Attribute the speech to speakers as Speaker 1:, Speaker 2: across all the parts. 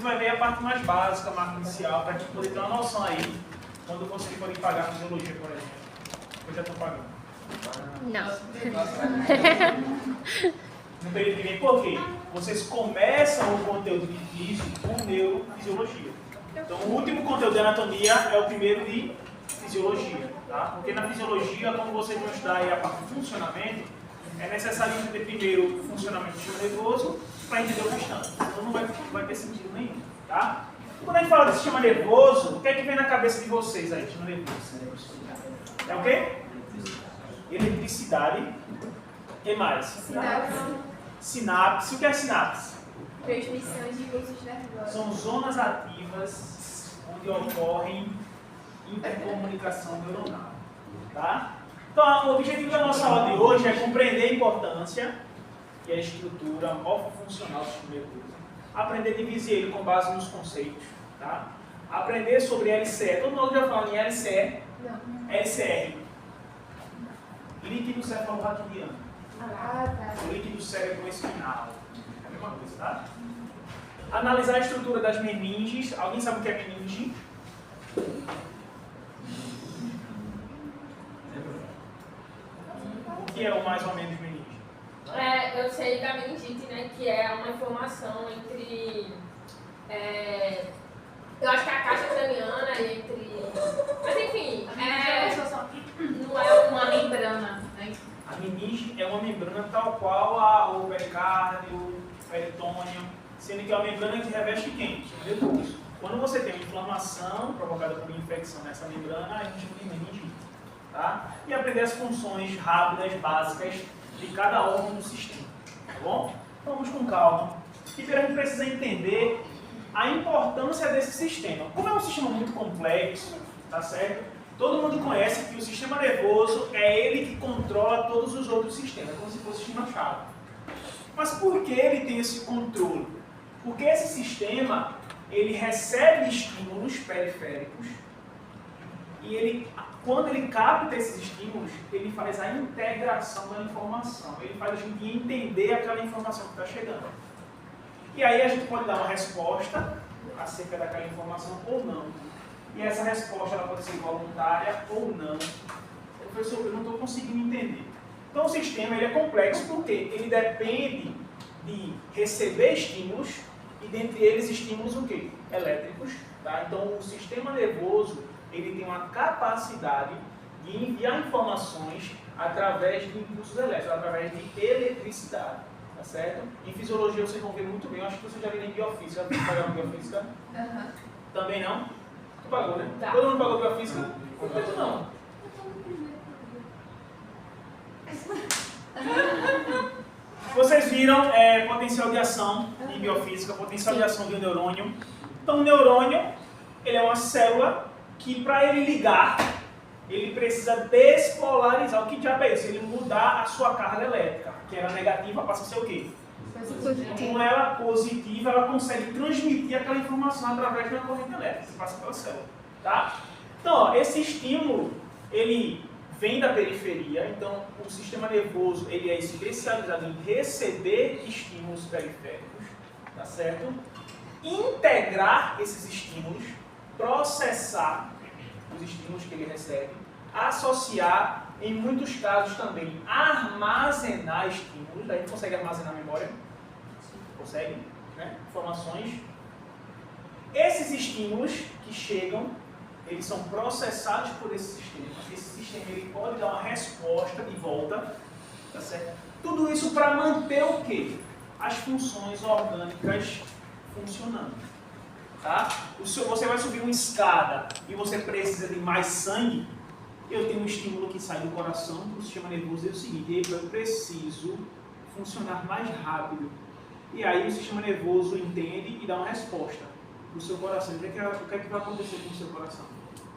Speaker 1: vai ver a parte mais básica, a marca inicial, para a gente poder ter uma noção aí, quando vocês podem pagar a fisiologia, por exemplo. Eu já estou pagando.
Speaker 2: Não.
Speaker 1: No período que vem, por quê? Vocês começam o conteúdo de físico com neurofisiologia. Então, o último conteúdo de anatomia é o primeiro de fisiologia. Tá? Porque na fisiologia, como vocês vão estudar aí a parte do funcionamento, é necessário entender primeiro o funcionamento do sistema nervoso para entender o restante. Então, não vai ter sentido nenhum. Tá? Quando a gente fala de sistema nervoso, o que é que vem na cabeça de vocês aí, sistema nervoso? É o quê? Eletricidade. O que mais? Sinapse. O que é sinapse?
Speaker 3: Transmissão de impulsos nervosos.
Speaker 1: São zonas ativas onde ocorrem intercomunicação neuronal. Tá? Então, o objetivo da nossa aula de hoje é compreender a importância e a estrutura morfofuncional do sistema nervoso. Aprender a dividir ele com base nos conceitos. Tá? Aprender sobre LCE. Todo mundo já falou em LCE?
Speaker 3: Não.
Speaker 1: LCR. Líquido cefalorraquidiano.
Speaker 3: Ah, tá.
Speaker 1: O líquido cérebro espinal. É a mesma coisa, tá? Analisar a estrutura das meninges. Alguém sabe o que é meninge? O que é o mais ou menos meninge?
Speaker 4: Eu sei da meningite, né, que é uma informação entre, eu acho que é a caixa craniana entre, mas enfim, não é uma membrana, né?
Speaker 1: A meninge é uma membrana tal qual o pericárdio, o peritônio, sendo que é uma membrana que reveste quem? Nervoso. Quando você tem uma inflamação provocada por uma infecção nessa membrana, a gente tem meningite. Tá? E aprender as funções rápidas, básicas de cada órgão do sistema. Tá bom? Então vamos com calma. Primeiro a gente precisa entender a importância desse sistema. Como é um sistema muito complexo, tá certo? Todo mundo conhece que o sistema nervoso é ele que controla todos os outros sistemas, como se fosse o sistema-chave. Mas por que ele tem esse controle? Porque esse sistema, ele recebe estímulos periféricos e ele, quando ele capta esses estímulos, ele faz a integração da informação. Ele faz a gente entender aquela informação que está chegando. E aí a gente pode dar uma resposta acerca daquela informação ou não. E essa resposta ela pode ser voluntária ou não. Professor, eu não estou conseguindo entender. Então o sistema ele é complexo porque ele depende de receber estímulos e dentre eles estímulos o quê? Elétricos. Tá? Então o sistema nervoso ele tem uma capacidade de enviar informações através de impulsos elétricos, através de eletricidade. Tá certo? Em fisiologia vocês vão ver muito bem. Eu acho que vocês já viram em biofísica. Vocês pagaram biofísica?
Speaker 3: Uhum.
Speaker 1: Também não? Tu pagou, né?
Speaker 4: Tá.
Speaker 1: Todo mundo pagou biofísica? Tu não. Vocês viram potencial de ação em biofísica, potencial de ação de um neurônio. Então o neurônio ele é uma célula que para ele ligar, ele precisa despolarizar. O que diabo é isso? Ele mudar a sua carga elétrica, que era negativa, passa a ser o quê? Com ela positiva, ela consegue transmitir aquela informação através de uma corrente elétrica, que passa pela célula. Tá? Então, ó, esse estímulo, ele vem da periferia, então o sistema nervoso ele é especializado em receber estímulos periféricos, tá certo? Integrar esses estímulos, processar os estímulos que ele recebe, associar, em muitos casos também, armazenar estímulos, daí a gente consegue armazenar memória, consegue, né? Informações. Esses estímulos que chegam, eles são processados por esse sistema. Esse sistema ele pode dar uma resposta de volta, tá certo? Tudo isso para manter o quê? As funções orgânicas funcionando. Tá? Você vai subir uma escada e você precisa de mais sangue, eu tenho um estímulo que sai do coração para o sistema nervoso, é o seguinte, eu preciso funcionar mais rápido. E aí o sistema nervoso entende e dá uma resposta para o seu coração. O que é que vai acontecer com o seu coração?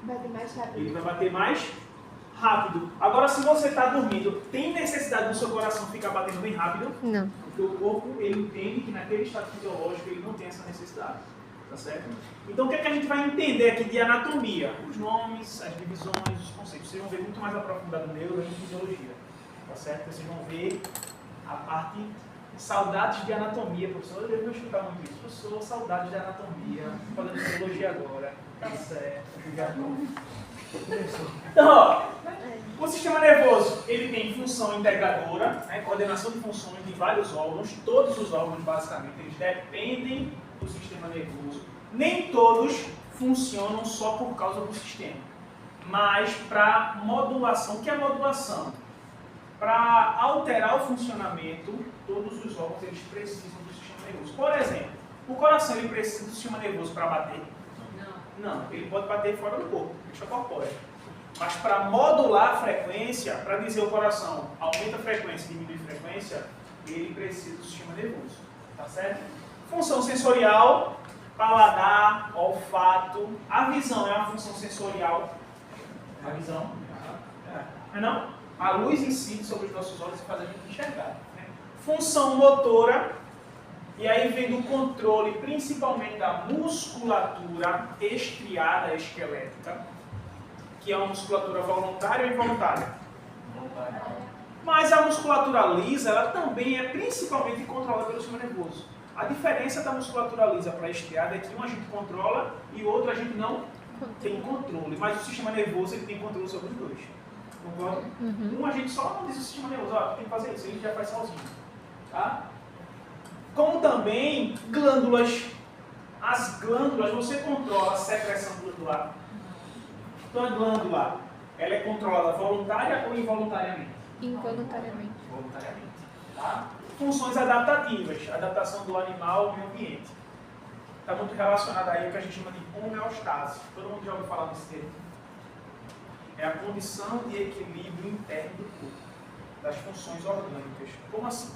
Speaker 3: Bater mais rápido.
Speaker 1: Ele vai bater mais rápido. Agora, se você está dormindo, tem necessidade do seu coração ficar batendo bem rápido?
Speaker 2: Não.
Speaker 1: Porque o corpo ele entende que naquele estado fisiológico ele não tem essa necessidade. Tá certo? Então o que é que a gente vai entender aqui de anatomia? Os nomes, as divisões, os conceitos. Vocês vão ver muito mais aprofundado neuro e fisiologia. Tá certo? Vocês vão ver a parte Saudades de anatomia, professor. Eu devo explicar muito isso. Professor, saudades de anatomia. Falando de biologia agora. Tá certo. Então, ó, o sistema nervoso, ele tem função integradora, né, coordenação de funções de vários órgãos. Todos os órgãos, basicamente, eles dependem do sistema nervoso. Nem todos funcionam só por causa do sistema, mas para modulação. O que é modulação? Para alterar o funcionamento, todos os órgãos eles precisam do sistema nervoso. Por exemplo, o coração ele precisa do sistema nervoso para bater? Não, ele pode bater fora do corpo, extracorpóreo. Mas para modular a frequência, para dizer o coração aumenta a frequência, diminui a frequência, ele precisa do sistema nervoso. Tá certo? Função sensorial, paladar, olfato. A visão é uma função sensorial. A visão. Não é não? A luz incide sobre os nossos olhos e faz a gente enxergar. Né? Função motora. E aí vem do controle, principalmente da musculatura estriada esquelética, que é uma musculatura voluntária ou involuntária? Voluntária. Mas a musculatura lisa, ela também é principalmente controlada pelo sistema nervoso. A diferença da musculatura lisa para a estriada é que um a gente controla e o outro a gente não tem controle. Mas o sistema nervoso ele tem controle sobre os dois. Concorda? Um a gente só não diz o sistema nervoso, ó, tem que fazer isso, ele já faz sozinho. Tá? Como também glândulas. As glândulas, você controla a secreção glandular. Então a glândula, ela é controlada voluntária ou involuntariamente?
Speaker 3: Involuntariamente.
Speaker 1: Voluntariamente. Tá? Funções adaptativas, adaptação do animal ao meio ambiente. Está muito relacionada aí ao que a gente chama de homeostase. Todo mundo já ouviu falar desse termo? É a condição de equilíbrio interno do corpo, das funções orgânicas. Como assim?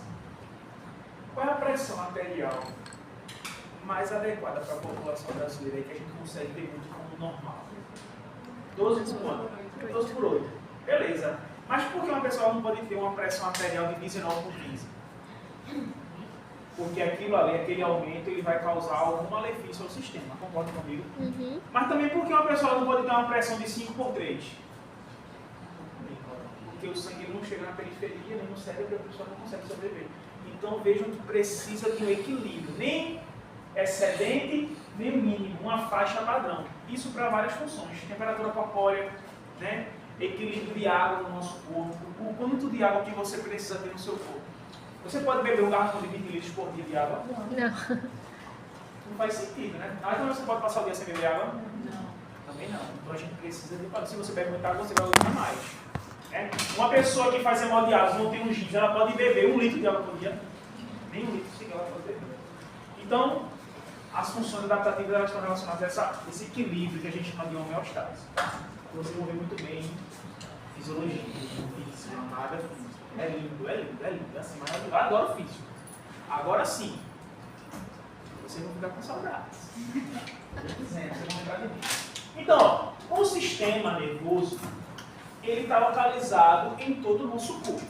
Speaker 1: Qual é a pressão arterial mais adequada para a população brasileira e que a gente consegue ver muito como normal? 12 por quanto? 12 por 8. Beleza. Mas por que uma pessoa não pode ter uma pressão arterial de 19 por 15? Porque aquilo ali, aquele aumento, ele vai causar algum malefício ao sistema. Concorda comigo? Mas também porque uma pessoa não pode ter uma pressão de 5 por 3? Porque o sangue não chega na periferia, nem no cérebro, e a pessoa não consegue sobreviver. Então vejam que precisa de um equilíbrio, nem excedente, nem mínimo, uma faixa padrão. Isso para várias funções, temperatura corpórea, né? Equilíbrio de água no nosso corpo, o quanto de água que você precisa ter no seu corpo. Você pode beber um garrafão de 20 litros por dia de água?
Speaker 3: Não.
Speaker 1: Não faz sentido, né? Ah, então você pode passar o dia sem beber água? Não. Também não. Então a gente precisa de... Se você bebe muita água, você vai usar mais. Né? Uma pessoa que faz hemodiálise não tem um giz, ela pode beber 1 litro de água por dia. Nem 1 litro sequer ela pode beber. Então, as funções adaptativas elas estão relacionadas a esse equilíbrio que a gente chama de homeostase. Você vai ver muito bem fisiologia, física, nada física. É lindo, é lindo, é lindo. Assim, mas eu adoro física. Agora sim, vocês vão ficar com saudades. Vocês vão lembrar de mim. Então, ó, o sistema nervoso, ele está localizado em todo o nosso corpo.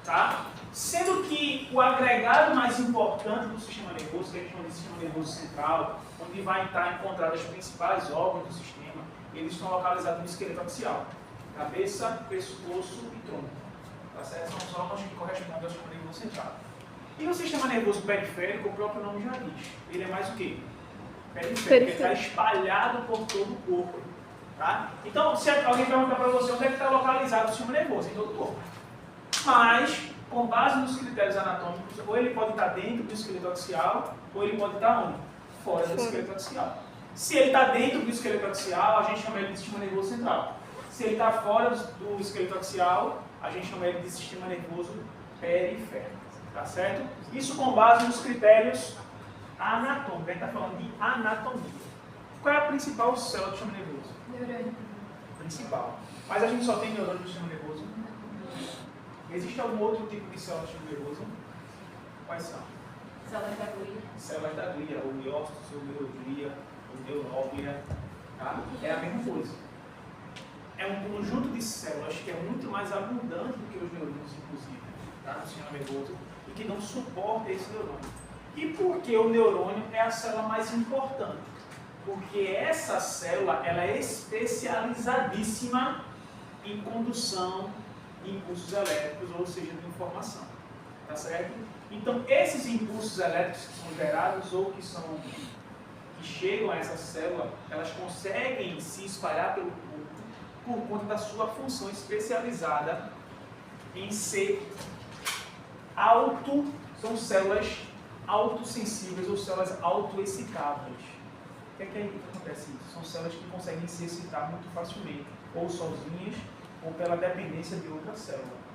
Speaker 1: Tá? Sendo que o agregado mais importante do sistema nervoso, que a gente chama de sistema nervoso central, onde vai estar encontrados os principais órgãos do sistema, eles estão localizados no esqueleto axial. Cabeça, pescoço e tronco. Tá certo? São os órgãos que correspondem ao sistema nervoso central. E o sistema nervoso periférico, o próprio nome já diz. Ele é mais o quê? Periférico. Ele está espalhado por todo o corpo. Tá? Então, se alguém perguntar para você onde é que está localizado o sistema nervoso, em todo o corpo. Mas, com base nos critérios anatômicos, ou ele pode estar dentro do esqueleto axial, ou ele pode estar onde? Fora do esqueleto axial. Se ele está dentro do esqueleto axial, a gente chama ele de sistema nervoso central. Se ele está fora do esqueleto axial, a gente chama ele de sistema nervoso periférico. Tá certo? Isso com base nos critérios anatômicos. A gente está falando de anatomia. Qual é a principal célula do sistema nervoso?
Speaker 3: Neurônio.
Speaker 1: Principal. Mas a gente só tem neurônio no sistema nervoso? Existe algum outro tipo de célula do sistema nervoso? Quais são?
Speaker 4: Células da glia.
Speaker 1: Células da glia, o miócito, o neuroglia, o neuróglia. Tá? É a mesma coisa. É um conjunto de células que é muito mais abundante do que os neurônios, inclusive, tá? No sistema nervoso, e que não suporta esse neurônio. E por que o neurônio é a célula mais importante? Porque essa célula ela é especializadíssima em condução de impulsos elétricos, ou seja, de informação. Tá certo? Então, esses impulsos elétricos que são gerados ou que chegam a essa célula, elas conseguem se espalhar pelo corpo por conta da sua função especializada em ser são células autossensíveis ou células autoexcitáveis. O que é que acontece isso? São células que conseguem se excitar muito facilmente, ou sozinhas, ou pela dependência de outra célula.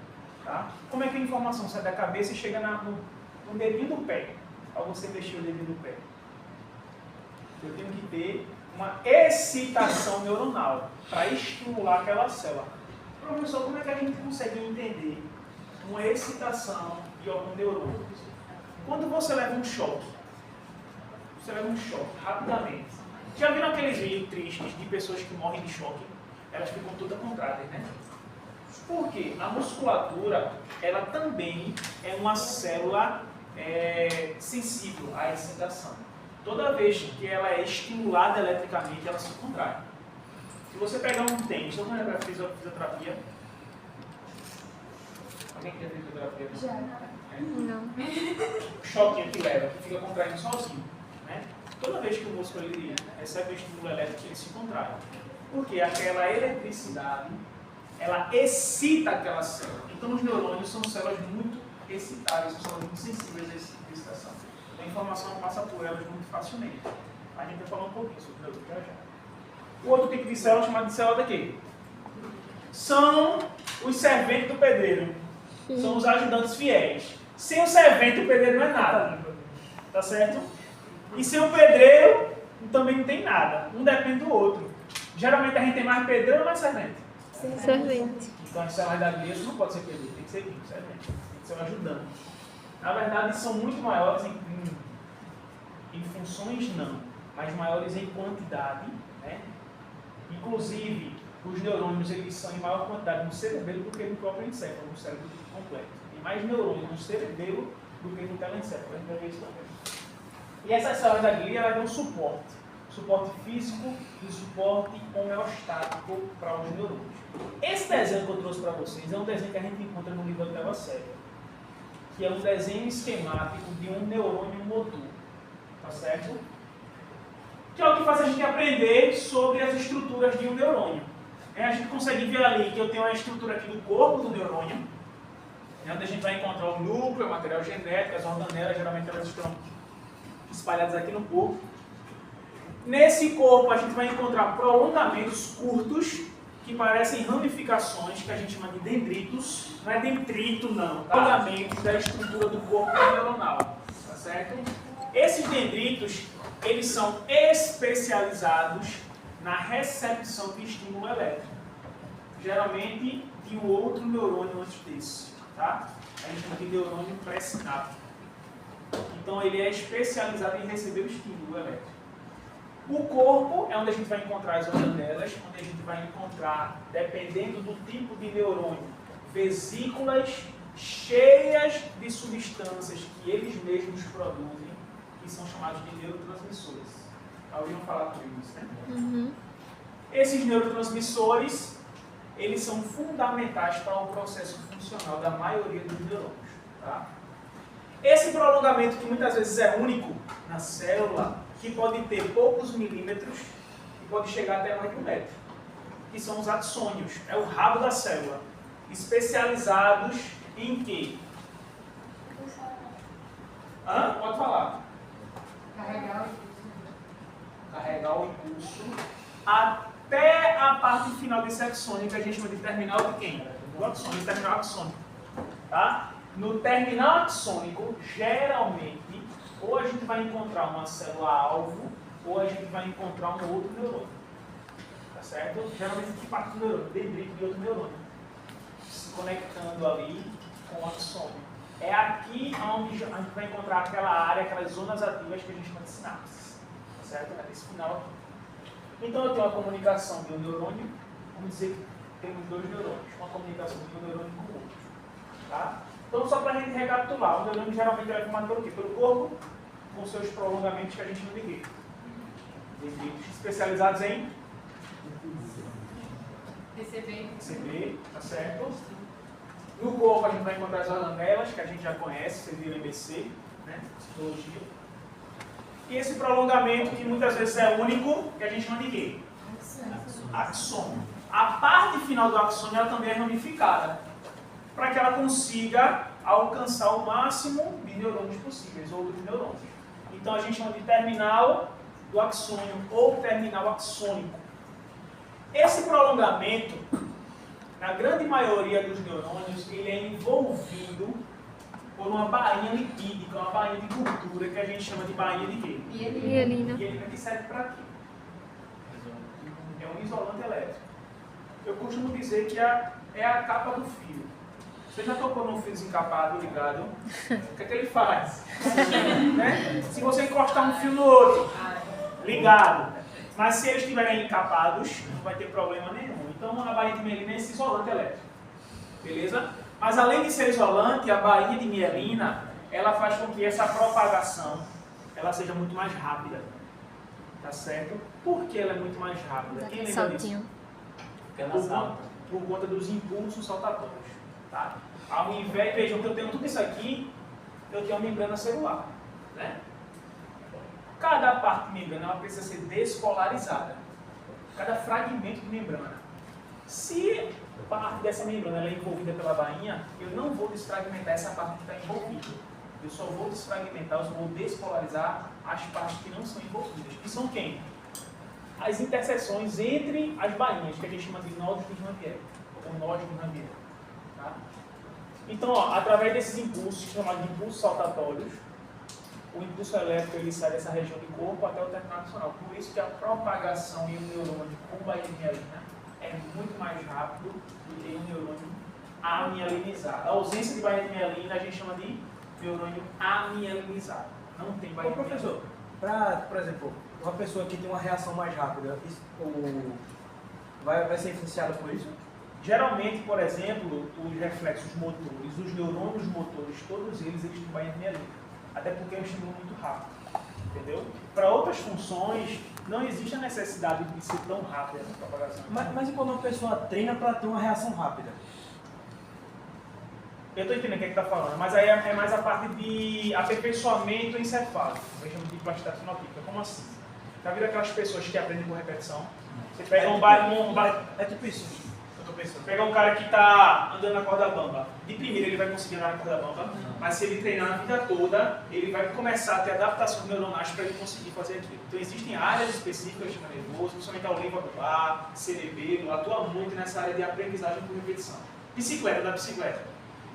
Speaker 1: Tá? Como é que a informação sai da cabeça e chega no dedinho do pé? Ao você mexer o dedinho do pé. Eu tenho que ter uma excitação neuronal para estimular aquela célula. Professor, como é que a gente consegue entender uma excitação de algum neurônio? Quando você leva um choque, rapidamente. Já viram aqueles vídeos tristes de pessoas que morrem de choque? Elas ficam todas contrárias, né? Por quê? A musculatura, ela também é uma célula sensível à excitação. Toda vez que ela é estimulada eletricamente, ela se contrai. Se você pegar um tênis, todo mundo já fez fisioterapia? Alguém que já fez fisioterapia?
Speaker 3: Já.
Speaker 2: Não.
Speaker 1: O choque que leva, que fica contraindo sozinho. Né? Toda vez que o músculo ele recebe o estímulo elétrico, ele se contrai. Porque aquela eletricidade, ela excita aquela célula. Então, os neurônios são células muito excitáveis, são células muito sensíveis a essa excitação. A informação passa por elas muito facilmente. A gente vai falar um pouquinho sobre isso já já. O outro tipo de célula é chamado de célula daqui. São os serventes do pedreiro. São os ajudantes fiéis. Sem o servente, o pedreiro não é nada. Tá certo? E sem o pedreiro, também não tem nada. Um depende do outro. Geralmente a gente tem mais pedreiro ou mais servente?
Speaker 2: Servente.
Speaker 1: Então as células da igreja não pode ser pedreiro, tem que ser servente. Tem que ser um ajudante. Na verdade, são muito maiores em funções, não, mas maiores em quantidade. Né? Inclusive, os neurônios eles são em maior quantidade no cerebelo do que no próprio encéfalo, no cérebro completo. Tem mais neurônios no cerebelo do que no telencéfalo. A gente vai ver isso também. E essas células da glia elas dão suporte físico e suporte homeostático para os neurônios. Esse desenho que eu trouxe para vocês é um desenho que a gente encontra no livro da tela cega, que é um desenho esquemático de um neurônio motor, tá certo? Que é o que faz a gente aprender sobre as estruturas de um neurônio. A gente consegue ver ali que eu tenho uma estrutura aqui do corpo do neurônio, onde a gente vai encontrar o núcleo, o material genético, as organelas, geralmente elas estão espalhadas aqui no corpo. Nesse corpo a gente vai encontrar prolongamentos curtos, que parecem ramificações, que a gente chama de dendritos. Não é dendrito não, tá? Prolongamentos da estrutura do corpo neuronal, tá certo? Esses dendritos, eles são especializados na recepção de estímulo elétrico. Geralmente de um outro neurônio antes desse, tá? A gente chama de neurônio pré-sináptico. Então ele é especializado em receber o estímulo elétrico. O corpo é onde a gente vai encontrar as organelas, onde a gente vai encontrar, dependendo do tipo de neurônio, vesículas cheias de substâncias que eles mesmos produzem, que são chamados de neurotransmissores. Já ouviram falar sobre isso, né?
Speaker 2: Uhum.
Speaker 1: Esses neurotransmissores, eles são fundamentais para o processo funcional da maioria dos neurônios. Tá? Esse prolongamento, que muitas vezes é único na célula, que pode ter poucos milímetros e pode chegar até mais de 1 metro, que são os axônios, é o rabo da célula, especializados em quê? Pode falar. Carregar o impulso até a parte final desse axônio, que a gente chama de terminal de quem? Do axônio, terminal axônico. Tá? No terminal axônico, geralmente, ou a gente vai encontrar uma célula-alvo, ou a gente vai encontrar um outro neurônio. Tá certo? Geralmente, que parte do neurônio? Dendrito de outro neurônio. Se conectando ali com o axônio. É aqui onde a gente vai encontrar aquela área, aquelas zonas ativas que a gente chama de sinapses. Tá certo? É nesse final aqui. Então, eu tenho uma comunicação de um neurônio, vamos dizer que temos 2 neurônios, uma comunicação de um neurônio com o outro. Tá? Então, só para a gente recapitular, o neurônio geralmente é formado pelo quê? Pelo corpo, com seus prolongamentos que a gente não liga. Dendritos especializados em receber, tá certo? No corpo a gente vai encontrar as organelas, que a gente já conhece, vocês viram em BC, né? Citologia. E esse prolongamento, que muitas vezes é único, que a gente chama de quê? Axônio. A parte final do axônio ela também é ramificada, para que ela consiga alcançar o máximo de neurônios possíveis, ou de neurônios. Então a gente chama de terminal do axônio, ou terminal axônico. Esse prolongamento, na grande maioria dos neurônios, ele é envolvido por uma bainha lipídica, uma bainha de gordura, que a gente chama de bainha de quê?
Speaker 3: Mielina.
Speaker 1: Mielina, que serve para quê? É um isolante elétrico. Eu costumo dizer que é a capa do fio. Você já tocou num fio desencapado, ligado? O que é que ele faz? Né? Se você encostar um fio no outro, ligado. Mas se eles estiverem encapados, não vai ter problema nenhum. Então a bainha de mielina é esse isolante elétrico. Beleza? Mas além de ser isolante, a bainha de mielina, ela faz com que essa propagação ela seja muito mais rápida. Tá certo? Por que ela é muito mais rápida? Quem lembra disso?
Speaker 2: Porque ela salta.
Speaker 1: Por conta dos impulsos saltatórios. Tá? Ao invés, vejam que eu tenho tudo isso aqui, eu tenho uma membrana celular. Né? Cada parte de membrana ela precisa ser despolarizada. Cada fragmento de membrana. Se parte dessa membrana ela é envolvida pela bainha, eu não vou desfragmentar essa parte que está envolvida. Eu só vou desfragmentar, eu só vou despolarizar as partes que não são envolvidas. Que são quem? As interseções entre as bainhas, que a gente chama de nódulos de Ranvier, ou nódulos de Ranvier. Tá? Então, ó, através desses impulsos, chamados de impulsos saltatórios, o impulso elétrico ele sai dessa região do corpo até o terminal axonal. Por isso que a propagação em um neurônio com bainha de mielina é muito mais rápido do que um neurônio amielinizado. A ausência de bainha de mielina a gente chama de neurônio amielinizado. Não tem bainha de mielina.
Speaker 2: Professor, por exemplo, uma pessoa que tem uma reação mais rápida, vai ser influenciada por isso?
Speaker 1: Geralmente, por exemplo, os reflexos motores, os neurônios motores, todos eles têm bainha de mielina. Até porque é um estímulo muito rápido. Entendeu? Para outras funções, não existe a necessidade de ser tão rápida essa propagação.
Speaker 2: Mas e quando uma pessoa treina para ter uma reação rápida?
Speaker 1: Eu estou entendendo o que está falando, mas aí é mais a parte de aperfeiçoamento encefálico. Eu chamo de plasticidade fenotípica. Como assim? Já viram aquelas pessoas que aprendem por repetição? Você pega
Speaker 2: É tipo isso.
Speaker 1: Eu tô pensando. Pega um cara que está andando na corda bamba. De primeira ele vai conseguir andar na corda bamba, mas se ele treinar a vida toda, ele vai começar a ter adaptações neuronais para ele conseguir fazer aquilo. Então existem áreas específicas de sistema nervoso, principalmente a oliva bulbar, cerebelo, atua muito nessa área de aprendizagem por repetição. Bicicleta, da bicicleta.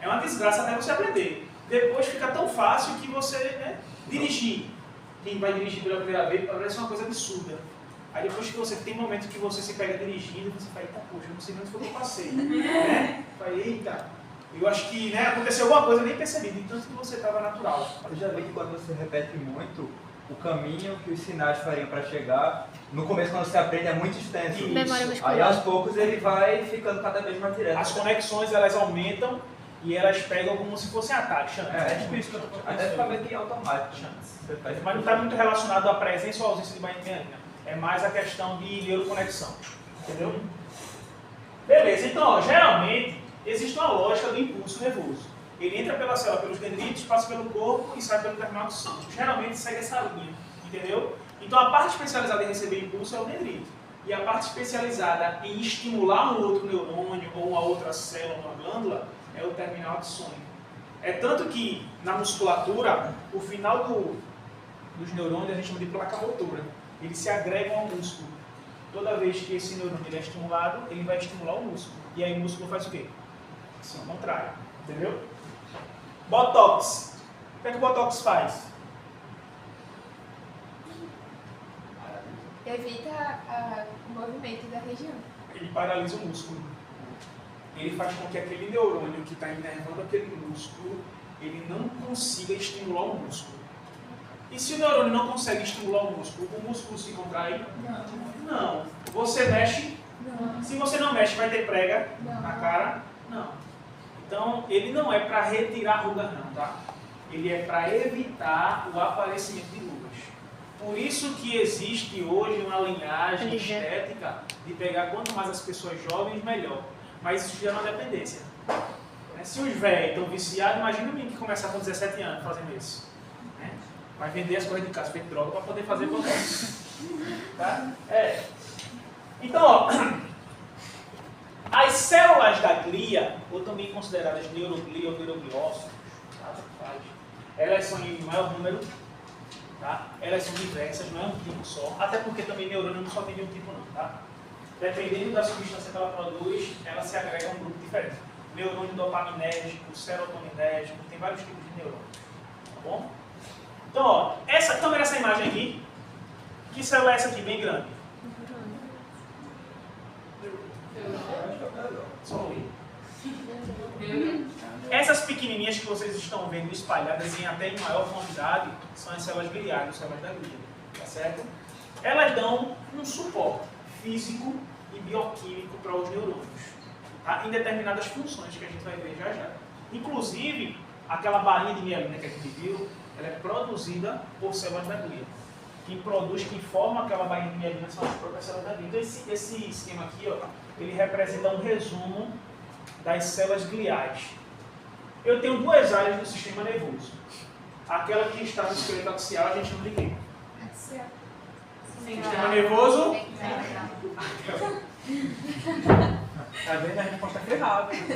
Speaker 1: É uma desgraça até você aprender. Depois fica tão fácil que você, dirigir. Quem vai dirigir pela primeira vez parece uma coisa absurda. Aí depois que você tem momentos que você se pega dirigindo, você fala, eita, poxa, eu não sei nem onde foi que eu passei. Né? Falei, eita, eu acho que aconteceu alguma coisa, eu nem percebi, de tanto que você estava natural.
Speaker 5: Eu já vi que quando você repete muito, o caminho que os sinais fariam para chegar, no começo quando você aprende é muito extenso.
Speaker 1: Isso.
Speaker 3: Memória muscular.
Speaker 5: Aí aos poucos ele vai ficando cada vez mais direto.
Speaker 1: As conexões, elas aumentam e elas pegam como se fossem atalhos.
Speaker 5: É tipo isso que eu tô falando. Até fica meio que automático.
Speaker 1: Mas não está muito relacionado à presença ou ausência de bainha de mielina. É mais a questão de neuroconexão. Entendeu? Beleza, então, ó, geralmente, existe uma lógica do impulso nervoso. Ele entra pela célula, pelos dendritos, passa pelo corpo e sai pelo terminal axônico. Geralmente segue essa linha, entendeu? Então a parte especializada em receber impulso é o dendrito. E a parte especializada em estimular um outro neurônio ou uma outra célula, uma glândula, é o terminal axônico. É tanto que na musculatura, o final dos neurônios a gente chama de placa motora. Eles se agregam ao músculo. Toda vez que esse neurônio é estimulado, ele vai estimular o músculo. E aí o músculo faz o quê? Assim, ao contrário. Entendeu? Botox. O que é que o Botox faz?
Speaker 3: Evita o movimento da região.
Speaker 1: Ele paralisa o músculo. Ele faz com que aquele neurônio que está inervando aquele músculo, ele não consiga estimular o músculo. E se o neurônio não consegue estimular o músculo se contrai? Não. Você mexe?
Speaker 3: Não.
Speaker 1: Se você não mexe, vai ter prega
Speaker 3: Não.
Speaker 1: na cara? Não. Então, ele não é para retirar rugas não, tá? Ele é para evitar o aparecimento de rugas. Por isso que existe hoje uma linhagem estética de pegar quanto mais as pessoas jovens, melhor. Mas isso gera uma dependência. Se os velhos estão viciados, imagina o menino que começar com 17 anos fazendo isso. Né? Vai vender as coisas de casa, feito droga, para poder fazer progresso. Tá? Então, ó, as células da glia, ou também consideradas neuroglia ou neurogliócitos, tá? Elas são em maior número, tá? Elas são diversas, não é um tipo só, até porque também neurônio não só tem um tipo não, tá? Dependendo da substância que ela produz, ela se agrega a um grupo diferente. Neurônio dopaminérgico, serotoninérgico, tem vários tipos de neurônio, tá bom? Então, ó, então essa imagem aqui, que célula é essa aqui, bem grande? Só ouvir. Essas pequenininhas que vocês estão vendo espalhadas até em maior quantidade são as células biliares, as células da glia, tá certo? Elas dão um suporte físico e bioquímico para os neurônios, tá? Em determinadas funções que a gente vai ver já já. Inclusive, aquela bainha de mielina que a gente viu, ela é produzida por células da glia. Quem produz, quem forma aquela bainha de mielina são as próprias células da glia. Então esse esquema aqui, ó, ele representa um resumo das células gliais. Eu tenho duas áreas do sistema nervoso. Aquela que está no esqueleto axial, a gente chama de quê? Sistema nervoso.
Speaker 2: Tá vendo? A resposta foi rápida.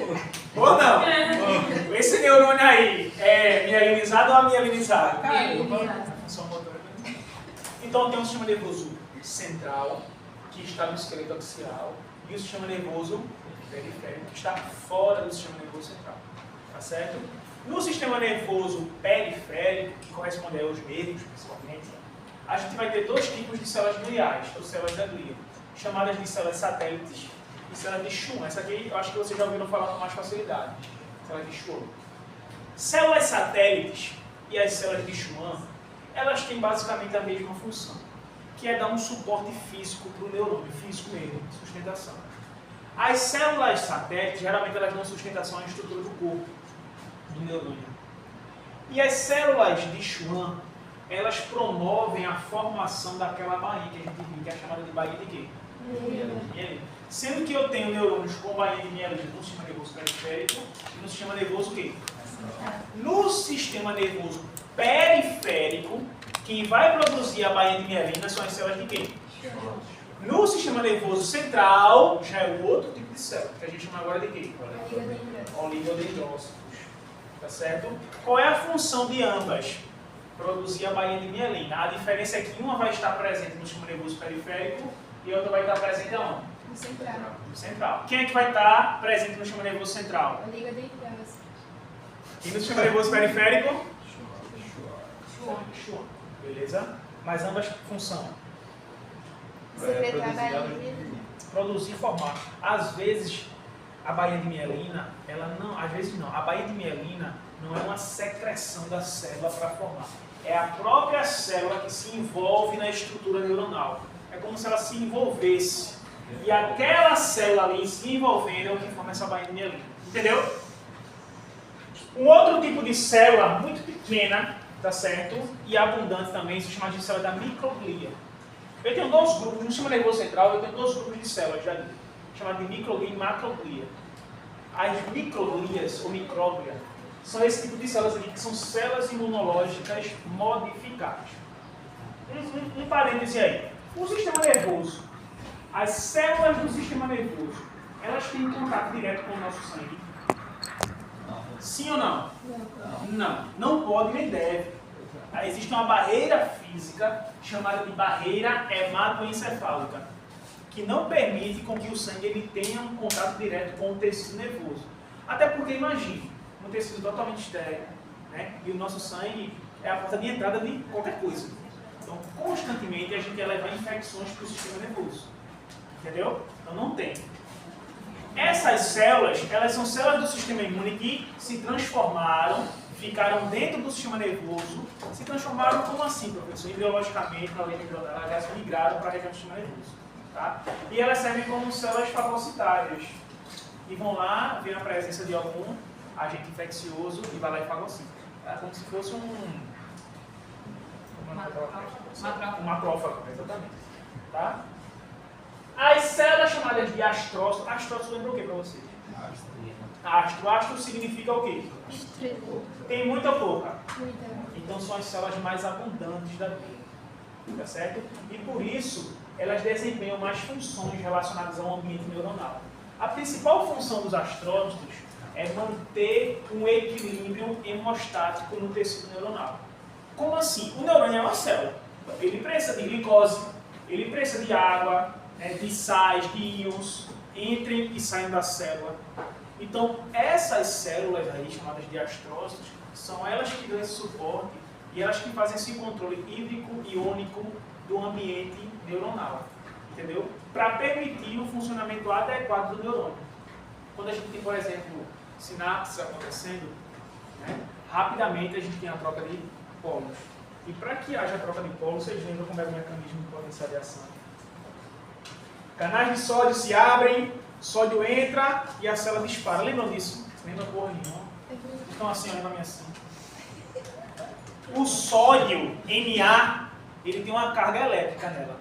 Speaker 1: Ou não? Esse neurônio aí é mielinizado ou amialinizado? São motores. Então tem um sistema nervoso central, que está no esqueleto axial, e o sistema nervoso periférico, que está fora do sistema nervoso central. Tá certo? No sistema nervoso periférico, que corresponde aos nervos, principalmente, a gente vai ter dois tipos de células gliais, ou células da glia, chamadas de células satélites e células de Schwann. Essa aqui eu acho que vocês já ouviram falar com mais facilidade. Células de Schwann. Células satélites e as células de Schwann, elas têm basicamente a mesma função, que é dar um suporte físico para o neurônio, físico mesmo, sustentação. As células satélites, geralmente elas dão sustentação à estrutura do corpo, do neurônio. E as células de Schwann, elas promovem a formação daquela bainha que a gente viu, que é chamada de bainha de quê? Mielina. Sendo que eu tenho neurônios com bainha de mielina no sistema nervoso periférico e no sistema nervoso o quê? No sistema nervoso periférico, quem vai produzir a bainha de mielina são as células de quê? No sistema nervoso central, já é outro tipo de célula, que a gente chama agora de quê? Oligodendrócitos. Tá certo? Qual é a função de ambas? Produzir a bainha de mielina. A diferença é que uma vai estar presente no sistema nervoso periférico e a outra vai estar presente aonde?
Speaker 3: No central.
Speaker 1: No central. Quem é que vai estar presente no sistema nervoso central? E no sistema nervoso periférico? Schwann. Beleza? Mas ambas função. Produzir e formar. Às vezes, a bainha de mielina, ela não, às vezes não. A bainha de mielina não é uma secreção da célula para formar. É a própria célula que se envolve na estrutura neuronal. É como se ela se envolvesse. E aquela célula ali se envolvendo é o que forma essa bainha de mielina. Entendeu? Um outro tipo de célula muito pequena, tá certo? E abundante também, se chama de célula da microglia. Eu tenho dois grupos, no sistema nervoso central eu tenho dois grupos de células já chamadas de microglia e macroglia. As microglias, ou micróglia, são esse tipo de células aqui, que são células imunológicas modificadas. Um parêntese aí. O sistema nervoso, as células do sistema nervoso, elas têm contato direto com o nosso sangue? Sim ou não? Não. Não pode nem deve. Existe uma barreira física chamada de barreira hematoencefálica, que não permite com que o sangue ele tenha um contato direto com o tecido nervoso. Até porque, imagine, um tecido totalmente estéril, né? E o nosso sangue é a porta de entrada de qualquer coisa. Então, constantemente a gente ia levar infecções para o sistema nervoso. Entendeu? Então, não tem. Essas células, elas são células do sistema imune que se transformaram, ficaram dentro do sistema nervoso, se transformaram como assim, professor? Ideologicamente, na lei neuronal, elas migraram para a região do sistema nervoso. Tá? E elas servem como células fagocitárias. E vão lá, ver a presença de algum agente infeccioso e vai lá e fagocita. Tá? Como se fosse um macrófago, exatamente. Tá? As células chamadas de astrócitos lembram o que para vocês? Astro. Astro significa o quê?
Speaker 3: Estrela.
Speaker 1: Tem muita ou pouca?
Speaker 3: Muita.
Speaker 1: Então são as células mais abundantes da vida. Tá certo? E por isso, elas desempenham mais funções relacionadas ao ambiente neuronal. A principal função dos astrócitos é manter um equilíbrio hemostático no tecido neuronal. Como assim? O neurônio é uma célula. Ele precisa de glicose, ele precisa de água, de sais, de íons, entrem e saem da célula. Então, essas células aí, chamadas de astrócitos, são elas que dão esse suporte e elas que fazem esse controle hídrico e iônico do ambiente neuronal. Entendeu? Para permitir o funcionamento adequado do neurônio. Quando a gente tem, por exemplo, sinapses acontecendo, né, rapidamente a gente tem a troca de polos. E para que haja troca de polos, vocês lembram como é o mecanismo de potencial de ação? Canais de sódio se abrem, sódio entra e a célula dispara. Lembram disso? Lembra porra nenhuma? Então assim, olha na minha assim. O sódio, Na, ele tem uma carga elétrica nela.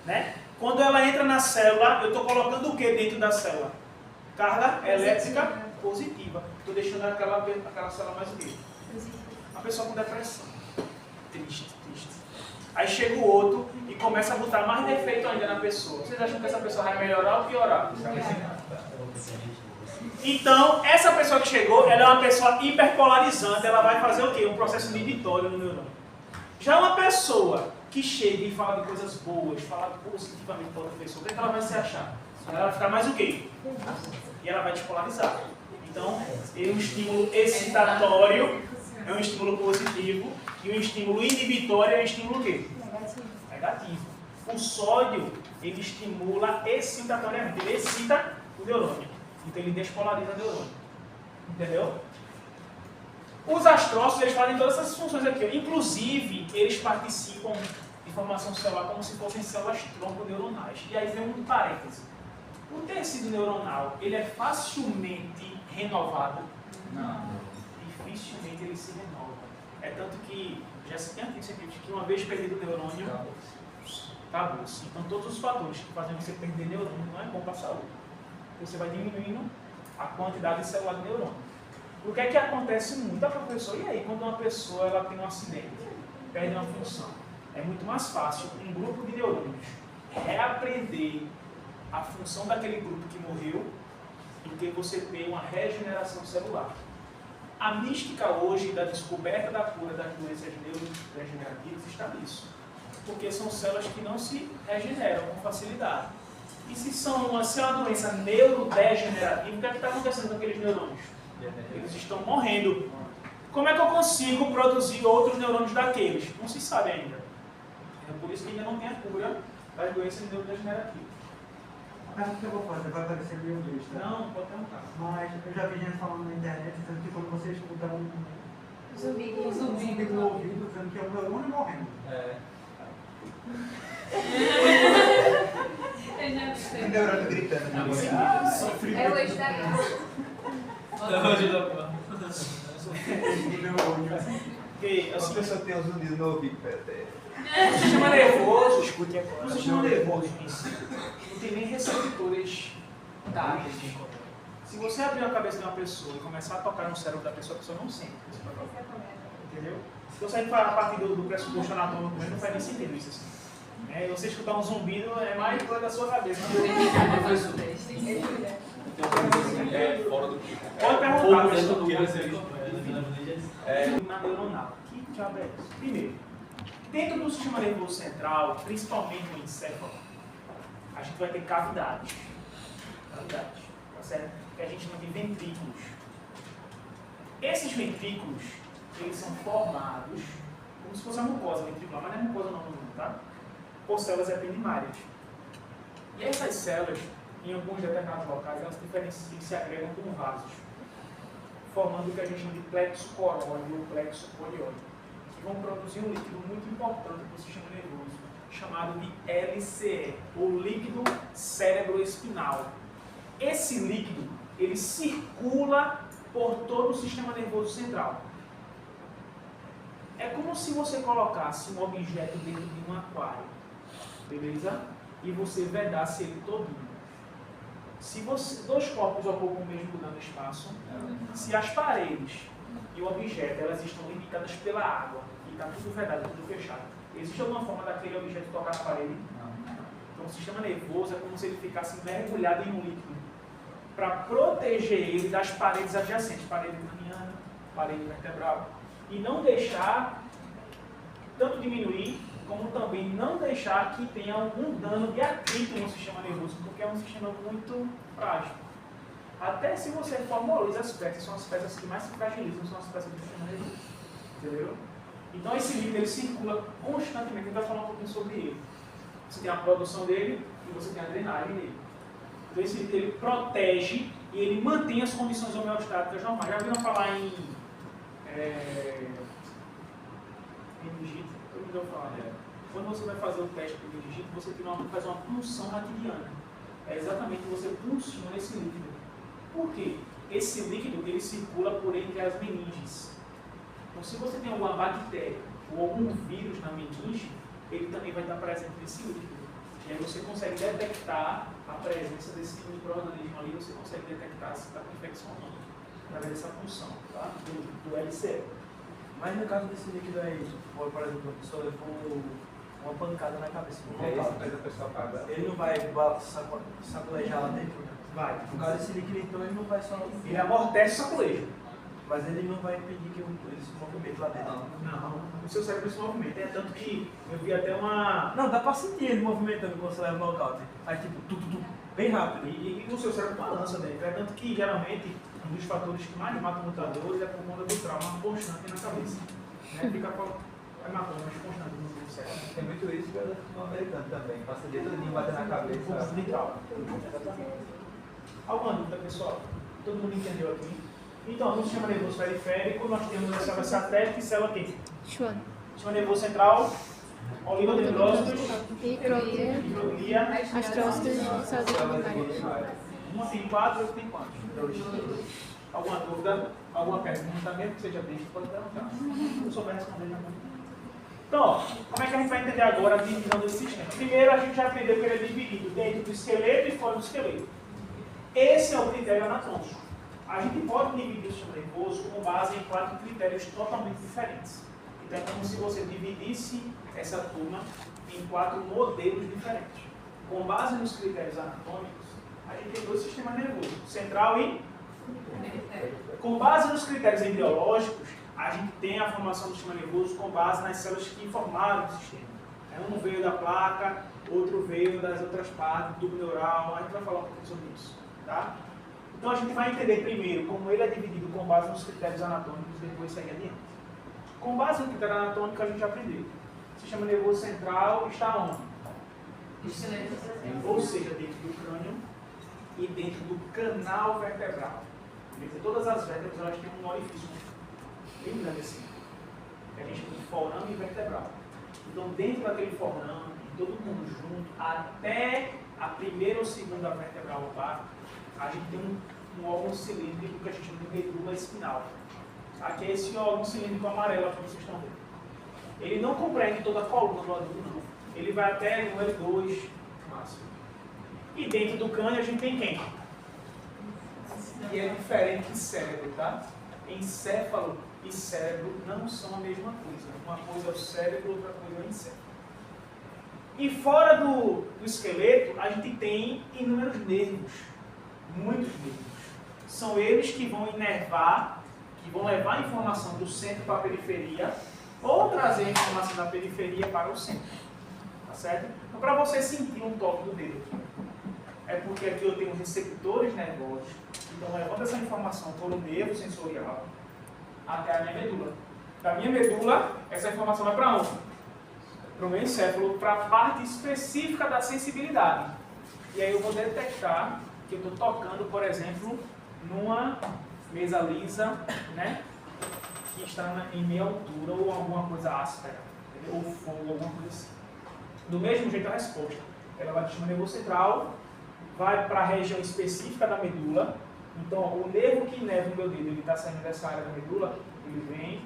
Speaker 1: Né? Quando ela entra na célula, eu estou colocando o que dentro da célula? Carga elétrica positiva. Estou deixando aquela célula mais viva. A pessoa com depressão. Triste. Aí chega o outro e começa a botar mais defeito ainda na pessoa. Vocês acham que essa pessoa vai melhorar ou piorar? Então, essa pessoa que chegou, ela é uma pessoa hiperpolarizante. Ela vai fazer o quê? Um processo inibitório no neurônio. Já uma pessoa que chega e fala de coisas boas, fala positivamente para outra pessoa, o que ela vai se achar? Ela vai ficar mais o quê? E ela vai despolarizar. Então, é um estímulo excitatório, é um estímulo positivo, e um estímulo inibitório é um estímulo o quê? Negativo. O sódio, ele estimula excitatoriamente, ele excita o neurônio. Então, ele despolariza o neurônio. Entendeu? Os astrócitos, eles fazem todas essas funções aqui. Inclusive, eles participam de formação celular como se fossem células tronco neuronais. E aí vem um parêntese. O tecido neuronal, ele é facilmente renovado? Não. Dificilmente ele se renova. É tanto que já se tem artigos científicos que uma vez perdido o neurônio, acabou-se. Então todos os fatores que fazem você perder neurônio não é bom para a saúde. Você vai diminuindo a quantidade celular de neurônio. O que é que acontece muito? Professor, e aí, quando uma pessoa ela tem um acidente, perde uma função, é muito mais fácil um grupo de neurônios reaprender a função daquele grupo que morreu do que você ter uma regeneração celular. A mística hoje da descoberta da cura das doenças neurodegenerativas está nisso. Porque são células que não se regeneram com facilidade. E se é uma doença neurodegenerativa, o que é que está acontecendo com aqueles neurônios? Eles estão morrendo. Como é que eu consigo produzir outros neurônios daqueles? Não se sabe ainda. É por isso que ainda não tem a cura das doenças neurodegenerativas.
Speaker 2: A pergunta que eu vou fazer vai parecer meio besta.
Speaker 1: Não, pode perguntar.
Speaker 2: Mas eu já vi gente falando na internet dizendo que quando você escuta um
Speaker 3: Zumbido.
Speaker 2: zumbido no ouvido, dizendo que é um neurônio morrendo.
Speaker 5: O neurônio gritando.
Speaker 3: É o eixo da graça.
Speaker 1: Porque
Speaker 5: As pessoas têm um zumbido no ouvido,
Speaker 1: o sistema nervoso, escute agora, o sistema nervoso em si, não tem nem receptores táteis. Se você abrir a cabeça de uma pessoa e começar a tocar no cérebro da pessoa, a pessoa não sente. Entendeu? Se você falar a partir do pressuposto anatômico, não faz nem sentido isso assim. Você escutar um zumbido é mais coisa da sua cabeça. Pode perguntar, na neuronal. Que diabo é isso? Primeiro, dentro do sistema nervoso central, principalmente no encéfalo, a gente vai ter cavidades. Tá certo? Que a gente chama de ventrículos. Esses ventrículos, eles são formados como se fosse a mucosa ventricular, mas não é mucosa não, tá? Por células epidimárias. E essas células, em alguns determinados locais, elas diferenciam e se agregam como vasos, formando o que a gente chama de plexo coróide ou plexo polióide, que vão produzir um líquido muito importante para o sistema nervoso, chamado de LCE, ou líquido cérebroespinal. Esse líquido, ele circula por todo o sistema nervoso central. É como se você colocasse um objeto dentro de um aquário, beleza? E você vedasse ele todinho. Se dois corpos ocupam o mesmo dano espaço, se as paredes e o objeto elas estão limitadas pela água e está tudo vedado, tudo fechado, existe alguma forma daquele objeto tocar na parede? Então o sistema nervoso é como se ele ficasse mergulhado em um líquido para proteger ele das paredes adjacentes, parede craniana, parede vertebral, e não deixar, tanto diminuir, como também não deixar que tenha algum dano de atrito no sistema nervoso, porque é um sistema muito frágil. Até se você formaliza as peças, são as peças que mais se fragilizam, são as peças do sistema nervoso. Entendeu? Então esse líquido ele circula constantemente, a gente vai falar um pouquinho sobre ele. Você tem a produção dele e você tem a drenagem dele. Então esse líquido ele protege e ele mantém as condições homeostáticas normais. Já viram falar em meningite? Todo mundo vai falar, né? Quando você vai fazer o teste de meningite, você faz uma punção raquidiana. É exatamente você punciona esse líquido. Por quê? Esse líquido ele circula por entre as meninges. Então, se você tem alguma bactéria ou algum vírus na meninge, ele também vai estar presente nesse líquido. E aí você consegue detectar a presença desse micro-organismo ali, você consegue detectar se está com infecção ou não, através dessa função, tá? do LCE.
Speaker 2: Mas no caso desse líquido aí, por exemplo, a pessoa levou uma pancada na cabeça.
Speaker 5: É isso que faz a pessoa pagar.
Speaker 2: Ele não vai sacolejar lá dentro?
Speaker 1: Vai.
Speaker 2: No caso desse líquido, então, ele não vai só...
Speaker 1: Ele amortece o sacolejo.
Speaker 2: Mas ele não vai impedir que ele se movimente lá dentro.
Speaker 1: Não, o seu cérebro se movimenta. É tanto que eu vi até uma...
Speaker 2: Não, dá pra sentir ele movimentando quando você leva no nocaute. Aí tipo, bem rápido.
Speaker 1: E o seu cérebro balança dentro. É tanto que, geralmente, um dos fatores que mais matam lutadores é por conta do trauma constante na cabeça. Né? Fica hematomas constantes no cérebro.
Speaker 5: Tem muito isso que eu no americano também. Passa o dia todo bater na cabeça.
Speaker 1: Força de trauma. Alguma dúvida, pessoal? Todo mundo entendeu aqui? Então, no sistema nervoso periférico, nós temos a célula satélite e célula quê?
Speaker 3: Schwann.
Speaker 1: Sistema nervoso central, oligodendrócitos,
Speaker 3: Microglia, astrócitos e células primárias.
Speaker 1: uma tem 4, outra tem quantos? 2. Alguma dúvida? Alguma pergunta? Mesmo que seja besta, pode perguntar. Se não souber responder, já pode. Então, ó, como é que a gente vai entender agora a divisão desse sistema? Primeiro, a gente já aprendeu que ele é dividido dentro do esqueleto e fora do esqueleto. Esse é o critério anatômico. A gente pode dividir o sistema nervoso com base em 4 critérios totalmente diferentes. Então, é como se você dividisse essa turma em 4 modelos diferentes. Com base nos critérios anatômicos, a gente tem 2 sistemas nervosos, central e com base nos critérios embriológicos, a gente tem a formação do sistema nervoso com base nas células que formaram o sistema. Um veio da placa, outro veio das outras partes, do neural, a gente vai falar um pouquinho sobre isso. Tá? Então a gente vai entender primeiro como ele é dividido com base nos critérios anatômicos e depois seguir adiante. Com base no critério anatômico a gente já aprendeu. O sistema nervoso central está onde? Ou seja, dentro do crânio e dentro do canal vertebral. Todas as vértebras elas têm um orifício bem grande assim, que a gente chama de forame vertebral. Então dentro daquele forame, todo mundo junto, até a primeira ou segunda vértebra lombar, a gente tem um órgão cilíndrico que a gente chama de medula espinal. Aqui é esse órgão cilíndrico amarelo que vocês estão vendo. Ele não compreende toda a coluna do adulto, não. Ele vai até no L2 máximo. E dentro do crânio a gente tem quem? Que é diferente de cérebro, tá? Encéfalo e cérebro não são a mesma coisa. Uma coisa é o cérebro, outra coisa é o encéfalo. E fora do esqueleto, a gente tem inúmeros nervos. Muitos nervos. São eles que vão inervar, que vão levar a informação do centro para a periferia, ou trazer a informação da periferia para o centro. Tá certo? Então, para você sentir um toque do dedo aqui, é porque aqui eu tenho receptores nervosos que estão levando essa informação por um nervo sensorial até a minha medula. Da minha medula, essa informação vai para onde? Para o meu encéfalo, para a parte específica da sensibilidade. E aí eu vou detectar que eu estou tocando, por exemplo, numa mesa lisa, né, que está em meia altura ou alguma coisa áspera, entendeu? Ou fogo, alguma coisa assim. Do mesmo jeito a resposta. Ela vai do sistema nervoso central, vai para a região específica da medula. Então, o nervo que inerva o meu dedo, ele está saindo dessa área da medula, ele vem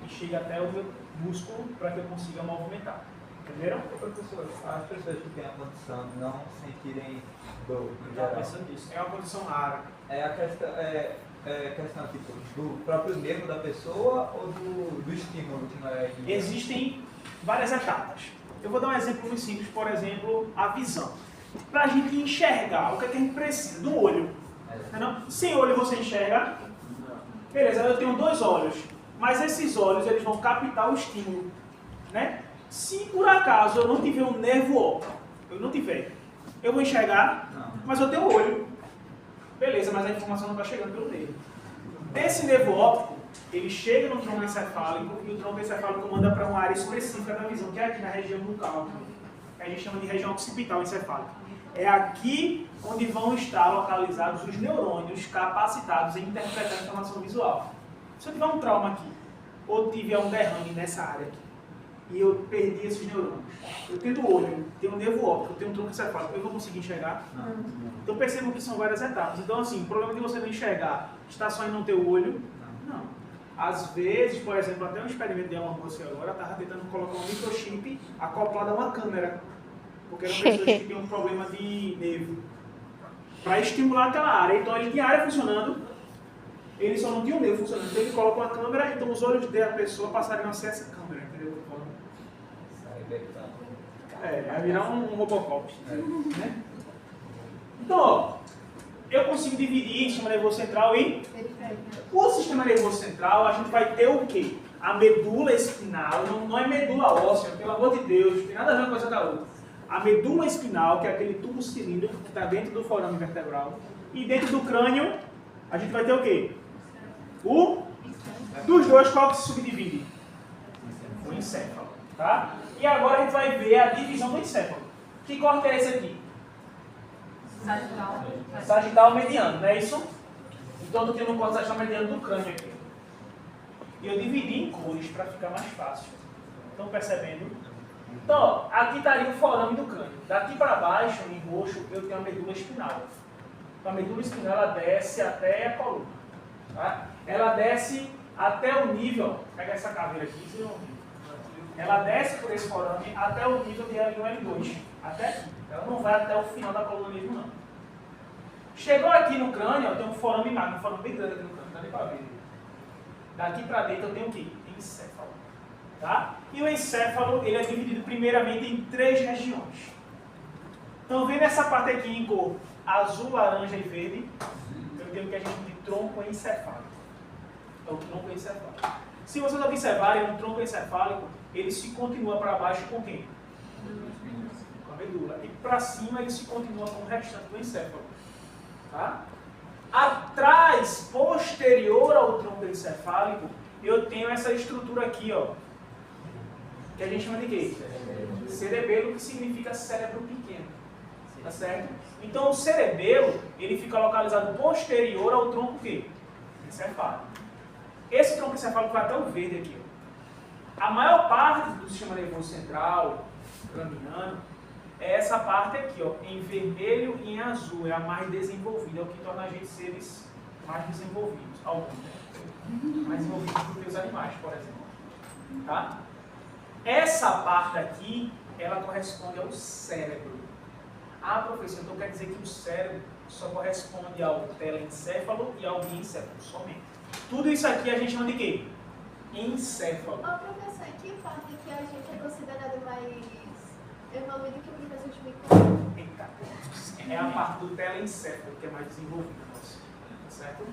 Speaker 1: e chega até o meu músculo para que eu consiga movimentar. Entenderam?
Speaker 5: Professor, as pessoas que têm a condição de não sentirem dor, em
Speaker 2: Já
Speaker 5: geral,
Speaker 2: pensando nisso.
Speaker 1: É uma condição rara.
Speaker 5: é a questão tipo, do próprio nervo da pessoa ou do estímulo que não é...
Speaker 1: Existem várias etapas. Eu vou dar um exemplo muito simples, por exemplo, a visão. Para a gente enxergar, o que é que a gente precisa? Do olho. Entendeu? Sem olho você enxerga? Beleza, eu tenho 2 olhos, mas esses olhos eles vão captar o estímulo, né? Se por acaso eu não tiver um nervo óptico, eu vou enxergar,
Speaker 5: Não.
Speaker 1: mas eu tenho olho. Beleza, mas a informação não está chegando pelo nervo. Esse nervo óptico, ele chega no tronco encefálico e o tronco encefálico manda para uma área específica da visão, que é aqui na região bucal, que a gente chama de região occipital encefálica. É aqui onde vão estar localizados os neurônios capacitados em interpretar a informação visual. Se eu tiver um trauma aqui, ou tiver um derrame nessa área aqui, e eu perdi esses neurônios, eu tenho olho, tenho um nervo óptico, tenho um tronco encefálico, eu vou conseguir enxergar?
Speaker 5: Não.
Speaker 1: Então percebam que são várias etapas. Então assim, o problema de você não enxergar está só em não ter o olho? Não. Às vezes, por exemplo, até um experimento de uma moça agora estava tentando colocar um microchip acoplado a uma câmera. Porque eram pessoas que tinham um problema de nervo. Para estimular aquela área. Então ele tinha a área funcionando, ele só não tinha o nervo funcionando. Então ele coloca uma câmera, então os olhos da pessoa passariam a ser essa câmera, entendeu? Vai virar um Robocop. Né? Então, ó, eu consigo dividir o sistema nervoso central em... O sistema nervoso central, a gente vai ter o quê? A medula espinal, não é medula óssea, pelo amor de Deus, não tem nada a ver uma coisa com a outra. A medula espinal, que é aquele tubo cilíndrico que está dentro do forame vertebral. E dentro do crânio, a gente vai ter o quê? Dos dois, qual que se subdivide? O encéfalo. Tá? E agora a gente vai ver a divisão do encéfalo. Que corte é esse aqui? Sagital mediano, não é isso? Então eu tenho um corte sagital mediano do crânio aqui. E eu dividi em cores para ficar mais fácil. Estão percebendo? Então, ó, aqui estaria o forame do crânio. Daqui para baixo, em roxo, eu tenho a medula espinal. Então, a medula espinal ela desce até a coluna. Tá? Ela desce até o nível... Pega essa caveira aqui, vocês vão ver. Ela desce por esse forame até o nível de L1 e L2. Até aqui. Ela não vai até o final da coluna mesmo, não. Chegou aqui no crânio, ó, tem um forame magro, um forame bem grande aqui no crânio. Não dá nem para ver. Daqui para dentro eu tenho o quê? Encéfalo. Tá? E o encéfalo ele é dividido primeiramente em 3 regiões. Então, vendo essa parte aqui em cor azul, laranja e verde, eu tenho o que a gente chama de tronco encefálico. É o tronco encefálico. Se vocês observarem, o tronco encefálico, ele se continua para baixo com quem? Com a medula. E para cima ele se continua com o restante do encéfalo. Tá? Atrás, posterior ao tronco encefálico, eu tenho essa estrutura aqui, ó, que a gente chama de quê? Cerebelo, que significa cérebro pequeno. Tá certo? Então o cerebelo, ele fica localizado posterior ao tronco quê? Encefálico. Esse tronco encefálico vai até o verde aqui, ó. A maior parte do sistema nervoso central, craniano, é essa parte aqui, ó, em vermelho e em azul, é a mais desenvolvida, é o que torna a gente seres mais desenvolvidos, alguns, né? Mais desenvolvidos do que os animais, por exemplo. Tá? Essa parte aqui, ela corresponde ao cérebro. Ah, professor, então quer dizer que o cérebro só corresponde ao telencéfalo e ao diencéfalo, somente. Tudo isso aqui a gente chama de quê? Encéfalo.
Speaker 3: Ô, professor, que parte que a gente é considerado mais evoluído que o professor explicou?
Speaker 1: Eita, é a parte do telencéfalo que é mais desenvolvida, nossa. Certo?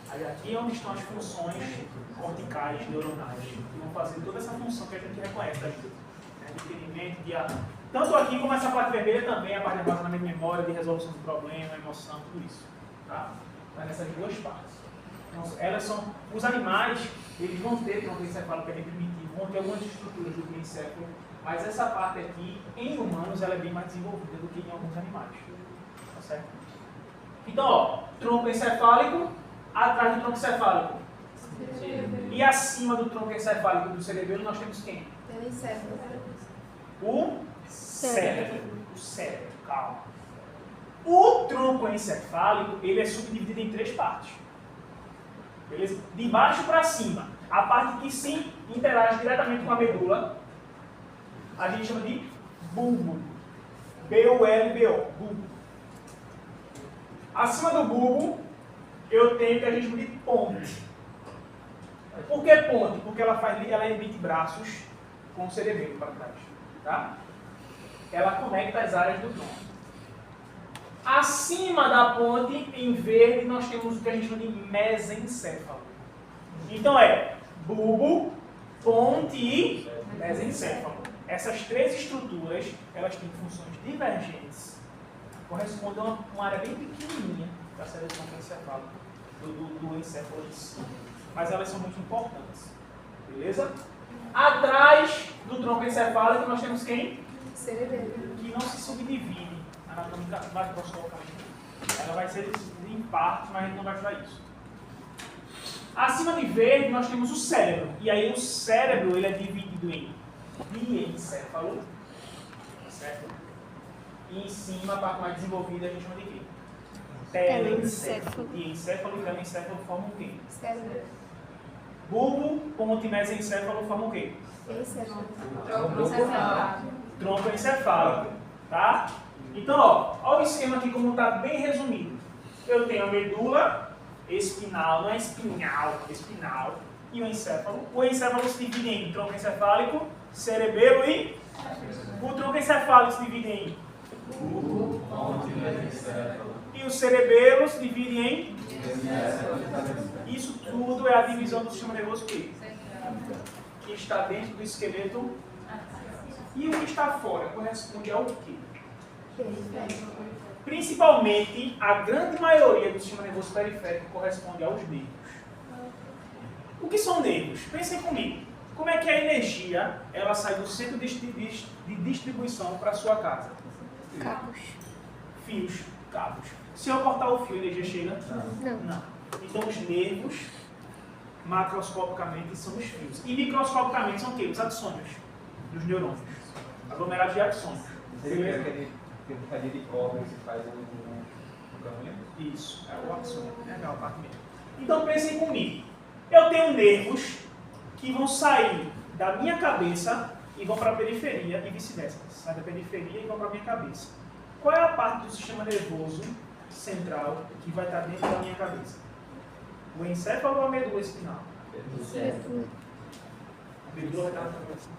Speaker 1: Aí aqui é onde estão as funções corticais, neuronais, que vão fazer toda essa função que a gente reconhece da vida. De entendimento, tanto aqui como essa parte vermelha também, a parte de armazenamento de memória, de resolução do problema, emoção, tudo isso. Tá? Vai nessas 2 partes. Então, elas são, os animais, eles vão ter tronco encefálico que é bem primitivo, vão ter algumas estruturas do encéfalo, mas essa parte aqui, em humanos, ela é bem mais desenvolvida do que em alguns animais. Tá certo? Então, ó, tronco encefálico, atrás do tronco encefálico. E acima do tronco encefálico do cerebelo nós temos quem?
Speaker 3: Telencéfalo.
Speaker 1: O cérebro. O cérebro, calma. O tronco encefálico, ele é subdividido em 3 partes. Beleza? De baixo para cima. A parte que sim interage diretamente com a medula. a gente chama de bulbo. B-U-L-B-O, bulbo. Acima do bulbo, eu tenho o que a gente chama de ponte. Por que ponte? Porque ela emite braços com o cerebelo para trás. Tá? Ela conecta as áreas do tronco. Acima da ponte, em verde, nós temos o que a gente chama de mesencéfalo. Então bulbo, ponte e mesencéfalo. Essas três estruturas, elas têm funções divergentes. Correspondem a uma área bem pequenininha da seleção encefálica do encéfalo em si. Mas elas são muito importantes. Beleza? Atrás do tronco encefálico nós temos quem?
Speaker 3: Cerebelo.
Speaker 1: Que não se subdivide macroscopicamente. Ela vai ser dividida em partes, mas a gente não vai estudar isso. Acima de verde nós temos o cérebro. E aí o cérebro ele é dividido em diencéfalo, certo? E em cima, a parte mais desenvolvida, a gente chama de quê? Telencéfalo. Diencéfalo e telencéfalo formam o quê?
Speaker 3: Cérebro.
Speaker 1: Bulbo, ponte e mesencéfalo formam o quê?
Speaker 3: Encéfalo.
Speaker 1: Tronco encefálico, tá? Então, olha o esquema aqui como está bem resumido. Eu tenho a medula espinal, não é espinhal, é espinal, e o encéfalo. O encéfalo se divide em tronco encefálico, cerebelo e... O tronco encefálico se divide em... E o cerebelo se divide em... Isso tudo é a divisão do sistema nervoso que está dentro do esqueleto. E o que está fora corresponde ao quê? Principalmente, a grande maioria do sistema nervoso periférico corresponde aos nervos. O que são nervos? Pensem comigo. Como é que a energia ela sai do centro de distribuição para a sua casa?
Speaker 3: Cabos.
Speaker 1: Fios, cabos. Se eu cortar o fio, a energia chega? Não. Então, os nervos, macroscopicamente, são os fios. E microscopicamente são o quê? Os axônios dos neurônios. Aglomerados de axônios.
Speaker 5: Seria aquele bocadinho de cobra que se faz no caminho?
Speaker 1: Isso, é o axônio. É aquela parte mesmo. Então, pensem comigo. Eu tenho nervos que vão sair da minha cabeça e vão para a periferia e vice-versa. Saem da periferia e vão para a minha cabeça. Qual é a parte do sistema nervoso central que vai estar dentro da minha cabeça? O encéfalo ou a medula espinal? A medula vai estar na cabeça.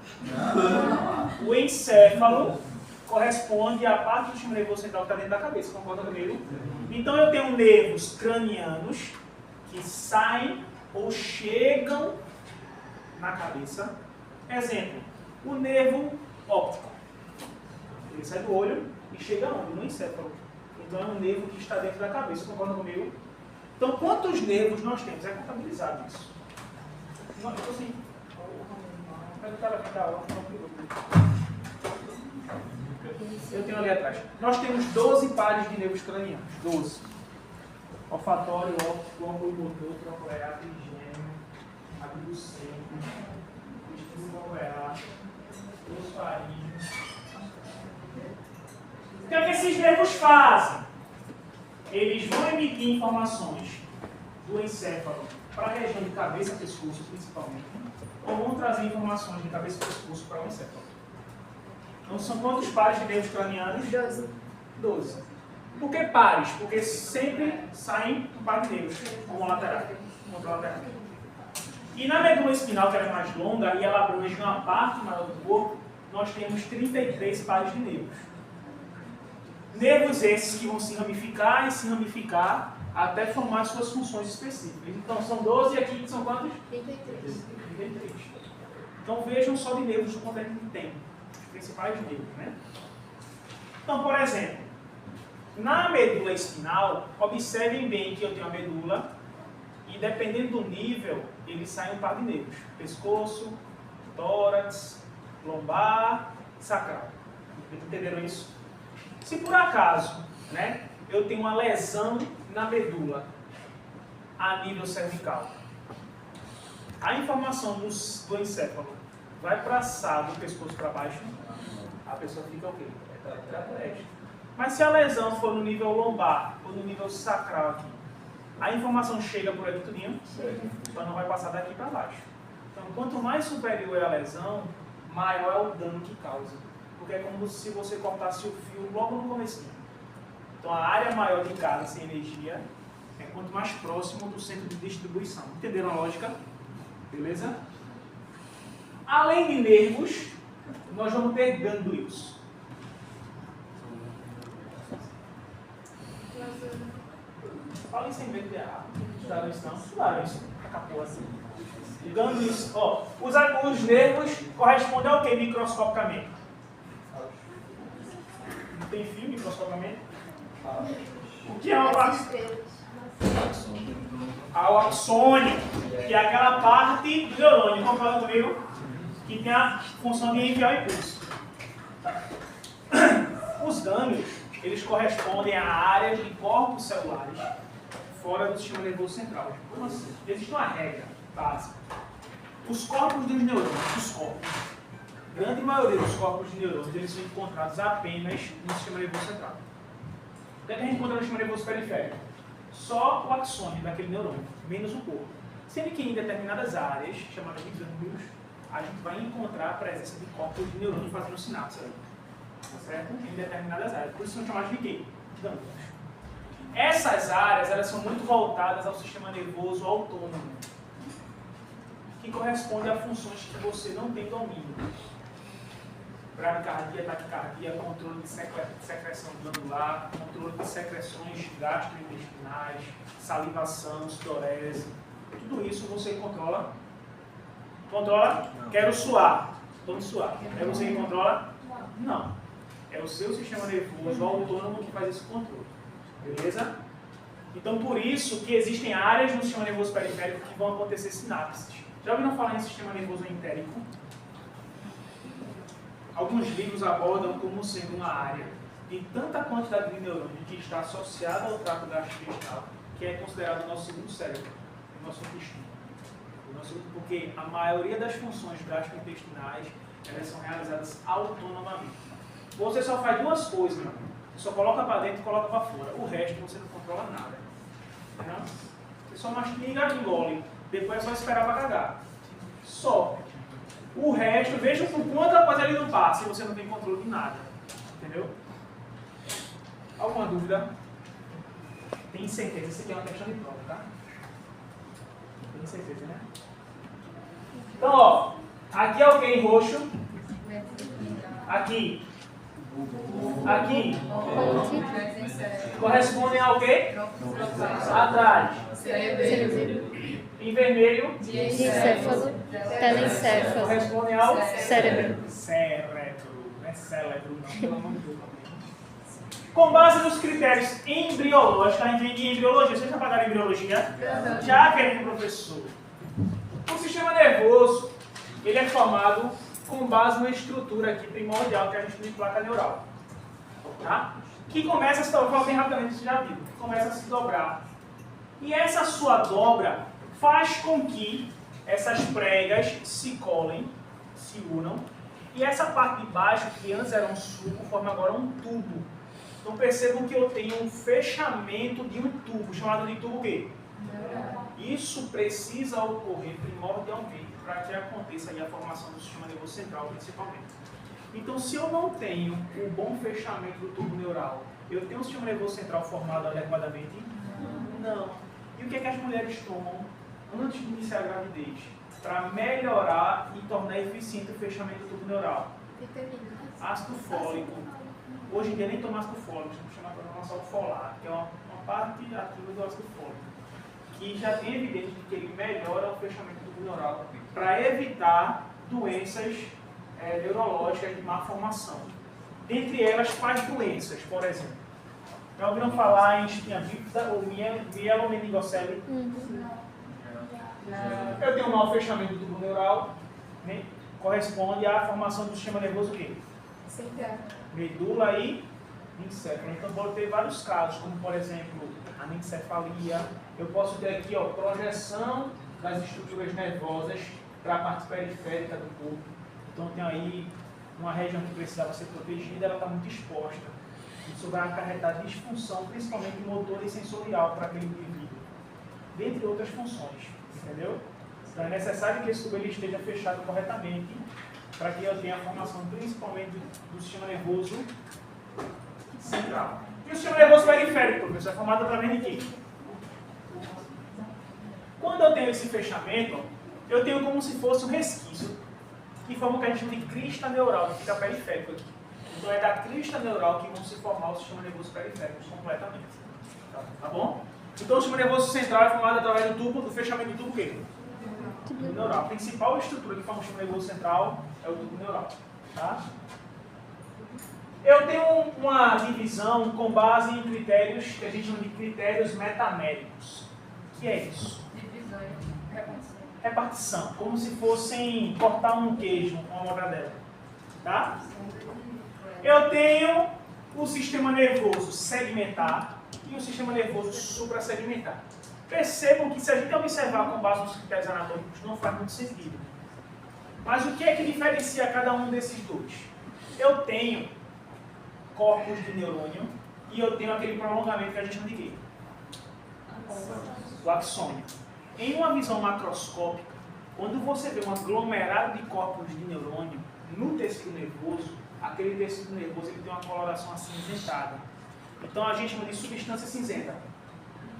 Speaker 1: O encéfalo corresponde à parte do sistema nervoso central que está dentro da cabeça. Concorda comigo? Então eu tenho nervos cranianos que saem ou chegam na cabeça. Exemplo, o nervo óptico. Ele sai do olho e chega onde? No encéfalo. Então é um nervo que está dentro da cabeça. Concorda comigo? Então quantos nervos nós temos? É contabilizado isso. Não, eu assim. Eu tenho ali atrás. Nós temos 12 pares de nervos cranianos. 12. Olfatório, óptico, oculomotor, trocoear, trigêmeo, abducente, vestibulo alveolar, glossofaríngeo. O que é que esses nervos fazem? Eles vão emitir informações do encéfalo para a região de cabeça e pescoço, principalmente, ou vão trazer informações de cabeça e pescoço para o encéfalo. Então, são quantos pares de nervos cranianos?
Speaker 3: 12.
Speaker 1: 12. Por que pares? Porque sempre saem um par de nervos, uma lateral, contra lateral. E na medula espinal, que ela é mais longa e ela abrange uma parte maior do corpo, nós temos 33 pares de nervos. Nervos esses que vão se ramificar e se ramificar até formar suas funções específicas. Então são 12 e aqui são quantos?
Speaker 3: 33.
Speaker 1: 33. Então vejam só de nervos do quanto a gente tem. Os principais nervos, né? Então, por exemplo, na medula espinal, observem bem que eu tenho a medula e dependendo do nível, ele sai um par de nervos. Pescoço, tórax, lombar, sacral. Entenderam isso? Se por acaso, né, eu tenho uma lesão na medula a nível cervical, a informação do encéfalo vai passar do pescoço para baixo, a pessoa fica o quê? Tetraplégica. Mas se a lesão for no nível lombar ou no nível sacral aqui, a informação chega por aqui tudinho, só não vai passar daqui para baixo. Então, quanto mais superior é a lesão, maior é o dano que causa. Porque é como se você cortasse o fio logo no começo. Então a área maior de casa sem energia é quanto mais próximo do centro de distribuição. Entenderam a lógica? Beleza? Além de nervos, nós vamos ter gânglios. Falem sem medo de errar. Estudaram isso não? Estudaram isso. Acabou assim. Gânglios, ó, os nervos correspondem ao que microscopicamente? Não tem fio microscopicamente? O que é uma ao axônio, que é aquela parte do neurônio, concorda comigo? Que tem a função de enviar o impulso. Os gânglios, eles correspondem a áreas de corpos celulares fora do sistema nervoso central. Como assim? Existe uma regra básica. Os corpos dos neurônios, a grande maioria dos corpos de neurônios, eles são encontrados apenas no sistema nervoso central. O que a gente encontra no sistema nervoso periférico? Só o axônio daquele neurônio, menos o corpo. Sendo que em determinadas áreas, chamadas de gânglios, a gente vai encontrar a presença de corpos de neurônio fazendo sinapse. Tá certo? Em determinadas áreas. Por isso são chamadas de quê? Gânglios. Essas áreas, elas são muito voltadas ao sistema nervoso autônomo, que corresponde a funções que você não tem domínio. Bradicardia, taquicardia, controle de secreção glandular, controle de secreções gastrointestinais, salivação, sudorese. Tudo isso você controla. Controla? Quero suar. Vamos suar. É você que controla? Não. É o seu sistema nervoso autônomo que faz esse controle. Beleza? Então, por isso que existem áreas no sistema nervoso periférico que vão acontecer sinapses. Já ouviram falar em sistema nervoso entérico? Alguns livros abordam como sendo uma área de tanta quantidade de neurônio que está associada ao trato gastrointestinal, que é considerado o nosso segundo cérebro, o nosso intestino. Porque a maioria das funções gastrointestinais, elas são realizadas autonomamente. Você só faz duas coisas, meu. Você só coloca para dentro e coloca para fora. O resto você não controla nada. Entendeu? Você só mastiga e engole. Depois é só esperar para cagar. Só. O resto, veja por quanta coisa ele não passa e você não tem controle de nada. Entendeu? Alguma dúvida? Tem certeza? Isso aqui é uma questão de prova, tá? Tem certeza, né? Então, ó. Aqui é o que em roxo? Aqui. Aqui. Correspondem ao quê? Atrás. Em vermelho.
Speaker 6: Encéfalo, telencéfalo,
Speaker 1: Correspondem ao
Speaker 6: cérebro.
Speaker 1: cérebro. Não é cérebro, não. Pelo amor de Deus. Com base nos critérios embriológicos, a gente vem de embriologia. Vocês já pagaram embriologia? Já, querido professor. O sistema nervoso, ele é formado com base na estrutura aqui primordial que a gente tem de placa neural. Tá? Que começa a se dobrar, bem rapidamente, você já viu, começa a se dobrar. E essa sua dobra faz com que essas pregas se colem, se unam, e essa parte de baixo, que antes era um suco, forma agora um tubo. Então percebam que eu tenho um fechamento de um tubo, chamado de tubo o quê? Isso precisa ocorrer primordialmente para que aconteça aí a formação do sistema nervoso central, principalmente. Então, se eu não tenho o bom fechamento do tubo neural, eu tenho um sistema nervoso central formado adequadamente? Não. E o que é que as mulheres tomam antes de iniciar a gravidez? Para melhorar e tornar eficiente o fechamento do tubo neural? Ácido fólico. Hoje em dia nem toma ácido fólico, a gente chama de folato, que é uma parte ativa do ácido fólico, que já tem evidência de que ele melhora o fechamento do tubo neural para evitar doenças neurológicas de má formação. Dentre elas, quais doenças, por exemplo? Já ouviram falar em espinha bífida ou mielomeningocele? Eu tenho um mau fechamento do tubo neural, né? Corresponde à formação do sistema nervoso o quê? Medula e encéfalo. Então pode ter vários casos, como por exemplo, anencefalia. Eu posso ter aqui, ó, projeção das estruturas nervosas para a parte periférica do corpo. Então tem aí uma região que precisava ser protegida, ela está muito exposta. Isso vai acarretar disfunção, principalmente motor e sensorial para aquele indivíduo, dentre outras funções, entendeu? Então é necessário que esse tubo ele esteja fechado corretamente para que eu tenha a formação principalmente do sistema nervoso central. E o sistema nervoso periférico, professor, é formado através de quê? Quando eu tenho esse fechamento, eu tenho como se fosse um resquício, que forma o que a gente chama de crista neural, que fica periférico aqui. Então é da crista neural que vão se formar o sistema nervoso periférico completamente. Tá bom? Então o sistema nervoso central é formado através do tubo, do fechamento do tubo o quê? Tubo neural. A principal estrutura que forma o sistema nervoso central é o tubo neural. Tá? Eu tenho uma divisão com base em critérios que a gente chama de critérios metaméricos. O que é isso?
Speaker 4: Divisão.
Speaker 1: Repartição, como se fossem cortar um queijo com uma mortadela. Tá? Eu tenho o sistema nervoso segmentar e o sistema nervoso suprassegmentar. Percebam que se a gente observar com base nos critérios anatômicos não faz muito sentido. Mas o que é que diferencia cada um desses dois? Eu tenho corpos de neurônio e eu tenho aquele prolongamento que a gente chama de quê? O axônio. Em uma visão macroscópica, quando você vê um aglomerado de corpos de neurônio no tecido nervoso, aquele tecido nervoso ele tem uma coloração acinzentada. Então a gente chama de substância cinzenta.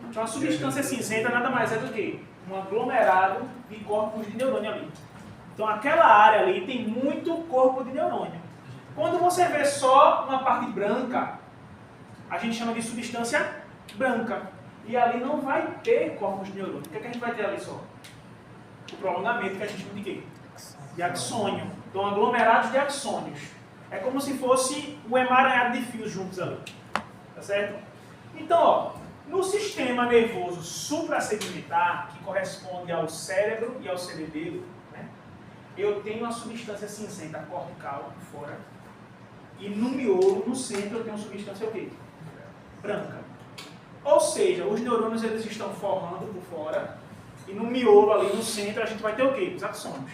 Speaker 1: Então a substância cinzenta nada mais é do que um aglomerado de corpos de neurônio ali. Então aquela área ali tem muito corpo de neurônio. Quando você vê só uma parte branca, a gente chama de substância branca. E ali não vai ter corpos de neurônio. O que é que a gente vai ter ali só? O prolongamento que a gente chama de quê? De axônio. Então aglomerados de axônios. É como se fosse um emaranhado de fios juntos ali. Tá certo? Então, ó, no sistema nervoso suprassegmentar, que corresponde ao cérebro e ao cerebelo, né, eu tenho a substância cinzenta cortical por fora. E no miolo, no centro, eu tenho uma substância o quê? Branca. Ou seja, os neurônios eles estão formando por fora. E no miolo, ali no centro, a gente vai ter o quê? Os axônios.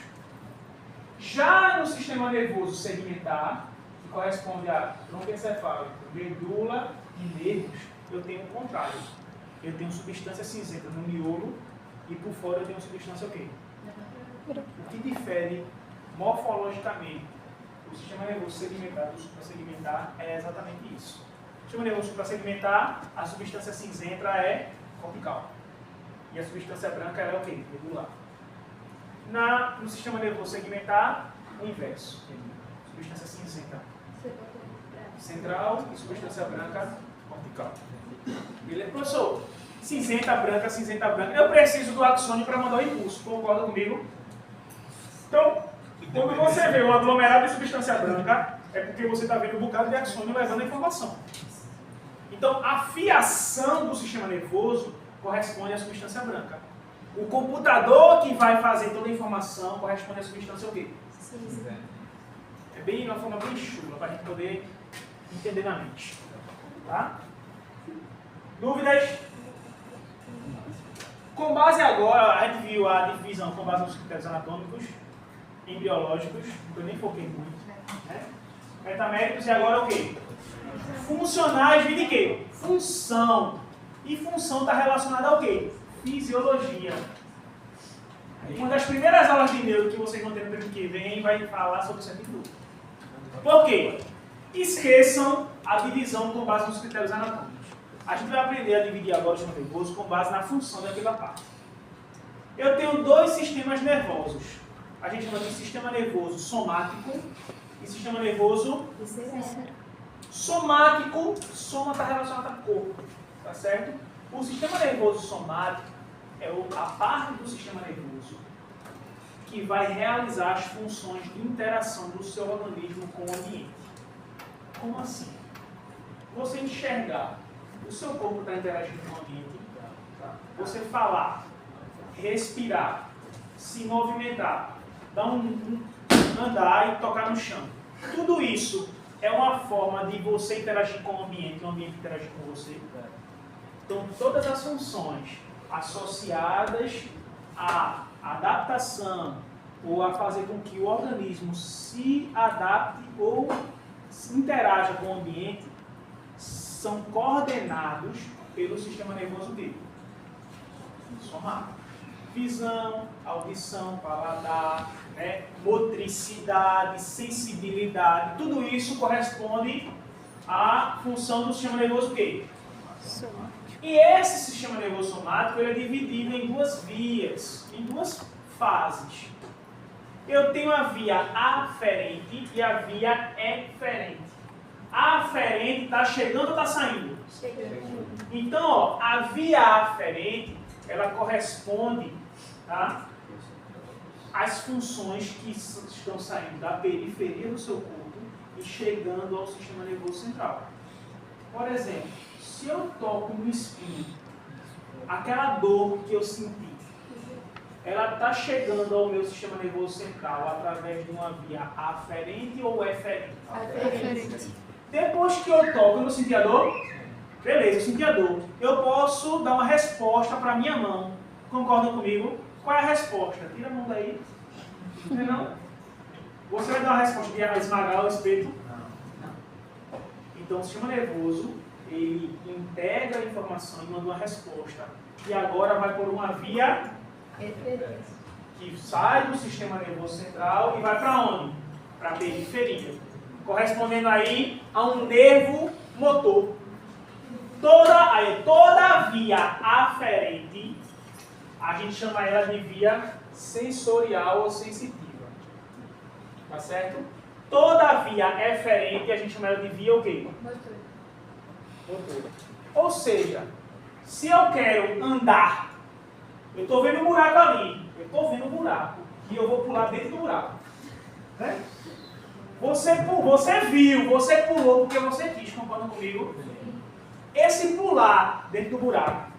Speaker 1: Já no sistema nervoso segmentar, que corresponde a tronco encefálico, medula e nervos, eu tenho o contrário. Eu tenho substância cinzenta no miolo e por fora eu tenho substância o quê? O que difere morfologicamente o sistema nervoso segmentar do suprassegmentar é exatamente isso. O sistema nervoso suprassegmentar, a substância cinzenta é cortical. E a substância branca é o quê? Medular. No sistema nervoso segmentar, o inverso. Substância cinzenta central e substância branca cortical. Beleza? Professor, cinzenta branca. Eu preciso do axônio para mandar o impulso. Concorda comigo? Então, quando você vê um aglomerado de substância branca, é porque você está vendo um bocado de axônio levando a informação. Então, a fiação do sistema nervoso corresponde à substância branca. O computador que vai fazer toda a informação corresponde à substância o quê? É bem uma forma bem chula para a gente poder entender na mente. Tá? Dúvidas? Com base agora, a gente viu a divisão com base nos critérios anatômicos, embriológicos, que eu nem foquei muito, né? Metaméricos, e agora o quê? Funcionais de quê? Função. E função está relacionada ao quê? Fisiologia. Uma das primeiras aulas de neuro que vocês vão ter no período que vem vai falar sobre isso aqui tudo. Por quê? Esqueçam a divisão com base nos critérios anatômicos. A gente vai aprender a dividir agora o sistema nervoso com base na função daquela parte. Eu tenho dois sistemas nervosos. A gente chama de sistema nervoso somático e sistema nervoso somático. Soma está relacionado a corpo, tá certo? O sistema nervoso somático é a parte do sistema nervoso que vai realizar as funções de interação do seu organismo com o ambiente. Como assim? Você enxergar, o seu corpo está interagindo com o ambiente, tá? Você falar, respirar, se movimentar, dar andar e tocar no chão. Tudo isso é uma forma de você interagir com o ambiente interagir com você. Então, todas as funções associadas à adaptação ou a fazer com que o organismo se adapte ou se interaja com o ambiente são coordenados pelo sistema nervoso dele. Somático. visão, audição, paladar, né? Motricidade, sensibilidade, tudo isso corresponde à função do sistema nervoso o quê? E esse sistema nervoso somático ele é dividido em duas vias, em duas fases. Eu tenho a via aferente e a via eferente. A aferente está chegando ou está saindo?
Speaker 3: Chegando.
Speaker 1: Então, ó, a via aferente, ela corresponde, tá, às funções que estão saindo da periferia do seu corpo e chegando ao sistema nervoso central. Por exemplo, se eu toco no espinho, aquela dor que eu senti, ela está chegando ao meu sistema nervoso central através de uma via aferente ou eferente?
Speaker 6: Diferente.
Speaker 1: Depois que eu toco, eu não senti a dor? Beleza, eu senti a dor. Eu posso dar uma resposta para a minha mão. Concordam comigo? Qual é a resposta? Tira a mão daí. Não é não? Você vai dar uma resposta de esmagar o espeto? Não. Então, o sistema nervoso, ele integra a informação e manda uma resposta. E agora vai por uma via que sai do sistema nervoso central e vai para onde? Para a periferia. Correspondendo aí a um nervo motor. Toda via aferente, a gente chama ela de via sensorial ou sensitiva. Tá certo? Toda via eferente, a gente chama ela de via o quê? Motor. Ou seja, se eu quero andar, eu estou vendo um buraco ali, eu estou vendo um buraco, e eu vou pular dentro do buraco. Né? Você viu, você pulou porque você quis, concordam comigo? Esse pular dentro do buraco,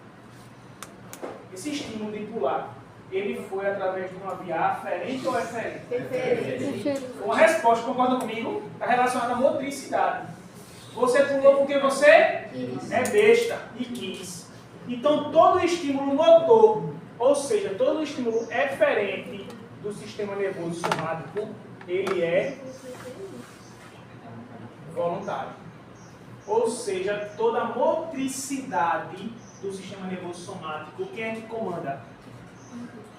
Speaker 1: esse estímulo de pular, ele foi através de uma via aferente ou eferente?
Speaker 3: Diferente.
Speaker 1: Uma resposta, concordam comigo? Está relacionada à motricidade. Você pulou porque você é besta e quis. Então, todo estímulo motor, ou seja, todo estímulo eferente do sistema nervoso somático, ele é voluntário. Ou seja, toda a motricidade do sistema nervoso somático, quem é que comanda?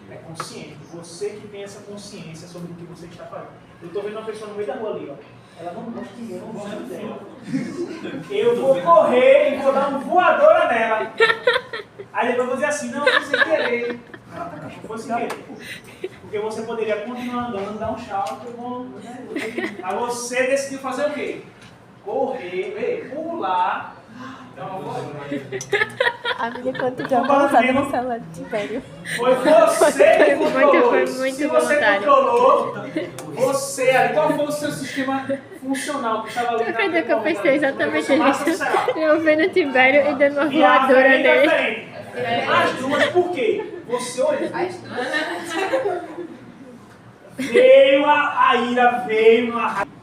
Speaker 1: É consciente. Você que tem essa consciência sobre o que você está fazendo. Eu estou vendo uma pessoa no meio da rua ali, ó. Ela não gosta de mim, eu não gosto dela. Eu vou correr e vou dar uma voadora nela. Aí depois eu vou dizer assim, não, foi sem querer. Não foi sem querer. Porque você poderia continuar andando, dar um salto, aí você decidiu fazer o quê? Correr, pular. Então,
Speaker 6: Amiga, quanto já passado no celular de Tibério.
Speaker 1: foi você que controlou.
Speaker 6: Foi muito
Speaker 1: Se você
Speaker 6: voluntário.
Speaker 1: controlou, você ali, qual foi o seu sistema funcional que estava ali?
Speaker 6: Eu acredito que eu
Speaker 1: naquele
Speaker 6: pensei
Speaker 1: momento?
Speaker 6: exatamente
Speaker 1: Somático,
Speaker 6: nisso.
Speaker 1: será?
Speaker 6: Eu vendo o Tibério e dando uma
Speaker 1: Via
Speaker 6: voadora
Speaker 1: aferente,
Speaker 6: nele.
Speaker 1: aferente. As duas, por quê? Você olhou. Veio a ira, veio a raiva.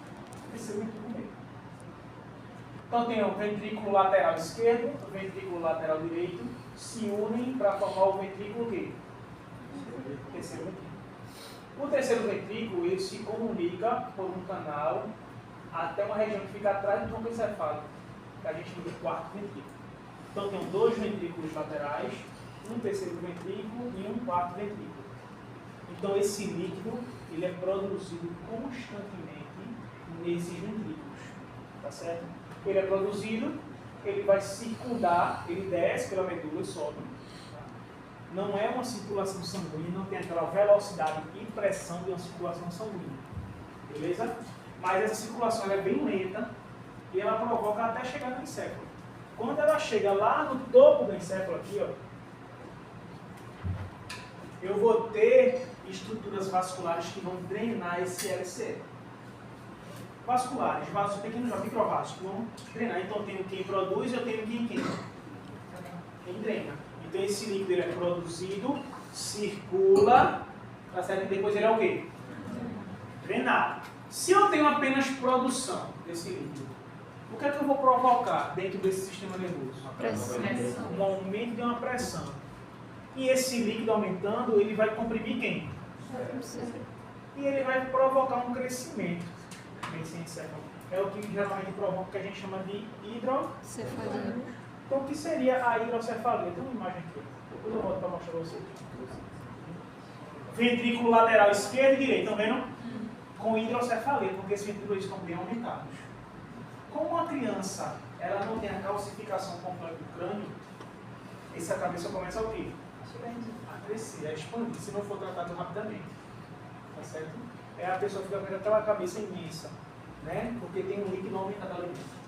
Speaker 1: Então tem o ventrículo lateral esquerdo, o ventrículo lateral direito, se unem para formar o ventrículo quê? Terceiro ventrículo. O terceiro ventrículo ele se comunica por um canal até uma região que fica atrás do tronco encefálico, que a gente chama de quarto ventrículo. Então tem dois ventrículos laterais, um terceiro ventrículo e um quarto ventrículo. Então esse líquido ele é produzido constantemente nesses ventrículos, tá certo? Ele é produzido, ele vai circundar, ele desce pela medula e sobe. Tá? Não é uma circulação sanguínea, não tem aquela velocidade e pressão de uma circulação sanguínea. Beleza? Mas essa circulação ela é bem lenta e ela provoca até chegar no encéfalo. Quando ela chega lá no topo do encéfalo aqui, ó, eu vou ter estruturas vasculares que vão drenar esse LCE. Vasculares, vasos pequenos, microvasos, que vão drenar. Então eu tenho quem produz e eu tenho quem drena. Então esse líquido ele é produzido, circula, tá certo? E depois ele é o quê? Drenado. Se eu tenho apenas produção desse líquido, o que é que eu vou provocar dentro desse sistema nervoso? Um aumento de uma pressão. E esse líquido aumentando, ele vai comprimir quem? E ele vai provocar um crescimento. É o que geralmente provoca o que a gente chama de hidrocefalia. Então o que seria a hidrocefalia? Tem uma imagem aqui. Depois eu volto para mostrar para vocês. ventrículo lateral esquerdo e direito, estão vendo? Com hidrocefalia, porque esses ventrículos estão bem aumentados. Como a criança ela não tem a calcificação completa do crânio, essa cabeça começa a o quê? A crescer, a expandir, se não for tratado rapidamente. Tá certo? A pessoa fica com aquela cabeça imensa, né? Porque tem um líquido aumentado ali dentro.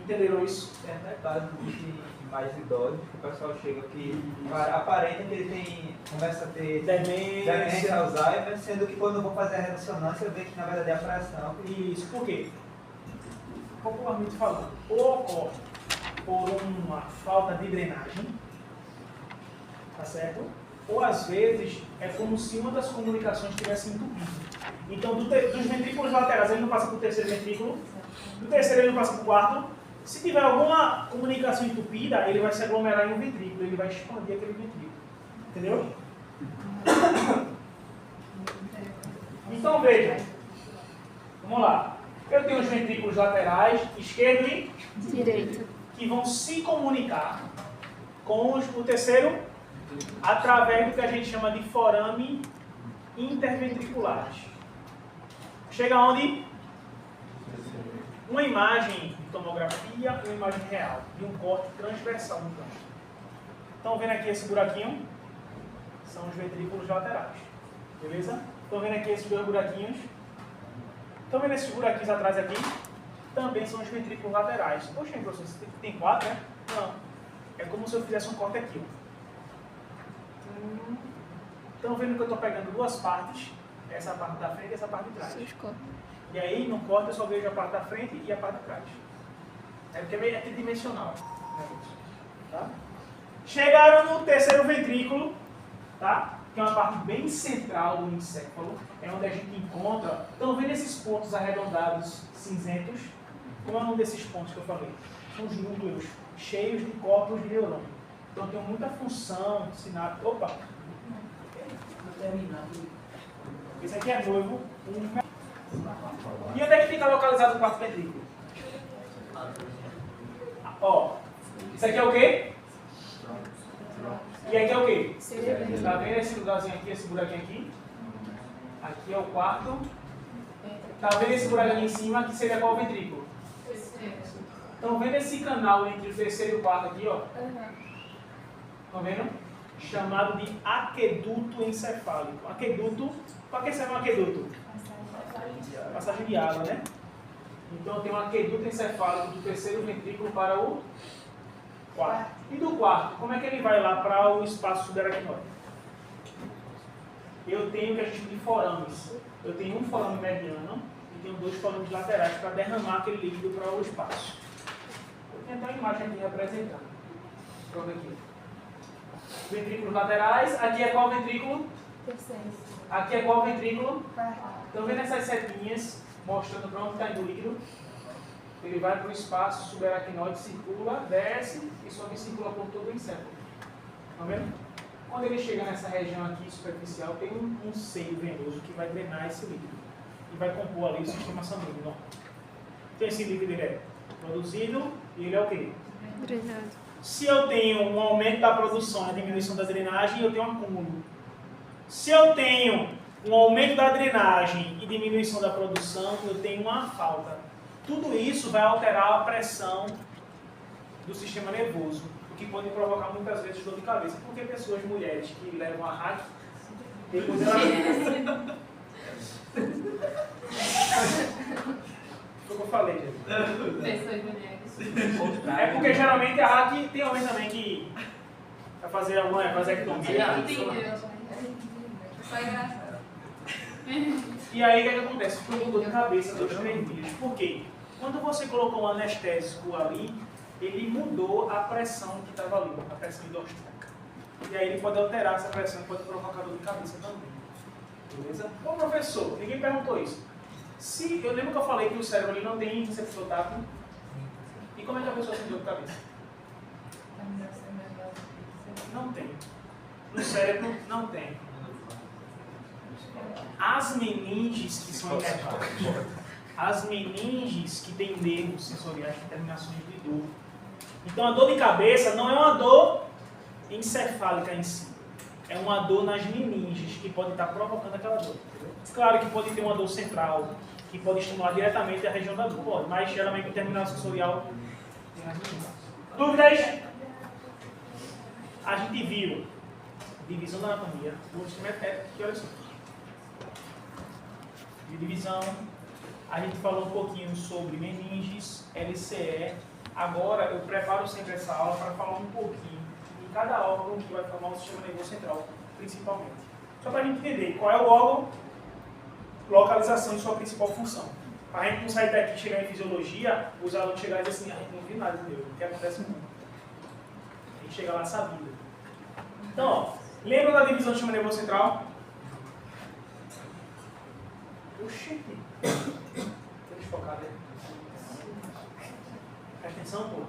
Speaker 1: Entenderam isso?
Speaker 5: É caso de mais idosos, que o pessoal chega aqui, aparenta que ele tem, começa a ter demência, Alzheimer, sendo que quando eu vou fazer a ressonância eu vejo que na verdade é a fração.
Speaker 1: Isso, por quê? Popularmente falando, ou ocorre por uma falta de drenagem, tá certo? Ou às vezes é como se uma das comunicações tivesse entupido. Então, dos ventrículos laterais ele não passa para o terceiro ventrículo, do terceiro ele não passa para o quarto. Se tiver alguma comunicação entupida, ele vai se aglomerar em um ventrículo, ele vai expandir aquele ventrículo. Entendeu? Então veja, vamos lá. Eu tenho os ventrículos laterais, esquerdo e
Speaker 6: Direito.
Speaker 1: que vão se comunicar com o terceiro através do que a gente chama de forame interventriculares. Chega onde? Uma imagem de tomografia, uma imagem real, de um corte transversal no crânio. Estão vendo aqui esse buraquinho? São os ventrículos laterais. Beleza? Estão vendo aqui esses dois buraquinhos? Estão vendo esses buraquinhos atrás aqui? Também são os ventrículos laterais. Poxa, professor, você tem 4, né? Não. É como se eu fizesse um corte aqui. Estão vendo que eu estou pegando duas partes? Essa parte da frente e essa parte de trás. E aí, no corte, eu só vejo a parte da frente e a parte de trás. É porque é tridimensional. Tá? Chegaram no terceiro ventrículo, tá? Que é uma parte bem central do encéfalo. É onde a gente encontra... Estão vendo esses pontos arredondados cinzentos? Como é o nome desses pontos que eu falei? São os núcleos cheios de corpos de neurônio. Então, tem muita função, sináptica. Opa! Esse aqui é noivo. E onde é que fica localizado o quarto ventrículo? Ó, isso aqui é o quê? E aqui é o quê? Tá vendo esse lugarzinho aqui, esse buraquinho aqui? Aqui é o quarto. Tá vendo esse buraquinho em cima? Aqui seria qual ventrículo? Estão vendo esse canal entre o terceiro e o quarto aqui, ó? Estão vendo? Chamado de aqueduto encefálico. Aqueduto, para que serve um aqueduto? Passagem de água, né? Então tem um aqueduto encefálico do terceiro ventrículo para o quarto. E do quarto, como é que ele vai lá para o espaço subaracnoide? Eu tenho o que a gente chama de forames. Eu tenho um forame mediano e tenho dois forames laterais para derramar aquele líquido para o espaço. Eu tenho até uma imagem aqui representando. Pronto aqui. Ventrículos laterais. Aqui é qual ventrículo?
Speaker 3: Terceiro.
Speaker 1: Aqui é qual ventrículo?
Speaker 3: Quarto.
Speaker 1: Estão vendo essas setinhas mostrando para onde está indo o líquido? Ele vai para o espaço subaracnoide, circula, desce e sobe e circula por todo o encéfalo. Estão vendo? Quando ele chega nessa região aqui superficial, tem um seio venoso que vai drenar esse líquido e vai compor ali o sistema sanguíneo. Então esse líquido ele é produzido e ele é o quê?
Speaker 6: Drenado.
Speaker 1: Se eu tenho um aumento da produção e a diminuição da drenagem, eu tenho um acúmulo. Se eu tenho um aumento da drenagem e diminuição da produção, eu tenho uma falta. Tudo isso vai alterar a pressão do sistema nervoso, o que pode provocar muitas vezes dor de cabeça. Porque pessoas, mulheres que levam a hack, depois ela... Foi o que eu falei, gente.
Speaker 4: Pessoas mulheres.
Speaker 1: É porque geralmente a hack tem homem também que vai fazer alguma vasectomia.
Speaker 4: Entendeu? Só engraçado.
Speaker 1: E aí o que acontece? Fica com dor de cabeça 2, 3 dias. Por quê? Quando você colocou um anestésico ali, ele mudou a pressão que estava ali, a pressão endostática. E aí ele pode alterar essa pressão, pode provocar dor de cabeça também. Beleza? Ô professor, ninguém perguntou isso. Eu lembro que eu falei que o cérebro ali não tem receptor tátil. E como é que a pessoa tem dor de cabeça? Não tem. No cérebro não tem. As meninges que são inervadas, as meninges que têm nervos sensoriais, têm terminações de dor. Então a dor de cabeça não é uma dor encefálica em si. é uma dor nas meninges que pode estar provocando aquela dor. Entendeu? Claro que pode ter uma dor central, que pode estimular diretamente a região da dor, pode, mas geralmente o terminal sensorial tem as meninges. Dúvidas? A gente viu divisão da anatomia, o instrumento é que olha só. De divisão, a gente falou um pouquinho sobre meninges, LCE. Agora eu preparo sempre essa aula para falar um pouquinho em cada órgão que vai formar o sistema nervoso central, principalmente. Só para a gente entender qual é o órgão, localização e sua principal função. Para a gente não sair daqui e chegar em fisiologia, os alunos chegarem e dizer assim, a gente não viu nada, entendeu? O que acontece muito. A gente chega lá sabendo. Então, ó, lembra da divisão do sistema nervoso central? Oxi, tô desfocado aí. Presta atenção, pô.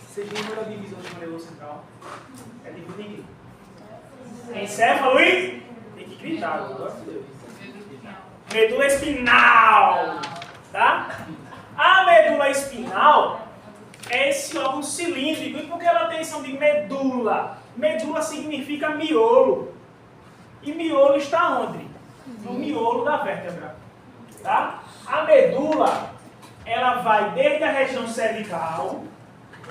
Speaker 1: Vocês lembram da divisão do sistema nervoso central? É dividido em quê? Encéfalo e... Tem que gritar, agora Deus. Medula espinal. Tá? A medula espinal é esse órgão cilíndrico. E por que ela tem esse nome de medula? Medula significa miolo. E miolo está onde? No miolo da vértebra. Tá? A medula, ela vai desde a região cervical,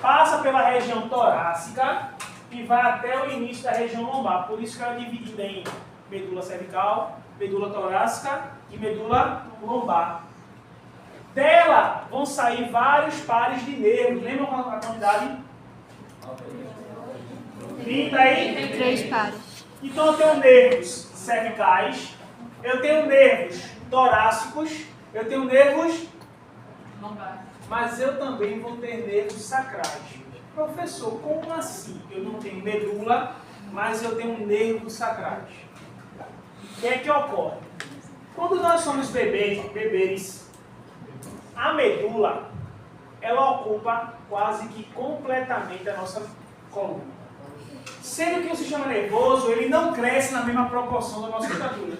Speaker 1: passa pela região torácica e vai até o início da região lombar. Por isso que ela é dividida em medula cervical, medula torácica e medula lombar. Dela vão sair vários pares de nervos. Lembram a quantidade? 30 aí?
Speaker 6: 3 pares.
Speaker 1: Então eu tenho nervos cervicais, eu tenho nervos torácicos, eu tenho nervos lombares. Mas eu também vou ter nervos sacrais. Professor, como assim? Eu não tenho medula, mas eu tenho nervos sacrais. O que é que ocorre? Quando nós somos bebês, a medula, ela ocupa quase que completamente a nossa coluna. Sendo que o sistema nervoso, ele não cresce na mesma proporção da nossa estatura.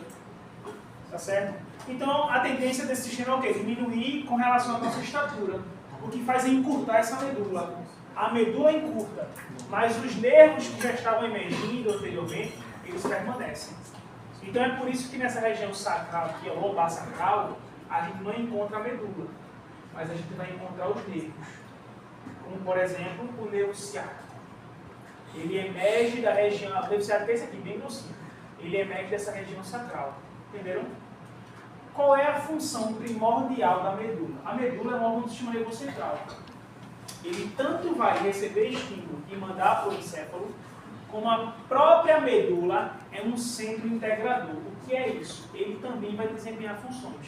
Speaker 1: Tá certo? Então, a tendência desse sistema é o quê? Diminuir com relação à nossa estatura. O que faz é encurtar essa medula. A medula encurta, mas os nervos que já estavam emergindo anteriormente, eles permanecem. Então é por isso que nessa região sacral, aqui, ó, lombar sacral, a gente não encontra a medula, mas a gente vai encontrar os nervos. Como, por exemplo, o nervo ciático. Ele emerge da região, o nervo ciático é esse aqui, bem grossinho. Ele emerge dessa região sacral. Entenderam? Qual é a função primordial da medula? A medula é um órgão do sistema nervoso central. Ele tanto vai receber estímulo e mandar para o encéfalo, como a própria medula é um centro integrador. O que é isso? Ele também vai desempenhar funções.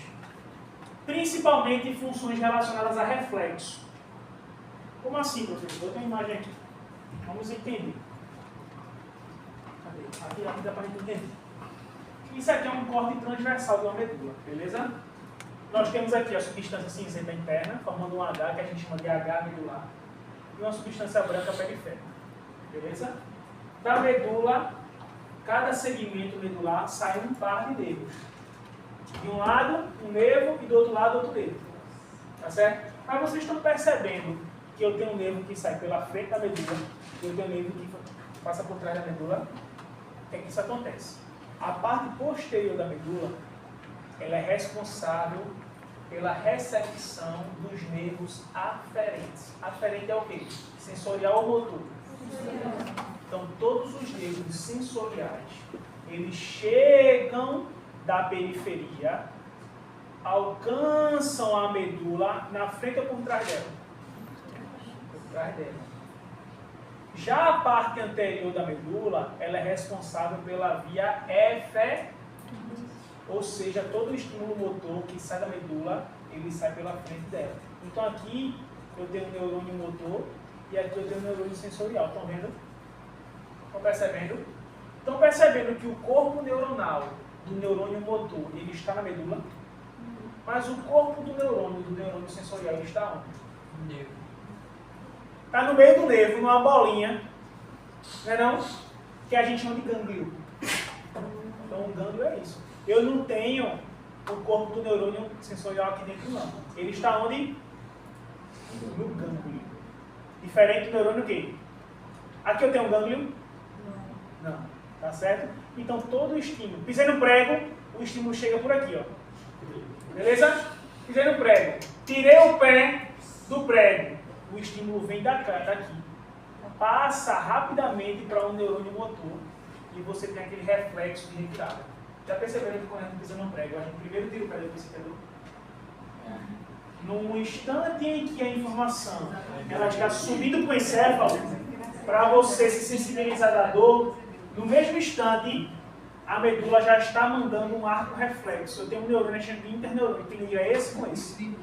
Speaker 1: Principalmente funções relacionadas a reflexo. Como assim, professor? Eu tenho uma imagem aqui. Vamos entender. Cadê? Aqui dá para entender. Isso aqui é um corte transversal de uma medula, beleza? Nós temos aqui a substância cinzenta interna, formando um H, que a gente chama de H medular, e uma substância branca periférica, beleza? Da medula, cada segmento medular sai um par de nervos. De um lado, um nervo, e do outro lado, outro nervo. Tá certo? Mas vocês estão percebendo que eu tenho um nervo que sai pela frente da medula, e eu tenho um nervo que passa por trás da medula? O que é que isso acontece? A parte posterior da medula, ela é responsável pela recepção dos nervos aferentes. Aferente é o quê? Sensorial ou motor? Então, todos os nervos sensoriais, eles chegam da periferia, alcançam a medula na frente ou por trás dela? Por trás dela. Já a parte anterior da medula, ela é responsável pela via efferente. Ou seja, todo o estímulo motor que sai da medula, ele sai pela frente dela. Então aqui eu tenho um neurônio motor e aqui eu tenho um neurônio sensorial. Estão vendo? Estão percebendo? Estão percebendo que o corpo neuronal do neurônio motor, ele está na medula? Mas o corpo do neurônio sensorial, ele está onde? No nervo. Está no meio do nervo, numa bolinha, não é não? Que a gente chama de gânglio. Então o gânglio é isso. Eu não tenho o corpo do neurônio sensorial aqui dentro, não. Ele está onde? No gânglio. Diferente do neurônio o quê? Aqui eu tenho um gânglio? Não. Tá certo? Então todo o estímulo. Pisei no prego, o estímulo chega por aqui, ó. Beleza? Pisei no prego. Tirei o pé do prego. O estímulo vem daqui. Passa rapidamente para um neurônio motor e você tem aquele reflexo de retirada. Já perceberam que quando a gente pisa no prego, a gente primeiro tira o pé, depois você quebrou? No instante em que a informação ela está subindo para o encéfalo, para você se sensibilizar da dor, no mesmo instante, a medula já está mandando um arco reflexo. Eu tenho um neurônio chamado de interneurônio, que liga esse com esse.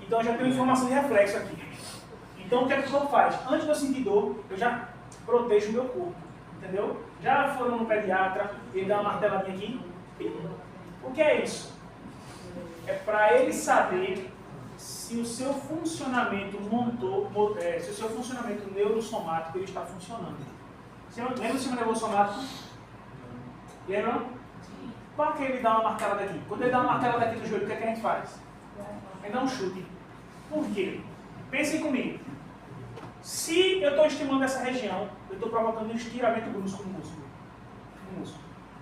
Speaker 1: Então eu já tenho informação de reflexo aqui. Então o que é que o corpo faz? Antes de eu sentir dor, eu já protejo o meu corpo. Entendeu? Já foram no pediatra, ele dá uma marteladinha aqui. O que é isso? É para ele saber se o seu funcionamento se o seu funcionamento neurosomático ele está funcionando. Lembra do sistema nervoso somático? Lembra? Para que ele dá uma martelada aqui? Quando ele dá uma martelada aqui no joelho, o que é que a gente faz? Ele dá um chute. Por quê? Pensem comigo. Se eu estou estimulando essa região, eu estou provocando um estiramento brusco no músculo.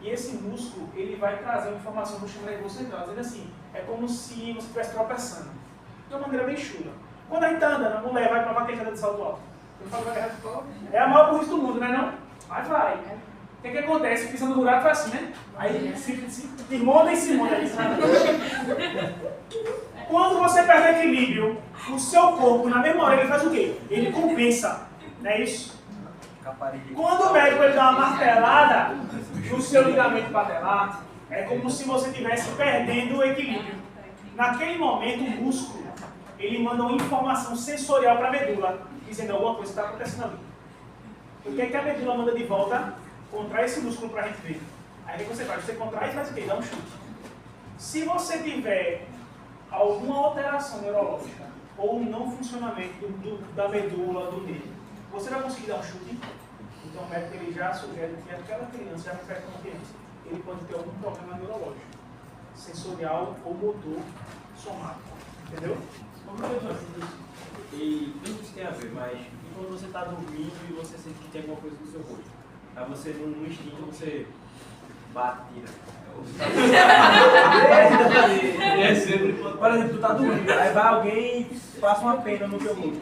Speaker 1: E esse músculo, ele vai trazer uma informação do sistema nervoso central, dizendo assim, é como se você estivesse tropeçando. De uma maneira bem chula. Quando a gente está andando, a mulher vai para a vaquejada de salto alto. É a maior burrice do mundo, não é não? Mas vai. O que acontece? Pisa no buraco faz assim, né? Aí se desmonta e se monta. Quando você perde o equilíbrio, o seu corpo, na mesma hora, ele faz o quê? Ele compensa. Não é isso? Quando o médico ele dá uma martelada no seu ligamento patelar, é como se você estivesse perdendo o equilíbrio. Naquele momento, o músculo, ele manda uma informação sensorial para a medula, dizendo alguma coisa está acontecendo ali. O que é que a medula manda de volta? Contrai esse músculo para a gente ver. Aí o que você faz? Você contrai e faz o quê? Dá um chute. Se você tiver alguma alteração neurológica ou um não funcionamento da medula, do dedo, você vai conseguir dar um chute? Então o médico ele já sugere que aquela criança, já refere uma criança, ele pode ter algum problema neurológico, sensorial ou motor somático. Entendeu?
Speaker 2: E tudo isso tem a ver, mas quando você está dormindo e você sente que tem alguma coisa no seu rosto, aí você, no instinto, você bate, tira. Por exemplo, tu tá dormindo, aí vai alguém e passa uma pena no teu rosto.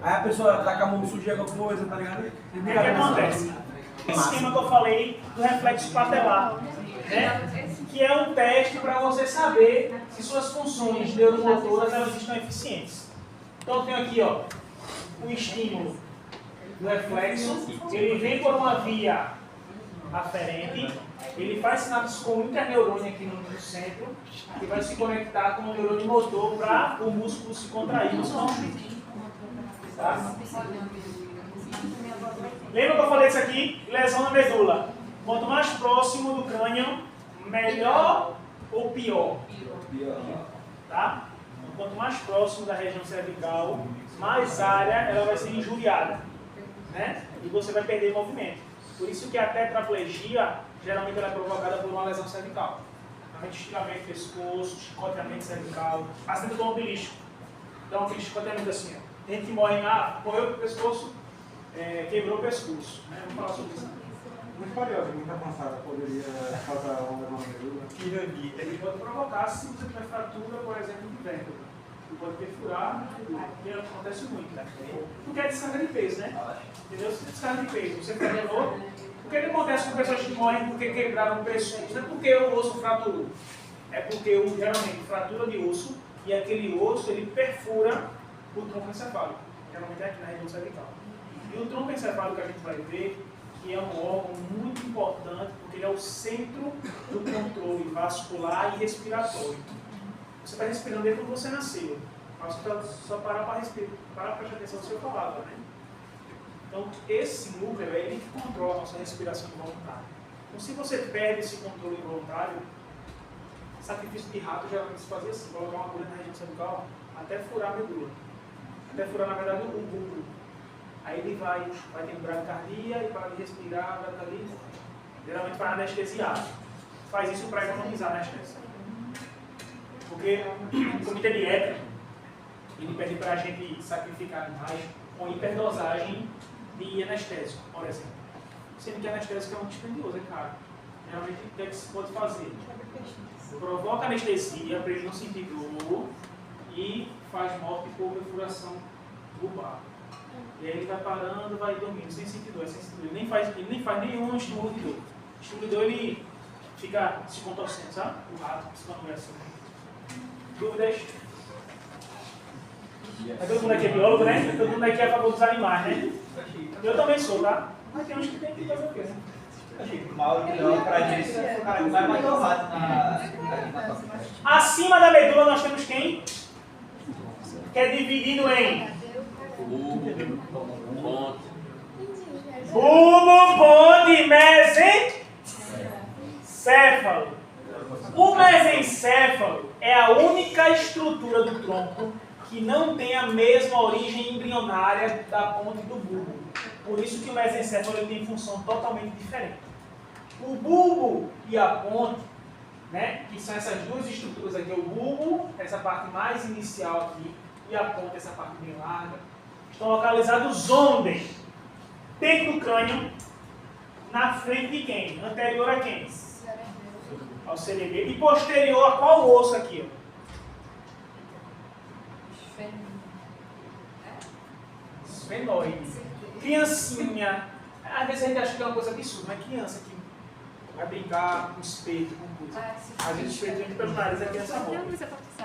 Speaker 2: Aí a pessoa tá com a mão suja alguma coisa, tá ligado?
Speaker 1: O que acontece? Esse esquema que eu falei do reflexo patelar, né? Que é um teste para você saber se suas funções neuromotoras elas estão eficientes. Então eu tenho aqui, ó, o estímulo do reflexo, ele vem por uma via aferente, ele faz sinapses com o interneurônio aqui no centro, e vai se conectar com o neurônio motor para o músculo se contrair. Tá? Lembra que eu falei isso aqui? Lesão na medula. Quanto mais próximo do crânio, melhor ou pior? Tá? Então, quanto mais próximo da região cervical, mais área ela vai ser injuriada, né? E você vai perder movimento. Por isso que a tetraplegia, geralmente ela é provocada por uma lesão cervical. Normalmente estiramento do pescoço, chicoteamento cervical, acidente automobilístico. Então aquele chicoteamento assim, ó. Tem gente que morre, morreu com o pescoço, quebrou o pescoço. Né? Vamos falar sobre isso.
Speaker 7: Mas curioso, muita cansada poderia causar uma lesão na medula?
Speaker 1: Ele pode provocar, se você tiver fratura, por exemplo, de vértebra. Ele pode perfurar, que acontece muito, né? Porque é descarga de peso, né? Entendeu? Se descarga de peso, você perdeu. O que acontece com pessoas que morrem porque quebraram o pescoço? Não é porque o osso fraturou. É porque, geralmente, fratura de osso e aquele osso, ele perfura o tronco encefálico. Geralmente é aqui na região cervical. E o tronco encefálico que a gente vai ver, que é um órgão muito importante, porque ele é o centro do controle vascular e respiratório. Você está respirando desde quando você nasceu. Mas só parar para respirar, para prestar atenção no seu palavra, né? Então, esse núcleo é ele que controla a nossa respiração involuntária. Então, se você perde esse controle involuntário, sacrifício de rato geralmente se fazia assim, colocar uma agulha na região cervical até furar a medula. Até furar, na verdade, o bulbo. Aí ele vai ter bradicardia e para de respirar, bradicardia e morre. Geralmente para anestesiar. Faz isso para economizar a anestesia. Porque o comitê de ética, ele pede para a gente sacrificar animais com hiperdosagem de anestésico, por exemplo. sendo que a anestésica é muito dispendiosa, é caro. Geralmente, o que é que se pode fazer? Provoca anestesia para ele não sentir dor e faz morte por perfuração bulbar. E aí ele vai parando, vai dormindo, sem sentir dor, sem sentir dor. Ele nem faz nenhum estímulo de dor. O estímulo de dor, ele fica se contorcendo, sabe? O rato, principalmente assim. Dúvidas? Todo mundo aqui é biólogo, né? Todo mundo aqui é a favor dos animais, né? Eu também sou, tá? Mas tem uns que tem que fazer o quê, né?
Speaker 5: Mauro melhor pra isso, o cara que vai matar o rato
Speaker 1: Acima da medula nós temos quem? Que é dividido em bulbo, ponte, mesencéfalo. O mesencéfalo é a única estrutura do tronco que não tem a mesma origem embrionária da ponte do bulbo. Por isso que o mesencéfalo ele tem função totalmente diferente. O bulbo e a ponte, né, que são essas duas estruturas aqui, o bulbo, essa parte mais inicial aqui, e a ponte, essa parte bem larga, estão localizados onde? Dentro do crânio, na frente de quem? Anterior a quem? Ao cerebelo. E posterior a qual osso aqui? Esfenoide. Criancinha. Às vezes a gente acha que é uma coisa absurda, mas criança que vai brincar com espeto, com coisa. Às vezes o espeto entra pelo nariz, a criança morre.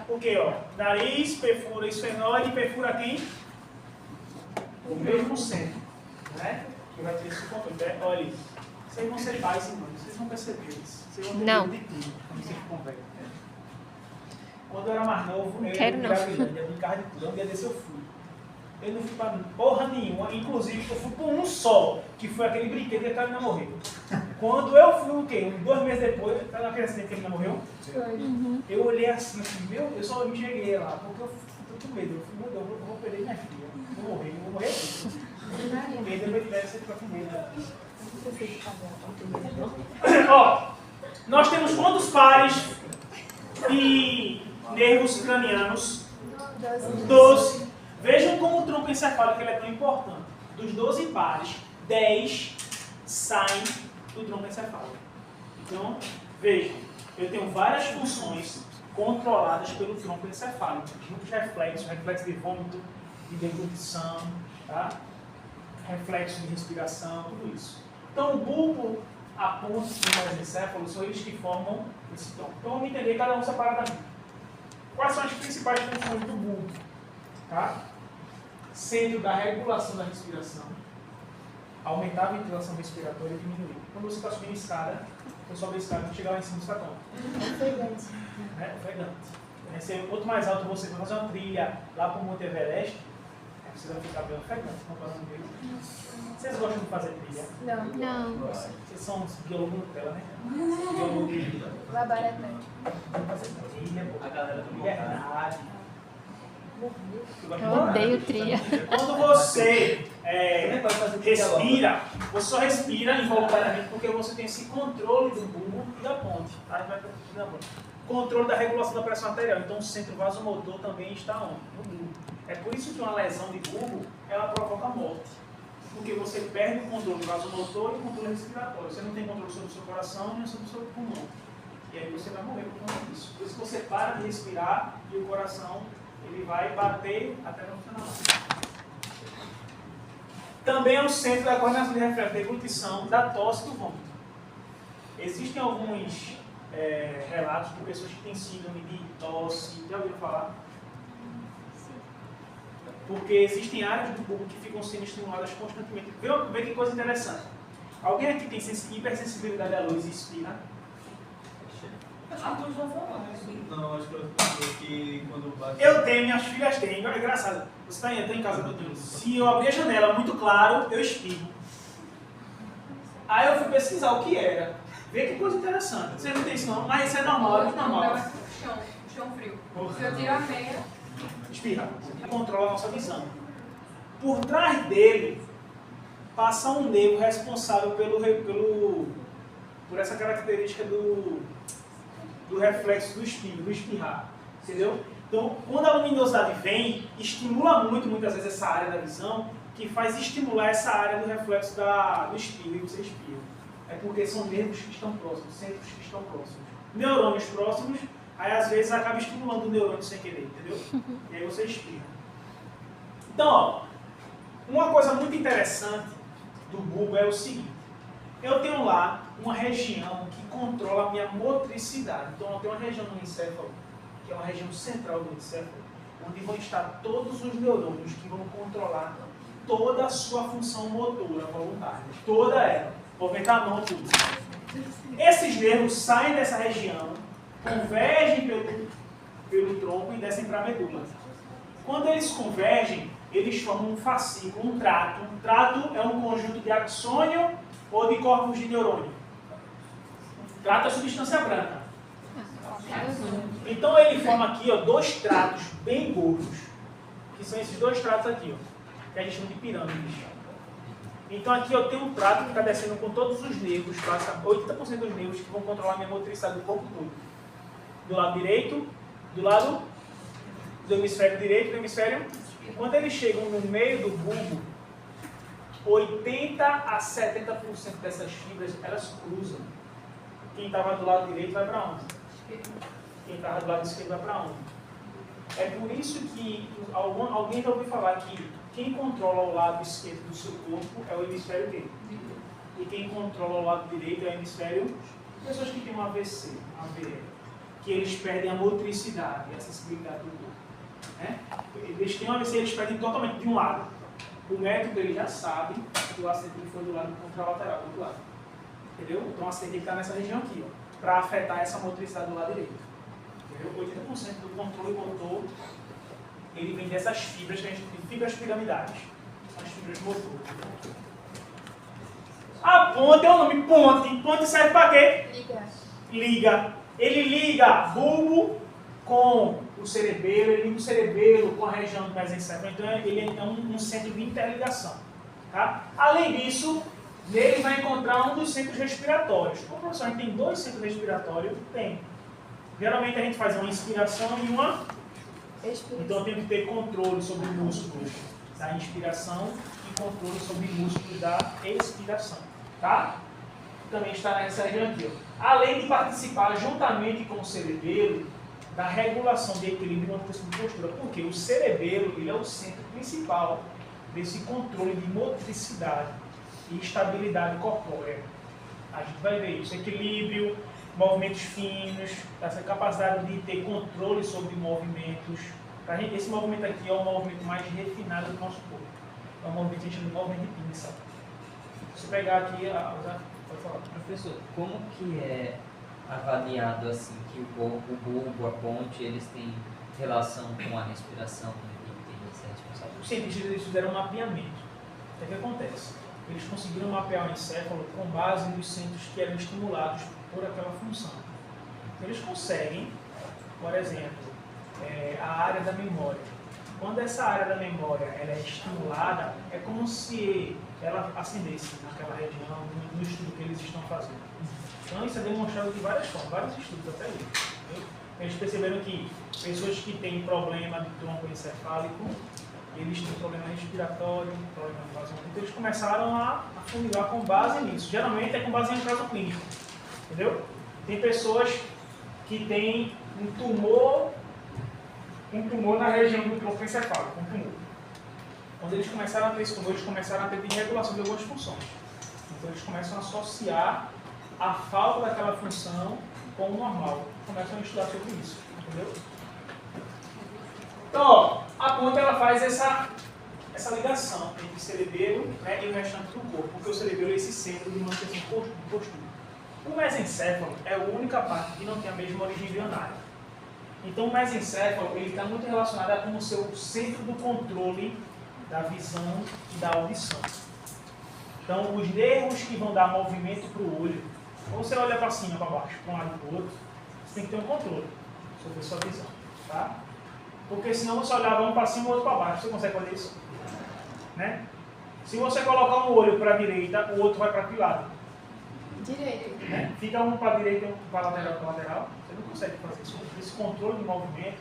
Speaker 1: Por quê? Ó, nariz perfura esfenoide e perfura quem? O mesmo centro. Né? Que vai ter esse controle. Olha isso. Vocês vão ser pais, irmãos. Vocês vão perceber isso. Vocês vão ter
Speaker 6: Não.
Speaker 1: medo de tudo quando vocês conversam. Quando eu era mais novo, eu
Speaker 6: Quero
Speaker 1: ia
Speaker 6: não.
Speaker 1: Gravilândia, de carro de tudo. Um dia desse eu fui. Eu não fui pra porra nenhuma, inclusive eu fui por um só, que foi aquele brinquedo que a Karina morreu. Quando eu fui, o quê? 2 meses depois, tá naquele acidente que a Karina morreu? Eu olhei assim, eu só me cheguei lá, porque eu tô com medo. Eu falei, meu Deus, eu vou perder minha filha. Vou morrer aqui. Medo, eu deve ser ficar com medo. Ó, nós temos quantos pares de nervos cranianos? 12. Vejam como o tronco encefálico ele é tão importante. Dos 12 pares, 10 saem do tronco encefálico. Então, vejam, eu tenho várias funções controladas pelo tronco encefálico. Muitos reflexos, reflexo de vômito, de deglutição, tá? Reflexo de respiração, tudo isso. Então, o bulbo, a ponte e o mesencéfalo são eles que formam esse tronco. Então, vamos entender cada um separadamente. Quais são as principais funções do bulbo? Tá? Centro da regulação da respiração, aumentar a ventilação respiratória e diminuir. Quando você está subindo escada, você sobe a escada e chegar lá em cima do escadão.
Speaker 3: Ofegante.
Speaker 1: Né? Ofegante. Você, quanto mais alto você for fazer uma trilha lá para o Monte Everest, você vai ficar bem ofegante comparando com ele. Vocês gostam de fazer trilha?
Speaker 3: Não.
Speaker 1: Vocês são biólogos Nutella, né? Biólogo de
Speaker 3: Laboratório.
Speaker 1: fazer trilha, pô.
Speaker 2: A galera do
Speaker 1: Liberdade.
Speaker 6: Eu odeio trilha.
Speaker 1: Quando você respira, você só respira involuntariamente porque você tem esse controle do bulbo e da ponte. Tá? Vai na ponte. Controle da regulação da pressão arterial. Então o centro vasomotor também está onde? No bulbo. É por isso que uma lesão de bulbo ela provoca morte. Porque você perde o controle vasomotor e o controle respiratório. Você não tem controle sobre o seu coração nem sobre o seu pulmão. E aí você vai morrer por conta disso. Por isso que você para de respirar e o coração ele vai bater até não funcionar mais. Também é o centro da coordenação de reflexo, deglutição, da tosse e do vômito. Existem alguns relatos de pessoas que têm síndrome de tosse. Já ouviram falar? Porque existem áreas do bulbo que ficam sendo estimuladas constantemente. Vê que coisa interessante. Alguém aqui tem hipersensibilidade à luz e expira?
Speaker 2: Acho que todos vão falar. Não, acho que eu tenho que quando bate.
Speaker 1: Eu tenho, minhas filhas têm. É engraçado. Você está em casa, eu tenho. Se eu abrir a janela muito claro, eu espirro. Aí eu fui pesquisar o que era. Vê que coisa interessante. Você não tem isso não, mas isso é normal, é muito normal.
Speaker 4: Chão frio.
Speaker 1: Porra.
Speaker 4: Se eu tiro a meia,
Speaker 1: Espirra. Controla a nossa visão. Por trás dele, passa um nervo responsável por essa característica do reflexo do espirro, do espirrar. Entendeu? Então, quando a luminosidade vem, estimula muito, muitas vezes, essa área da visão, que faz estimular essa área do reflexo do espio, e você espia. É porque são nervos que estão próximos, centros que estão próximos. Neurônios próximos, aí às vezes acaba estimulando o neurônio sem querer, entendeu? E aí você espia. Então, ó, uma coisa muito interessante do bulbo é o seguinte. Eu tenho lá uma região que controla a minha motricidade. Então, eu tenho uma região no encéfalo, que é uma região central do encéfalo, onde vão estar todos os neurônios que vão controlar toda a sua função motora voluntária. Toda ela. Movimentar a mão, tudo. Esses nervos saem dessa região, convergem pelo tronco e descem para a medula. Quando eles convergem, eles formam um fascículo, um trato. Um trato é um conjunto de axônio ou de corpos de neurônio. Trato é substância branca. Então ele forma aqui, ó, dois tratos bem gordos, que são esses dois tratos aqui, ó, que a gente chama de pirâmides. Então aqui eu tenho um trato que está descendo com todos os nervos, passa 80% dos nervos que vão controlar a minha motricidade do corpo todo. Do lado direito, do lado do hemisfério direito, do hemisfério. Quando eles chegam no meio do bulbo, 80 a 70% dessas fibras, elas cruzam. Quem estava do lado direito vai para onde? Quem estava do lado esquerdo vai para onde? É por isso que alguém já ouviu falar que quem controla o lado esquerdo do seu corpo é o hemisfério direito. E quem controla o lado direito é o hemisfério. Pessoas que têm um AVC, que eles perdem a motricidade e a sensibilidade do corpo. Né? Eles têm um AVC, eles perdem totalmente de um lado. O médico ele já sabe que o acidente foi do lado contralateral, do outro lado. Entendeu? Então o acidente está nessa região aqui, para afetar essa motricidade do lado direito. Entendeu? 80% do controle motor ele vem dessas fibras que a gente chama de fibras piramidais. As fibras motoras. A ponte é o nome ponte. Ponte serve para quê? Liga. Ele liga bulbo com o cerebelo, ele liga o cerebelo com a região do mesencéfalo. Então ele é um centro de interligação. Tá? Além disso, nele vai encontrar um dos centros respiratórios. Como professor, a gente tem dois centros respiratórios? Tem. Geralmente a gente faz uma inspiração e uma... Então eu tenho que ter controle sobre músculos da inspiração e controle sobre músculos da expiração. Tá? Também está nessa região aqui. Ó. Além de participar juntamente com o cerebelo da regulação de equilíbrio e manutenção de postura. Porque o cerebelo ele é o centro principal desse controle de motricidade e estabilidade corpórea. A gente vai ver isso. Equilíbrio, movimentos finos, essa capacidade de ter controle sobre movimentos. Esse movimento aqui é o movimento mais refinado do nosso corpo. É um movimento que a gente chama de movimento de pinça. Se você pegar aqui, pode falar.
Speaker 8: Professor, como que é avaliado assim que o bulbo, a ponte, eles têm relação com a respiração e inteligência responsável?
Speaker 1: Os cientistas eles fizeram um mapeamento. O que acontece? Eles conseguiram mapear o encéfalo com base nos centros que eram estimulados por aquela função. Eles conseguem, por exemplo, a área da memória. Quando essa área da memória ela é estimulada, é como se ela acendesse naquela região, no estudo que eles estão fazendo. Então isso é demonstrado de várias formas, vários estudos até aí. Eles perceberam que pessoas que têm problema de tronco encefálico, eles têm problema respiratório, problema de vazamento. Então eles começaram a funilar com base nisso. Geralmente é com base em caso clínico. Entendeu? Tem pessoas que têm um tumor na região do tronco encefálico, um tumor. Quando eles começaram a ter esse tumor, eles começaram a ter desregulação de algumas funções. Então eles começam a associar a falta daquela função com o normal. Começam a estudar sobre isso. Entendeu? Então, ó, a ponte ela faz essa ligação entre o cerebelo, né, e o restante do corpo, porque o cerebelo é esse centro de manutenção de postura. O mesencéfalo é a única parte que não tem a mesma origem embrionária. Então o mesencéfalo está muito relacionado a como ser o centro do controle da visão e da audição. Então os nervos que vão dar movimento para o olho, ou você olha para cima, para baixo, para um lado e para o outro, você tem que ter um controle sobre a sua visão. Tá? Porque senão você olhava um para cima e o outro para baixo. Você consegue fazer isso? Né? Se você colocar um olho para a direita, o outro vai para que lado?
Speaker 3: Direito.
Speaker 1: Né? Fica um para a direita e um para a lateral, você não consegue fazer isso. Esse controle de movimento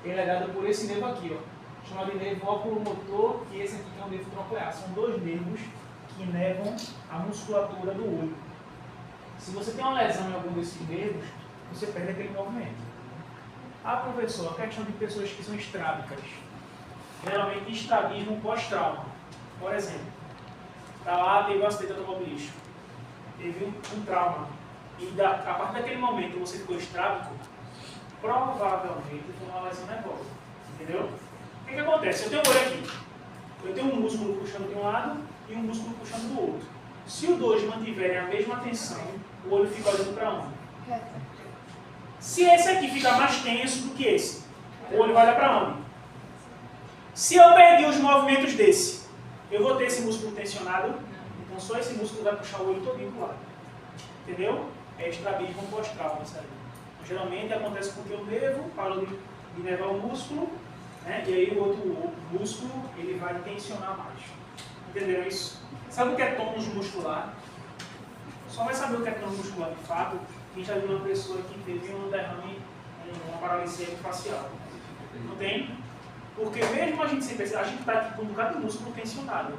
Speaker 1: ele é dado por esse nervo aqui, ó, chamado de nervo oculomotor, e esse aqui que é o nervo troclear. São dois nervos que inervam a musculatura do olho. Se você tem uma lesão em algum desses nervos, você perde aquele movimento. Ah, professor, a questão de pessoas que são estrábicas. Geralmente estrabismo pós-trauma. Por exemplo, está lá, teve um acidente automobilístico, teve um trauma, e a partir daquele momento você ficou estrábico, provavelmente foi uma lesão nervosa. Entendeu? O que acontece? Eu tenho um olho aqui, eu tenho um músculo puxando de um lado e um músculo puxando do outro. Se os dois mantiverem a mesma tensão, o olho fica olhando para onde? Se esse aqui ficar mais tenso do que esse, o olho vai olhar para onde? Se eu perdi os movimentos desse, eu vou ter esse músculo tensionado, então só esse músculo vai puxar o olho todinho para o lado. Entendeu? É estrabismo pós-trauma, sabe? Geralmente acontece porque o nervo parou de inervar o músculo, né? E aí o outro músculo ele vai tensionar mais. Entenderam isso? Sabe o que é tônus muscular? Só vai saber o que é tônus muscular de fato quem já viu uma pessoa que teve um derrame, uma paralisia facial. Não tem? Porque mesmo a gente sem perceber, a gente está aqui com um bocado de músculo tensionado.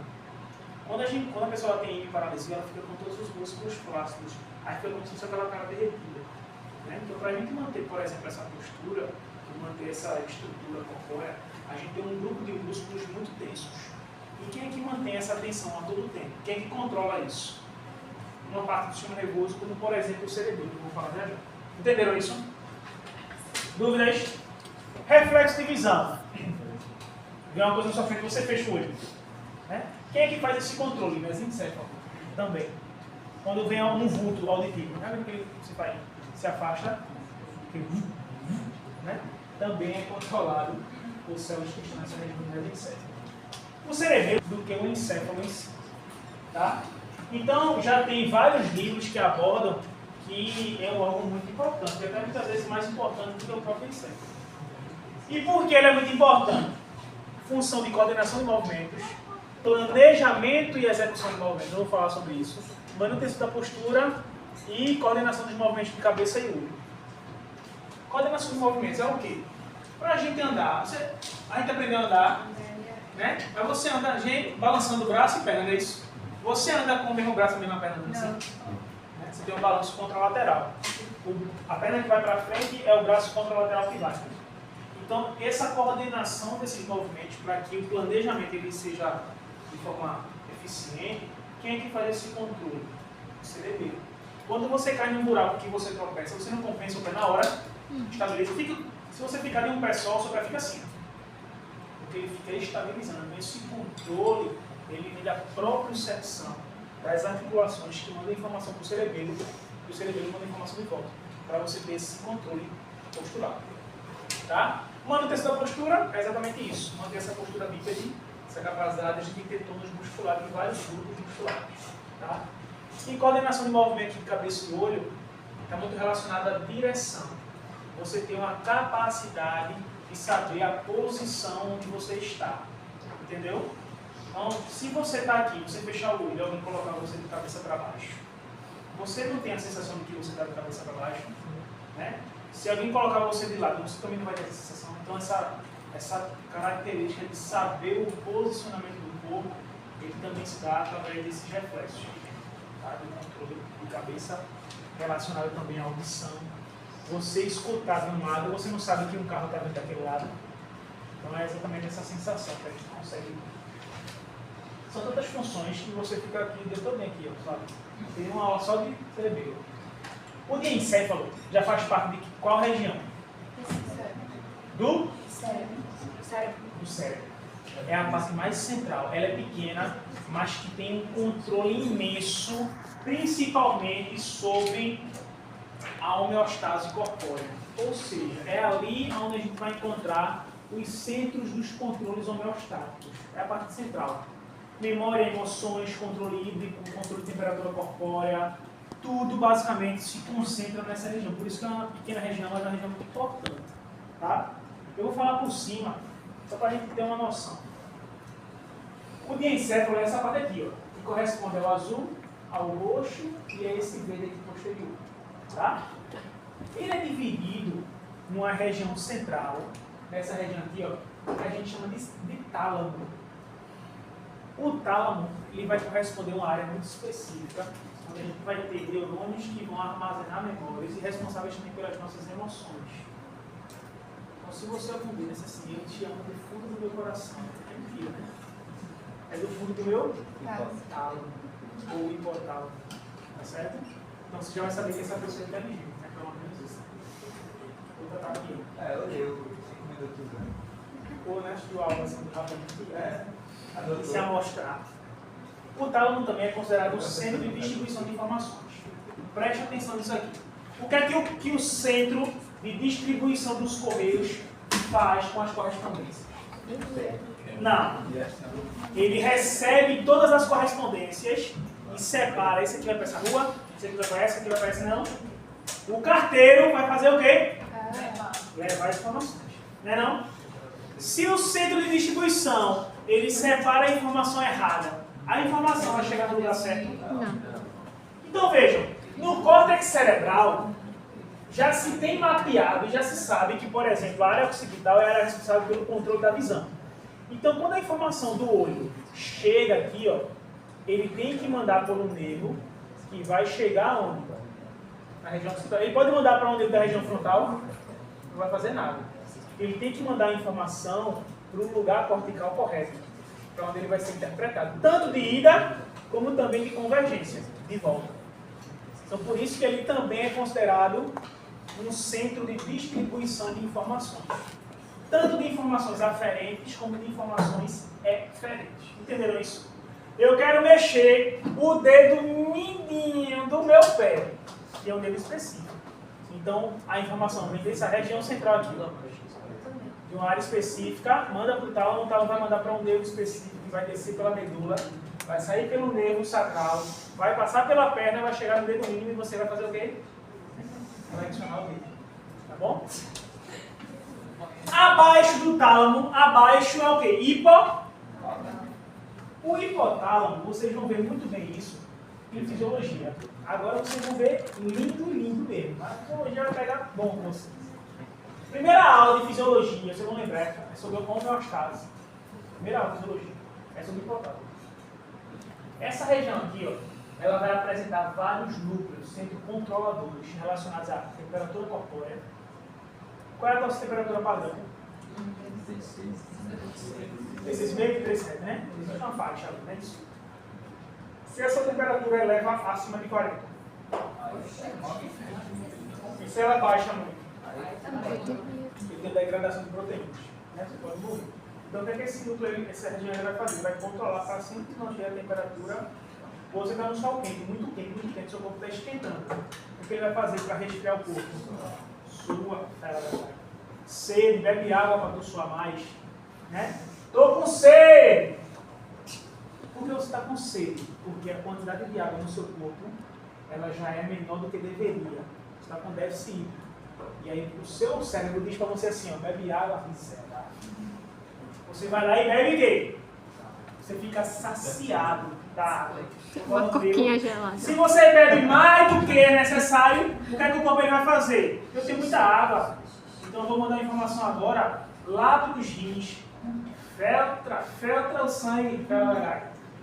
Speaker 1: Quando a pessoa tem paralisia, ela fica com todos os músculos flácidos. Aí fica como se fosse aquela cara derretida. Né? Então, para a gente manter, por exemplo, essa postura, manter essa estrutura corpórea, a gente tem um grupo de músculos muito tensos. E quem é que mantém essa tensão a todo tempo? Quem é que controla isso? Uma parte do sistema nervoso, como por exemplo o cerebelo, que eu vou falar já. Entenderam isso? Dúvidas? Reflexo de visão. Vê uma coisa na sua frente, você fecha o olho. Né? Quem é que faz esse controle? Mesencéfalo. Também. Quando vem um vulto auditivo, né? Que você faz? Se afasta. Né? Também é controlado por células que estão nessa região do mesencéfalo. O cerebelo do que o encéfalo em si. Tá? Então, já tem vários livros que abordam que é um órgão muito importante, até muitas vezes mais importante do que o próprio encéfalo. E por que ele é muito importante? Função de coordenação de movimentos, planejamento e execução de movimentos, eu vou falar sobre isso, manutenção da postura e coordenação dos movimentos de cabeça e olho. Coordenação de movimentos é o quê? Para a gente andar, a gente aprendeu a andar, né? Mas você anda, a gente, balançando o braço e pega, não é isso? Você anda com o mesmo braço e a mesma perna assim? Né? Você tem um balanço contralateral. A perna que vai para frente é o braço contralateral que vai. Então, essa coordenação desses movimentos, para que o planejamento ele seja de forma eficiente, quem é que faz esse controle? O cerebelo. Quando você cai num buraco que você tropeça, você não compensa o pé na hora, estabiliza. Se você ficar de um pé só, o seu pé fica assim. Porque ele fica estabilizando. Então, esse controle, ele vem da propriocepção das articulações que mandam informação para o cerebelo, e o cerebelo manda informação de volta, para você ter esse controle postural. Tá? Manutenção da postura é exatamente isso. Manter essa postura bípede, essa capacidade de ter tônus musculares em vários grupos musculares. Tá? E coordenação de movimento de cabeça e olho está muito relacionada à direção. Você tem uma capacidade de saber a posição onde você está. Entendeu? Então, se você está aqui, você fechar o olho e alguém colocar você de cabeça para baixo, você não tem a sensação de que você está de cabeça para baixo, né? Se alguém colocar você de lado, você também não vai ter essa sensação. Então, essa característica de saber o posicionamento do corpo, ele também se dá através desses reflexos, tá? Do controle de cabeça, relacionado também à audição. Você escutar de um lado, você não sabe que um carro está vindo daquele lado. Então, é exatamente essa sensação que a gente consegue. São tantas funções que você fica aqui, deu todo aqui, ó, sabe? Tem uma aula só de cerebelo. O diencéfalo já faz parte de qual região? Do cérebro. É a parte mais central. Ela é pequena, mas que tem um controle imenso, principalmente sobre a homeostase corpórea. Ou seja, é ali onde a gente vai encontrar os centros dos controles homeostáticos. É a parte central. Memória, emoções, controle hídrico, controle de temperatura corpórea, tudo basicamente se concentra nessa região. Por isso que é uma pequena região, mas é uma região muito importante. Tá? Eu vou falar por cima, só para a gente ter uma noção. O diencéfalo é essa parte aqui, ó, que corresponde ao azul, ao roxo e a esse verde aqui posterior. Tá? Ele é dividido numa região central, nessa região aqui, ó, que a gente chama de tálamo. O tálamo ele vai corresponder a uma área muito específica, onde a gente vai ter neurônios que vão armazenar memórias e responsáveis também pelas nossas emoções. Então, se você ouvir nesse assim, eu te amo do fundo do meu coração, é mentira, né? É do fundo do meu tálamo, ou hipotálamo, tá certo? Então você já vai saber que essa pessoa é inteligente, né? Pelo menos isso. Vou botar aqui.
Speaker 5: Eu leio 5 minutos antes.
Speaker 1: Ou né, do algo assim, rapidamente.
Speaker 5: Anotou.
Speaker 1: Se amostrar. O tálamo também é considerado o centro de distribuição de informações. Preste atenção nisso aqui. O que é que o centro de distribuição dos correios faz com as correspondências? Não. Ele recebe todas as correspondências e separa. Esse aqui vai para essa rua, esse aqui vai para essa, esse aqui vai para essa, não. O carteiro vai fazer o quê? Levar as informações. Não é não? Se o centro de distribuição ele separa a informação errada, a informação vai chegar no lugar certo?
Speaker 6: Não.
Speaker 1: Então vejam, no córtex cerebral já se tem mapeado e já se sabe que, por exemplo, a área occipital é a área responsável pelo controle da visão. Então, quando a informação do olho chega aqui, ó, ele tem que mandar por um nervo que vai chegar onde? Na região occipital. Ele pode mandar para onde da região frontal? Não vai fazer nada. Ele tem que mandar a informação para o lugar cortical correto, para onde ele vai ser interpretado, tanto de ida como também de convergência, de volta. Então, por isso que ele também é considerado um centro de distribuição de informações, tanto de informações aferentes como de informações eferentes. Entenderam isso? Eu quero mexer o dedo mindinho do meu pé, que é um dedo específico. Então, a informação vem dessa região central aqui, de uma área específica, manda para o tálamo vai mandar para um nervo específico que vai descer pela medula, vai sair pelo nervo sacral, vai passar pela perna, vai chegar no dedo mínimo e você vai fazer o quê? Vai adicionar o dedo. Tá bom? Abaixo do tálamo, abaixo é o quê? O hipotálamo, vocês vão ver muito bem isso em fisiologia. Agora vocês vão ver lindo mesmo. A fisiologia vai pegar bom com vocês. Primeira aula de fisiologia, vocês vão lembrar, é sobre a homeostase. Primeira aula de fisiologia, é sobre o hipotálamo. Essa região aqui, ó, ela vai apresentar vários núcleos, centros controladores relacionados à temperatura corpórea. Qual é a nossa temperatura padrão? 16,5, 37, né? Existe uma faixa ali, não é isso? Se essa temperatura eleva acima de 40, e se ela baixa muito? Ele tem degradação de proteínas, né? Você pode morrer. Então, o que é que esse núcleo, essa região vai fazer? Ele vai controlar para sempre manter a temperatura. Ou você está no sol quente, muito quente, seu corpo está esquentando. O que ele vai fazer para resfriar o corpo? Sua, sede, bebe água para tu suar mais. Né? Estou com sede! Por que você está com sede? Porque a quantidade de água no seu corpo ela já é menor do que deveria. Você está com déficit hídrico. E aí o seu cérebro diz para você assim, ó, bebe água, miséria. Você vai lá e bebe o quê? Você fica saciado da água.
Speaker 6: Uma coquinha gelada.
Speaker 1: Se você bebe mais do que é necessário, o que é que o corpo vai fazer? Eu tenho muita água, então eu vou mandar a informação agora lá para os rins. Filtra o sangue,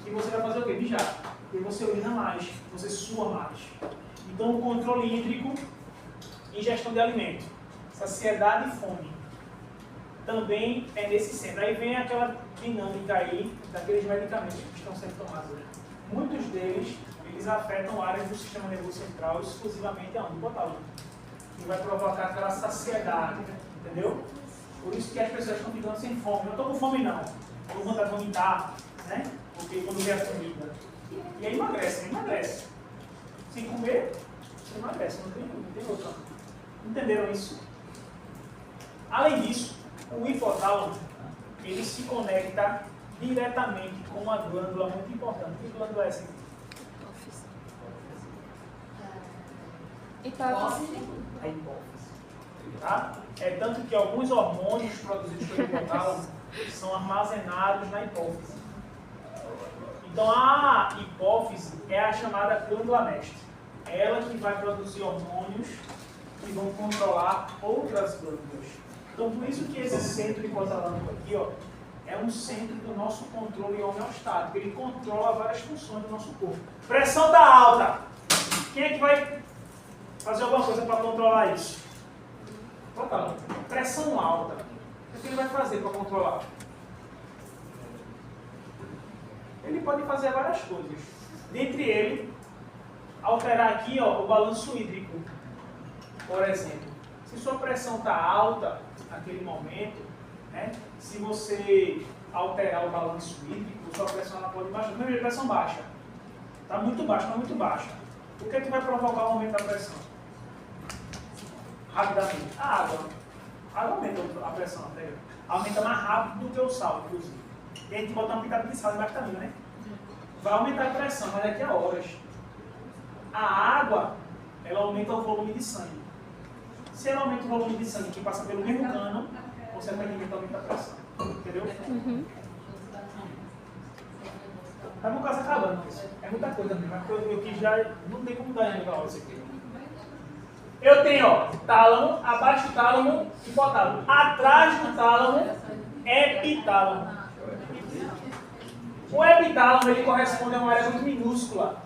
Speaker 1: e você vai fazer o quê? Mijar. E você urina mais, você sua mais. Então o controle hídrico, ingestão de alimento, saciedade e fome, também é nesse centro. Aí vem aquela dinâmica aí daqueles medicamentos que estão sendo tomados. Muitos deles, eles afetam áreas do sistema nervoso central exclusivamente aonde? Hipotálamo. E vai provocar aquela saciedade, entendeu? Por isso que as pessoas estão ficando sem fome. Não estou com fome não, estou com vontade de vomitar, né? Porque quando vê a comida. E aí emagrece. Sem comer, você emagrece, não tem outra. Entenderam isso? Além disso, o hipotálamo, ele se conecta diretamente com uma glândula muito importante. Que glândula é essa?
Speaker 6: Hipófise.
Speaker 1: A hipófise. Tá? É tanto que alguns hormônios produzidos pelo hipotálamo são armazenados na hipófise. Então a hipófise é a chamada glândula mestre. É ela que vai produzir hormônios que vão controlar outras glândulas. Então, por isso que esse centro hipotalâmico aqui, ó, é um centro do nosso controle homeostático. Ele controla várias funções do nosso corpo. Pressão está alta. Quem é que vai fazer alguma coisa para controlar isso? Hipotálamo. Pressão alta. O que ele vai fazer para controlar? Ele pode fazer várias coisas. Dentre ele, alterar aqui, ó, o balanço hídrico. Por exemplo, se sua pressão está alta naquele momento, né, se você alterar o balanço hídrico, sua pressão ela pode baixar. Primeiro, pressão baixa. Está muito baixa, está muito baixa. O que é que vai provocar o aumento da pressão? Rapidamente. A água. A água aumenta a pressão, né? Aumenta mais rápido do que o sal, inclusive. E a gente bota uma pitada de sal embaixo também, né? Vai aumentar a pressão, mas daqui a horas. A água, ela aumenta o volume de sangue. Se ela aumenta o volume de sangue que passa pelo mesmo cano, consequentemente aumenta a pressão. Entendeu? Tá no caso acabando. É muita coisa mesmo. Eu quis já. Não tem como dar ainda isso aqui. Eu tenho, ó, tálamo, abaixo do tálamo, hipotálamo. Atrás do tálamo, epitálamo. O epitálamo ele corresponde a uma área muito minúscula,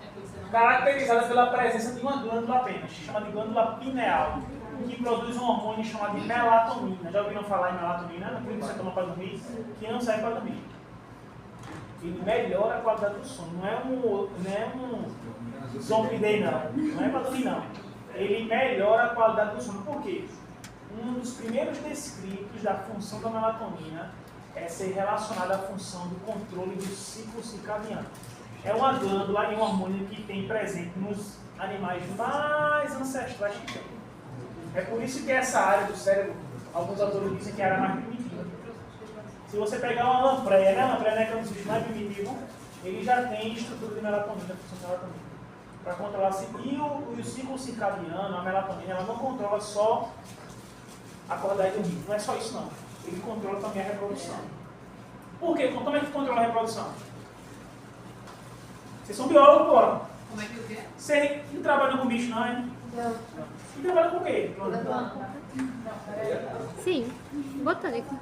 Speaker 1: caracterizada pela presença de uma glândula apenas, chama de glândula pineal, que produz um hormônio chamado de melatonina. Já ouviram falar em melatonina? Aquilo que você toma para dormir, que não serve para dormir. Ele melhora a qualidade do sono. Não é um zombie day, não. Não é para dormir, não. Ele melhora a qualidade do sono. Por quê? Um dos primeiros descritos da função da melatonina é ser relacionada à função do controle do ciclo circadiano. É uma glândula e um hormônio que tem presente nos animais mais ancestrais que tem. É por isso que essa área do cérebro, alguns autores dizem que é a área mais primitiva. Se você pegar uma lampreia, né? A lampreia, que é um dos bichos mais primitivos, ele já tem estrutura de melatonina, função de melatonina. Para controlar e o ciclo circadiano, a melatonina, ela não controla só acordar e dormir. Não é só isso, não. Ele controla também a reprodução. Por quê? Como é que controla a reprodução? Vocês são biólogos, porra.
Speaker 4: Como é que o quê?
Speaker 1: Você não trabalha com bicho, não, é?
Speaker 3: Não.
Speaker 1: E trabalha com o quê?
Speaker 6: Sim, botânico.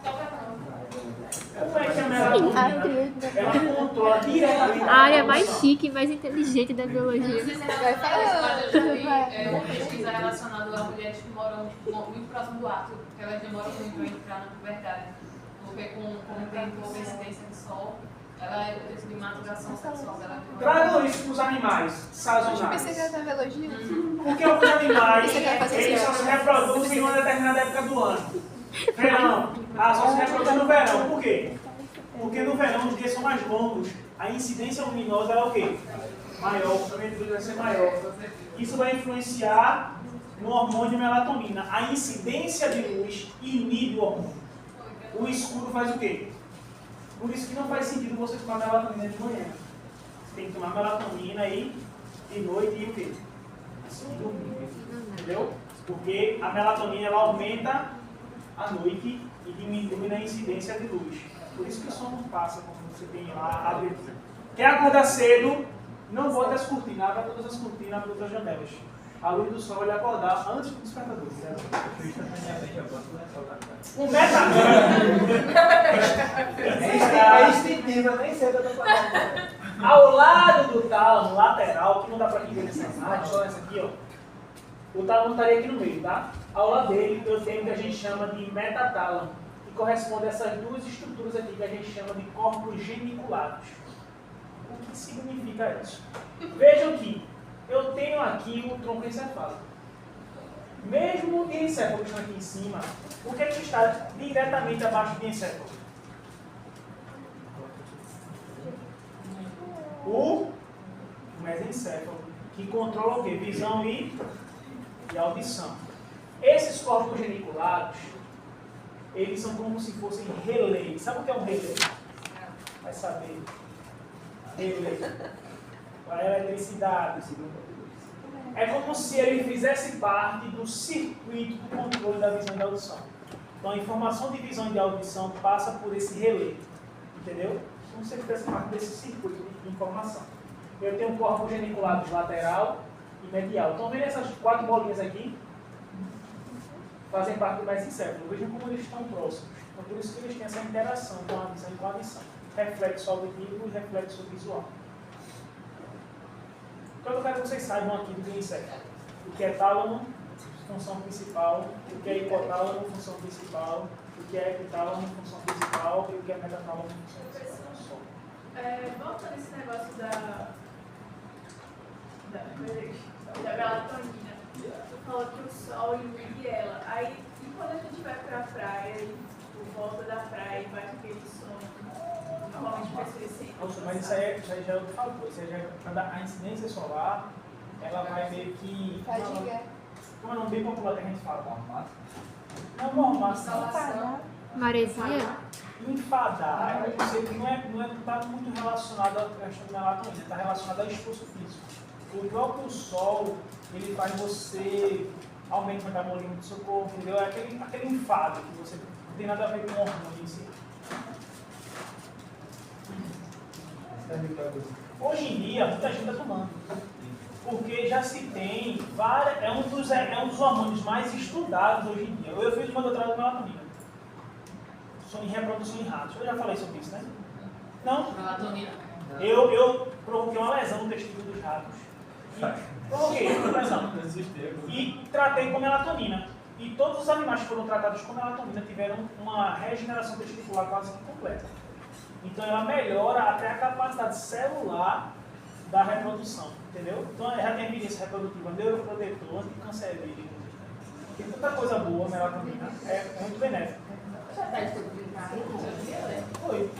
Speaker 1: Como é que a melatonina, ela controla diretamente
Speaker 6: A área mais chique e mais inteligente da biologia.
Speaker 4: Não sei se é relacionado, mas eu já vi uma pesquisa relacionada a mulheres que moram muito próximo do ato, porque elas demoram muito a entrar na puberdade. Porque como tem pouca incidência de sol, ela é o texto de maturação sexual dela.
Speaker 1: Tragam isso para os animais
Speaker 3: Eu pensei
Speaker 1: sazonais.
Speaker 3: que era biologia.
Speaker 1: Porque alguns animais,
Speaker 3: Você quer fazer
Speaker 1: eles só
Speaker 3: isso?
Speaker 1: se reproduzem em uma determinada época do ano. Verão. Só se reproduzem no verão. Por quê? Porque no verão os dias são mais longos. A incidência luminosa é o quê? Maior. O comprimento de luz vai ser maior. Isso vai influenciar no hormônio melatonina. A incidência de luz inibe o hormônio. O escuro faz o quê? Por isso que não faz sentido você tomar melatonina de manhã. Você tem que tomar melatonina aí de noite e o quê? Assim, dormir. Entendeu? Porque a melatonina ela aumenta à noite e diminui na incidência de luz. Por isso que o sono passa, como você tem lá a abertura. Quer acordar cedo, não bota as cortinas, abra todas as cortinas, abra todas as janelas. A luz do sol vai lhe acordar antes do despertador. O
Speaker 5: É instintiva, nem sei o que eu tô falando.
Speaker 1: Ao lado do tálamo lateral, que não dá para ver nessa imagem, só essa aqui, ó. O tálamo estaria aqui no meio, tá? Ao lado dele eu tenho o que a gente chama de metatálamo, que corresponde a essas duas estruturas aqui que a gente chama de corpos geniculados. O que significa isso? Vejam que eu tenho aqui o tronco encefálico. Mesmo o encéfalo que está aqui em cima, o que é que está diretamente abaixo do encéfalo? O mesencéfalo, que controla o quê? Visão e audição. Esses corpos geniculados, eles são como se fossem relés. Sabe o que é um relé? Vai saber. Relé. A eletricidade. É como se ele fizesse parte do circuito do controle da visão e da audição. Então a informação de visão e de audição passa por esse relé. Entendeu? Como se ele fizesse parte desse circuito de informação. Eu tenho corpos geniculados lateral e medial. Estão vendo essas 4 bolinhas aqui? fazem parte do mesencéfalo. Vejam como eles estão próximos. Então, por isso que eles têm essa interação com a visão e com a audição. Reflexo auditivo e reflexo visual. Então, eu quero que vocês saibam aqui do encéfalo. O que é tálamo, função principal, o que é hipotálamo, função principal, o que é epitálamo, função principal, e o que é metatálamo, função principal.
Speaker 9: Voltando esse negócio da melatonina, tu falou que o sol inibe ela. Aí, e quando a gente vai pra praia e por volta da praia e bate aquele som, normalmente pessoas sentem.
Speaker 1: Nossa, mas isso aí já é outro fator. Isso aí já é quando a incidência solar, ela vai meio que... Como é um nome bem popular que a gente fala? Não, mormaço.
Speaker 6: Maresia?
Speaker 1: Enfadar, eu sei que não está muito relacionado à questão da melatonina, está relacionado ao esforço físico. O próprio sol, ele faz você aumentar o metabolismo do seu corpo, entendeu? É aquele enfado que você não tem nada a ver com o hormônio em si. Hoje em dia, muita gente está tomando. Porque já se tem várias. É um dos hormônios mais estudados hoje em dia. Eu fiz uma doutorado de melatonina. Em reprodução em ratos. Eu já falei sobre isso, né? Não?
Speaker 4: Melatonina.
Speaker 1: Eu provoquei uma lesão no testículo dos ratos. Provoquei uma lesão. E tratei com melatonina. E todos os animais que foram tratados com melatonina tiveram uma regeneração testicular quase completa. Então ela melhora até a capacidade celular da reprodução. Entendeu? Então já tem evidência reprodutiva, neuroprotetor, anticancerígeno. Tem tanta coisa boa, a melatonina. É muito benéfica. Foi.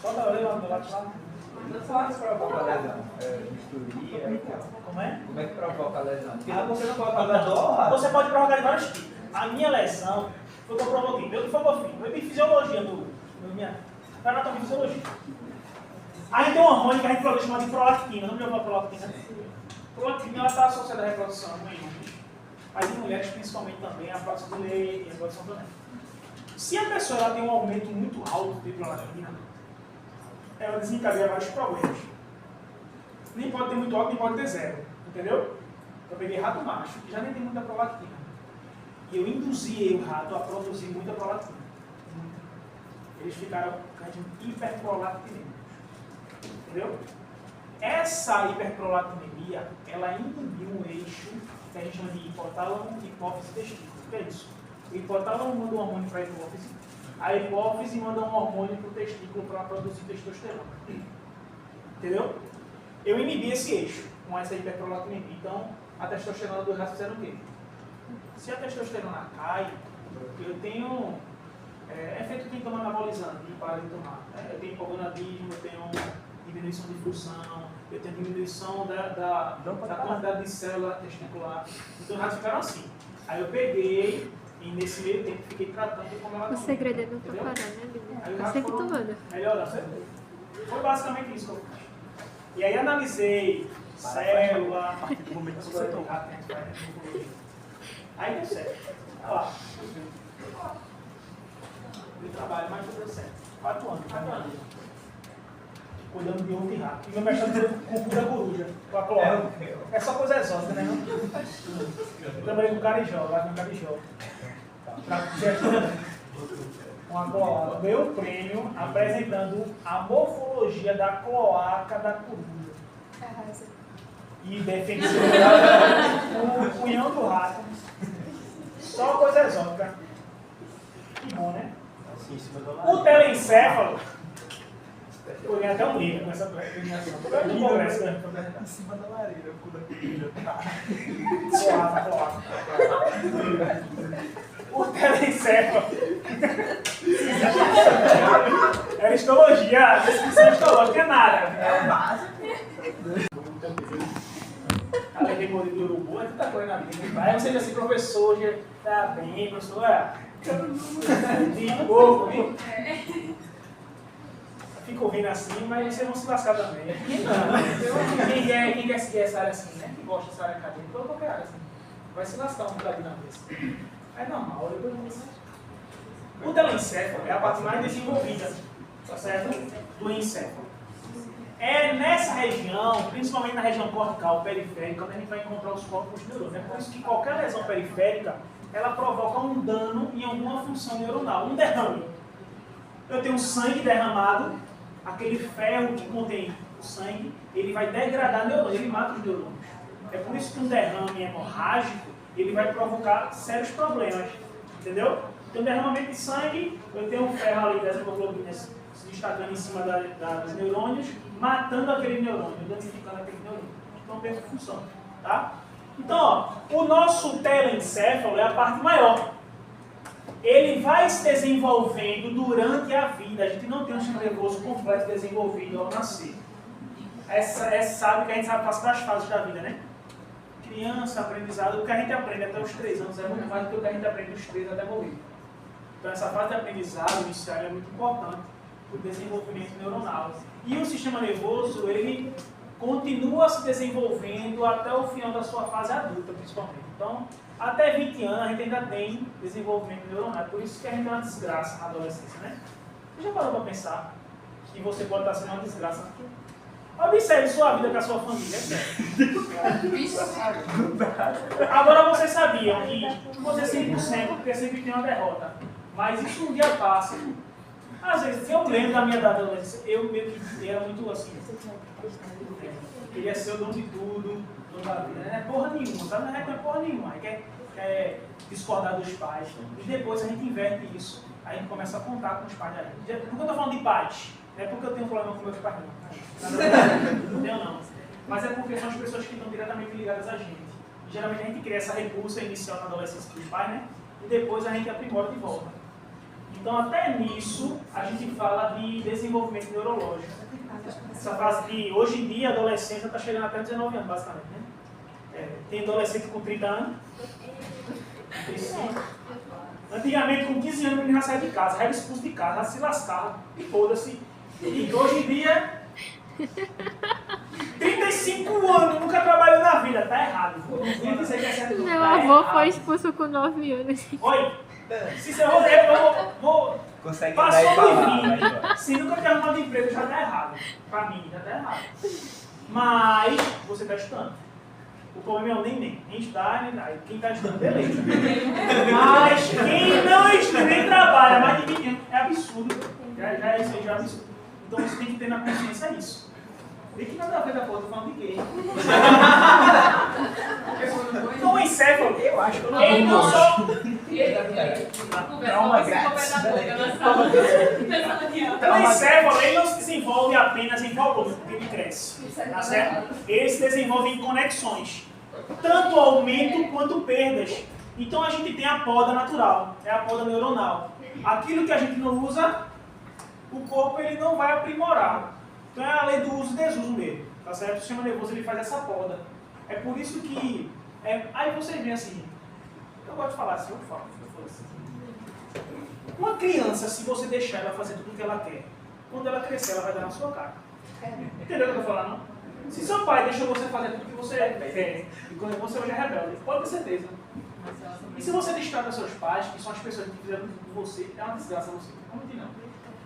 Speaker 1: Toda hora eu ando lá de lá.
Speaker 5: Como é que provoca a lesão? Misturia?
Speaker 1: Como é?
Speaker 5: Como é que provoca a lesão? Porque você não
Speaker 1: Não,
Speaker 5: provoca
Speaker 1: você pode provocar de vários tipos. A minha lesão foi o que eu provoquei. Eu que foi eu vi fisiologia no minha anatomia e fisiologia. Aí tem um hormônio que a gente produz chamado de prolactina. Não me lembro a prolactina. Prolactina ela está associada à reprodução em homens, mas em mulheres principalmente também, a produção do leite e a reprodução também. Se a pessoa ela tem um aumento muito alto de prolactina, ela desencadeia vários problemas. Nem pode ter muito alto, nem pode ter zero. Entendeu? Eu peguei rato macho, que já nem tem muita prolactina. E eu induzi o rato a produzir muita prolactina. Eles ficaram hiperprolactinemia. Entendeu? Essa hiperprolactinemia, ela inibiu um eixo que a gente chama de hipotálamo, hipófise e testículo. O que é isso? O hipotálamo manda um hormônio para a hipófise, a hipófise manda um hormônio para o testículo para produzir testosterona. Entendeu? Eu inibi esse eixo com essa hiperprolactinemia. Então, a testosterona do rato fizeram o quê? Se a testosterona cai, eu tenho efeito quem toma anabolizante e para de tomar. Eu tenho hipogonadismo, eu tenho diminuição de função, eu tenho diminuição da quantidade de célula testicular. Então, os ratos ficaram assim. Aí eu peguei e nesse meio tempo fiquei tratando como ela.
Speaker 6: O segredo é não parar, né, Bíblia? Eu sempre tomando.
Speaker 1: Melhorando, certo? Foi basicamente isso que eu fiz. E aí analisei célula, a partir do momento que você tomou. Aí deu certo. Olha lá. Eu trabalho, mas tudo deu certo. 4 anos. Cuidando de ovo e rato. E meu mestrado com pura coruja, com a cloaca. É só coisa exótica, né? Eu trabalhei com carijó, lá no carijó. Com a cloaca. Ganhei o prêmio apresentando a morfologia da cloaca da coruja. E defendi o punhão do rato. Só coisa exótica. Que bom, né? O telencéfalo. Eu ganhei até um livro com essa premiação. Foi no congresso, né?
Speaker 7: Em cima da lareira, o cu da coruja.
Speaker 1: Cloaca. O telencéfalo. Era histologia, descrição histológica, é nada. É o básico. Além de morrer do urubu, é tanta coisa na vida. Aí você diz assim, professor, já tá bem, professor. De pouco, viu? Fico rindo assim, mas vocês vão se lascar também. Quem quer seguir essa área assim, né? Quem gosta dessa área acadêmica, ou qualquer área assim, vai se lascar um bocadinho na vez. É normal, depois não sei. O telencéfalo é a parte mais desenvolvida, tá certo? Do encéfalo. É nessa região, principalmente na região cortical periférica, onde a gente vai encontrar os corpos neurônicos. É por isso que qualquer lesão periférica, ela provoca um dano em alguma função neuronal, um derrame. Eu tenho sangue derramado, aquele ferro que contém o sangue, ele vai degradar neurônios, ele mata os neurônios. É por isso que um derrame hemorrágico, ele vai provocar sérios problemas, entendeu? Tem um derramamento de sangue, eu tenho um ferro ali das hemoglobinas se destacando em cima dos neurônios, matando aquele neurônio, danificando aquele neurônio. Então, pensa a função, tá? Então, ó, o nosso telencéfalo é a parte maior. Ele vai se desenvolvendo durante a vida. A gente não tem um sistema nervoso completo desenvolvido ao nascer. Sabe que a gente sabe passar das fases da vida, né? Criança, aprendizado, o que a gente aprende até os 3 anos é muito mais do que o que a gente aprende dos 3 até morrer. Então, essa fase de aprendizado inicial é muito importante para o desenvolvimento neuronal. E o sistema nervoso, ele continua se desenvolvendo até o final da sua fase adulta, principalmente. Então, até 20 anos a gente ainda tem desenvolvimento neuronal. Por isso que a gente é uma desgraça na adolescência, né? Você já parou para pensar que você pode estar sendo uma desgraça? Observe sua vida com a sua família, é sério. Agora vocês sabiam que você é 100%, porque sempre tem uma derrota. Mas isso um dia passa. Às vezes, eu lembro da minha adolescência, eu meio que era muito assim. Queria ser o dono de tudo, dono da vida. Não é porra nenhuma, sabe? Não é porra nenhuma. Aí quer discordar dos pais. E depois a gente inverte isso. Aí a gente começa a contar com os pais da gente. Por que eu estou falando de pais? Não é porque eu tenho um problema com meus pais, não. Não tenho, não. Mas é porque são as pessoas que estão diretamente ligadas a gente. Geralmente a gente cria essa repulsa inicial na adolescência dos pais, né? E depois a gente aprimora de volta. Então, até nisso, a gente fala de desenvolvimento neurológico. Essa fase de, hoje em dia, a adolescência está chegando até 19 anos, basicamente, né? Tem adolescente com 30 anos. 35. Antigamente, com 15 anos, o menino já saía de casa, já era expulso de casa, já se lascava, e foda-se. E hoje em dia, 35 anos, nunca trabalhou na vida, tá errado. Não vem dizer que é certo.
Speaker 6: Meu avô foi expulso com 9 anos.
Speaker 1: Oi! Se seu roteiro, eu vou passou do 20. Se nunca ter arrumado emprego, já tá errado. Pra mim, já tá errado. Mas você tá estudando. O problema é o nem estudar, nem nada. Quem tá estudando, beleza. Mas quem não estuda nem trabalha mais de 20 anos, é absurdo. Já é isso aí, já é absurdo. Então você tem que ter na consciência isso. Vê que nada a ver da porra, tô falando de quê? Então o encéfalo, eu acho que ele não só...
Speaker 4: Trauma grátis.
Speaker 1: O encéfalo, ele não se desenvolve apenas em volume, porque ele cresce, tá certo? Ele se desenvolve em conexões, tanto aumento quanto perdas. Então a gente tem a poda natural, é a poda neuronal. Aquilo que a gente não usa, o corpo ele não vai aprimorar. Então é a lei do uso e desuso mesmo, tá certo? O sistema nervoso ele faz essa poda. É por isso que... aí vocês veem assim, eu gosto de falar assim, eu falo assim. Uma criança, se você deixar ela fazer tudo o que ela quer, quando ela crescer, ela vai dar na sua cara. Entendeu o que eu estou falando? Não? Se seu pai deixou você fazer tudo o que você quer, e quando você hoje é rebelde, pode ter certeza. E se você destrata seus pais, que são as pessoas que fizeram tudo com você, é uma desgraça você. Não mentir, não.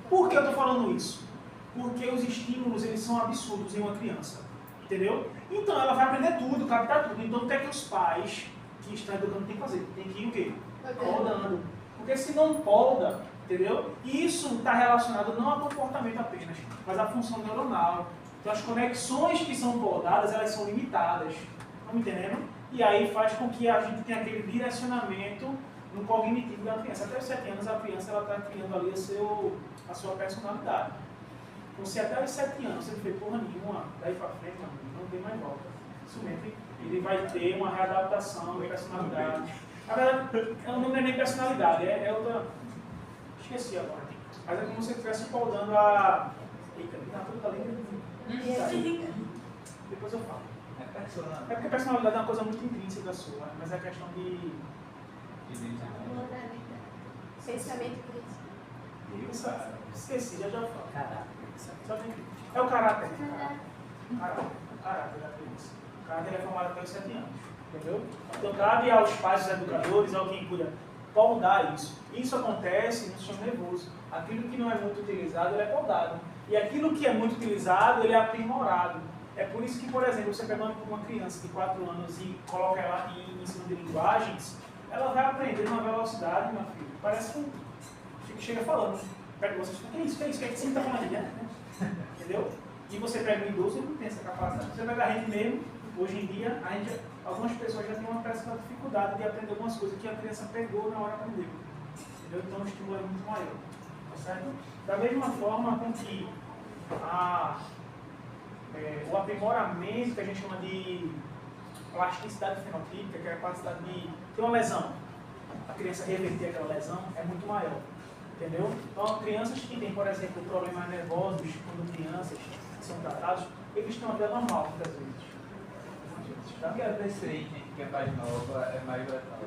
Speaker 1: Por que eu estou falando isso? Porque os estímulos, eles são absurdos em uma criança. Entendeu? Então ela vai aprender tudo, captar tudo. Então o que é que os pais que estão educando têm que fazer? Tem que ir o quê? Podando. Porque se não poda, entendeu? Isso está relacionado não a comportamento apenas, mas à função neuronal. Então as conexões que são podadas, elas são limitadas. Estão me entendendo? E aí faz com que a gente tenha aquele direcionamento no cognitivo da criança. Até os 7 anos a criança está criando ali a sua personalidade. Então se até os 7 anos você não fez porra nenhuma, daí para frente, não tem mais volta. Isso mesmo, ele vai ter uma readaptação de personalidade. Na verdade, não é nem personalidade, é outra... Esqueci agora. Mas é como se você estivesse podando a... Eita, a tudo tá ali. Depois eu falo. É porque a personalidade é uma coisa muito intrínseca sua, mas é questão de...
Speaker 3: Pensamento crítico.
Speaker 1: Esqueci, já falo. É o caráter. O caráter da criança. O caráter é formado até os 7 anos. Entendeu? Então cabe aos pais, aos educadores, ao quem cuida, podar isso. Isso acontece no sistema nervoso. Aquilo que não é muito utilizado, ele é podado. E aquilo que é muito utilizado, ele é aprimorado. É por isso que, por exemplo, você pega uma criança de 4 anos e coloca ela em ensino de linguagens, ela vai aprender numa velocidade, meu filho, parece que chega falando. Pega vocês, o que é isso? O que é que você está falando aí, né? Entendeu? E você pega um idoso, ele não tem essa capacidade. Você pega a gente mesmo, hoje em dia, algumas pessoas já têm uma péssima dificuldade de aprender algumas coisas que a criança pegou na hora que aprendeu. Entendeu? Então o estímulo é muito maior. Tá certo? Da mesma forma com que o aprimoramento que a gente chama de plasticidade fenotípica, que é a capacidade de ter uma lesão, a criança reverter aquela lesão, é muito maior. Entendeu? Então, crianças que têm, por exemplo, problemas nervosos, quando crianças que são tratados, eles têm uma vida normal, muitas vezes.
Speaker 5: Não quero dizer, gente, que é mais nova, é mais letal.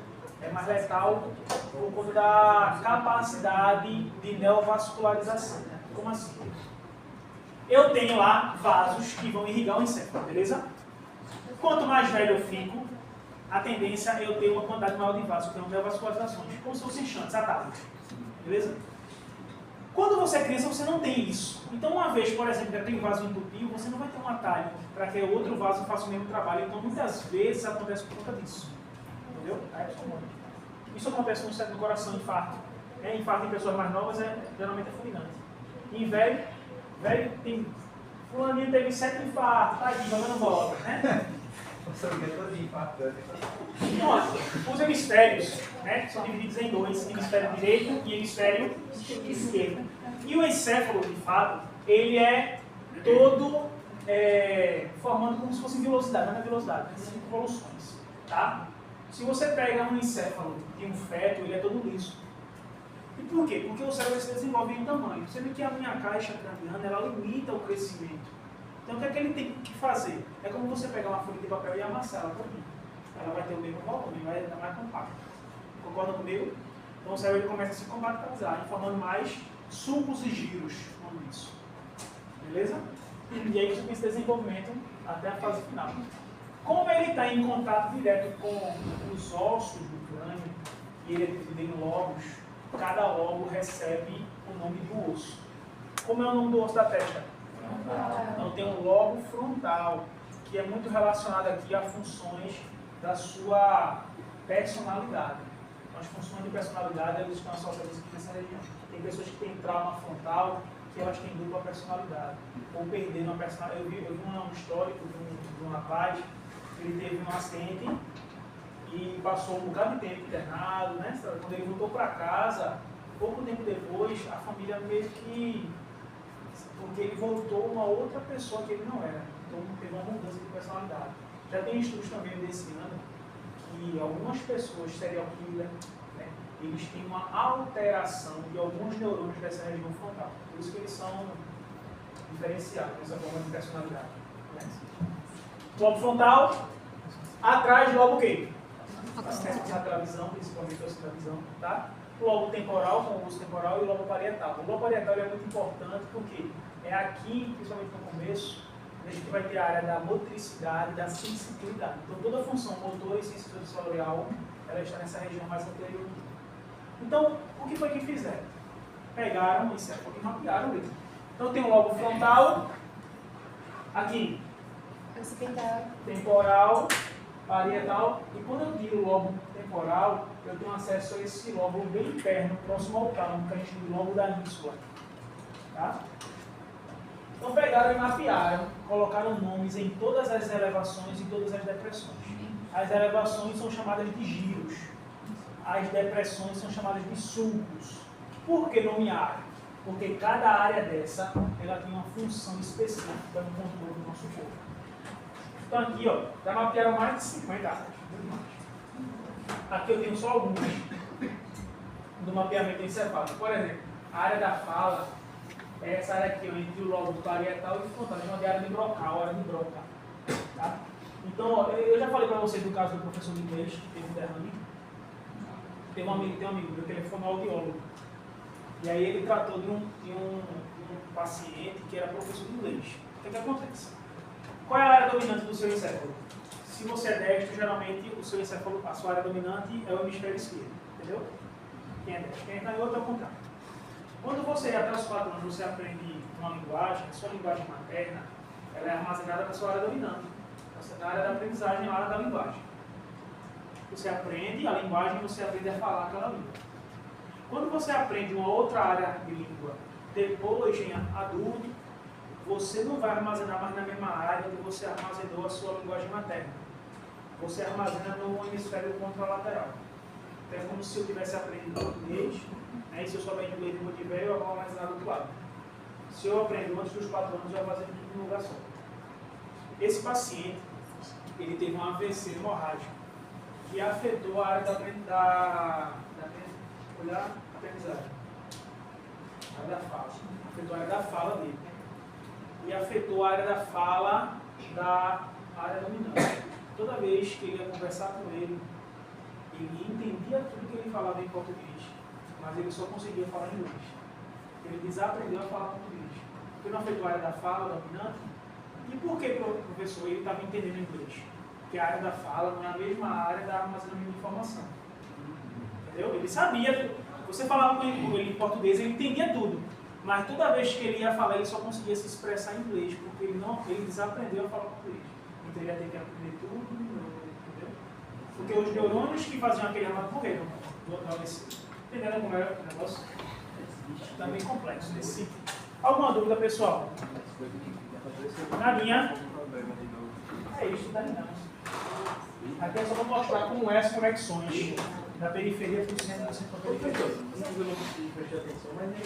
Speaker 1: É mais letal por conta da capacidade de neovascularização. Como assim? Eu tenho lá vasos que vão irrigar o encéfalo, beleza? Quanto mais velho eu fico, a tendência é eu ter uma quantidade maior de vasos, que são neovascularizações, como se fossem chantes, atalhos. Beleza? Quando você é criança, você não tem isso. Então, uma vez, por exemplo, que aquele vaso entupiu, você não vai ter um atalho para que o outro vaso faça o mesmo trabalho. Então, muitas vezes acontece por conta disso. Entendeu? Isso acontece no centro do coração, infarto. Infarto em pessoas mais novas geralmente é fulminante. Em velho tem... Fulaninho teve 7 infartos, tá aqui jogando bola, né?
Speaker 5: Você não quer todo infartante.
Speaker 1: Os hemisférios, né, são divididos em dois, hemisfério direito e hemisfério esquerdo. E o encéfalo, de fato, ele é todo formando como se fosse velocidade, não é velocidade, é 5 evoluções. Tá? Se você pega um encéfalo de um feto, ele é todo liso. E por quê? Porque o cérebro se desenvolve em tamanho. Você vê que a minha caixa craniana, ela limita o crescimento. Então, o que é que ele tem que fazer? É como você pegar uma folha de papel e amassar ela todinha. Ela vai ter o mesmo volume, vai estar mais compacta. Concorda comigo? Então, o cérebro começa a se compactalizar, formando mais sulcos e giros, como isso. Beleza? E aí você tem esse desenvolvimento até a fase final. Como ele está em contato direto com os ossos do crânio, e ele é dividido em lobos, cada lobo recebe o nome do osso. Como é o nome do osso da testa? Então tem um lobo frontal, que é muito relacionado aqui a funções da sua personalidade. Então, as funções de personalidade elas estão associadas aqui nessa região. Tem pessoas que têm trauma frontal, que elas têm dupla personalidade, ou perderam a personalidade. Eu vi um histórico de um rapaz, ele teve um acidente e passou um bocado de tempo internado, né? Quando ele voltou para casa, pouco tempo depois, a família meio que... porque ele voltou uma outra pessoa que ele não era. Então teve uma mudança de personalidade. Já tem estudos também desse ano que algumas pessoas, serial killer, né, eles têm uma alteração de alguns neurônios dessa região frontal. Por isso que eles são diferenciados nessa forma de personalidade. Né? Lobo frontal, atrás lobo o quê? A visão, principalmente a visão, tá? O lobo temporal, com o uso temporal, e o lobo parietal. O lobo parietal é muito importante porque é aqui, principalmente no começo, a gente vai ter a área da motricidade, da sensibilidade. Então toda a função motor e sensorial, ela está nessa região mais anterior. Então, o que foi que fizeram? Pegaram o encéfalo e mapearam ele. Então tem o lobo frontal, aqui, temporal, parietal, e quando eu digo lobo temporal, eu tenho acesso a esse lóbulo bem interno, próximo ao tálamo, que a gente chama de lobo da ínsula. Tá? Então pegaram e mapearam, colocaram nomes em todas as elevações e todas as depressões. As elevações são chamadas de giros, as depressões são chamadas de sulcos. Por que nomear? Porque cada área dessa, ela tem uma função específica no controle do nosso corpo. Então aqui, ó, já mapearam mais de 50 áreas. Aqui eu tenho só algumas do mapeamento encefálico. Por exemplo, a área da fala é essa área aqui, ó, entre o lobo parietal e o frontal, chama de área de Broca, área de Broca. Tá? Então, ó, eu já falei para vocês do caso do professor de inglês, que teve um derrame. Tem um amigo meu que ele é fonoaudiólogo. E aí ele tratou de um paciente que era professor de inglês. O que acontece? Qual é a área dominante do seu encéfalo? Se você é destro, geralmente o seu encéfalo, a sua área dominante é o hemisfério esquerdo. Entendeu? Quem é destro? Quem é canhoto é o contrário. Quando você, até os 4 anos, você aprende uma linguagem, a sua linguagem materna, ela é armazenada na sua área dominante. Na área da aprendizagem, na área da linguagem. Você aprende a linguagem, você aprende a falar aquela língua. Quando você aprende uma outra área de língua, depois em adulto, você não vai armazenar mais na mesma área que você armazenou a sua linguagem materna. Você armazena no hemisfério contralateral. Então é como se eu tivesse aprendido português, né? E se eu souber inglês e motiver, eu vou armazenar do outro lado. Se eu aprendo antes dos 4 anos, eu armazeno tudo num lugar só. Esse paciente, ele teve um AVC hemorrágico que afetou a área da aprendizagem, a área da fala. Afetou a área da fala dele. E afetou a área da fala da área dominante. Toda vez que ele ia conversar com ele entendia tudo que ele falava em português, mas ele só conseguia falar em inglês. Ele desaprendeu a falar português. Porque não afetou a área da fala dominante. E por que, professor, ele estava entendendo inglês? Porque a área da fala não é a mesma área da armazenamento de informação. Entendeu? Ele sabia, você falava com ele em português, ele entendia tudo. Mas toda vez que ele ia falar, ele só conseguia se expressar em inglês, porque ele desaprendeu a falar português. Então ele ia ter que aprender tudo de novo, entendeu? Porque os neurônios que faziam aquele armado morreram do AVC. Entendendo como é o negócio? Está bem complexo nesse sentido. Alguma dúvida, pessoal? Na minha, é isso, daí não. Aqui é só para mostrar como é as conexões da periferia para o centro da periferia.
Speaker 2: Eu não preciso prestar atenção, mas nem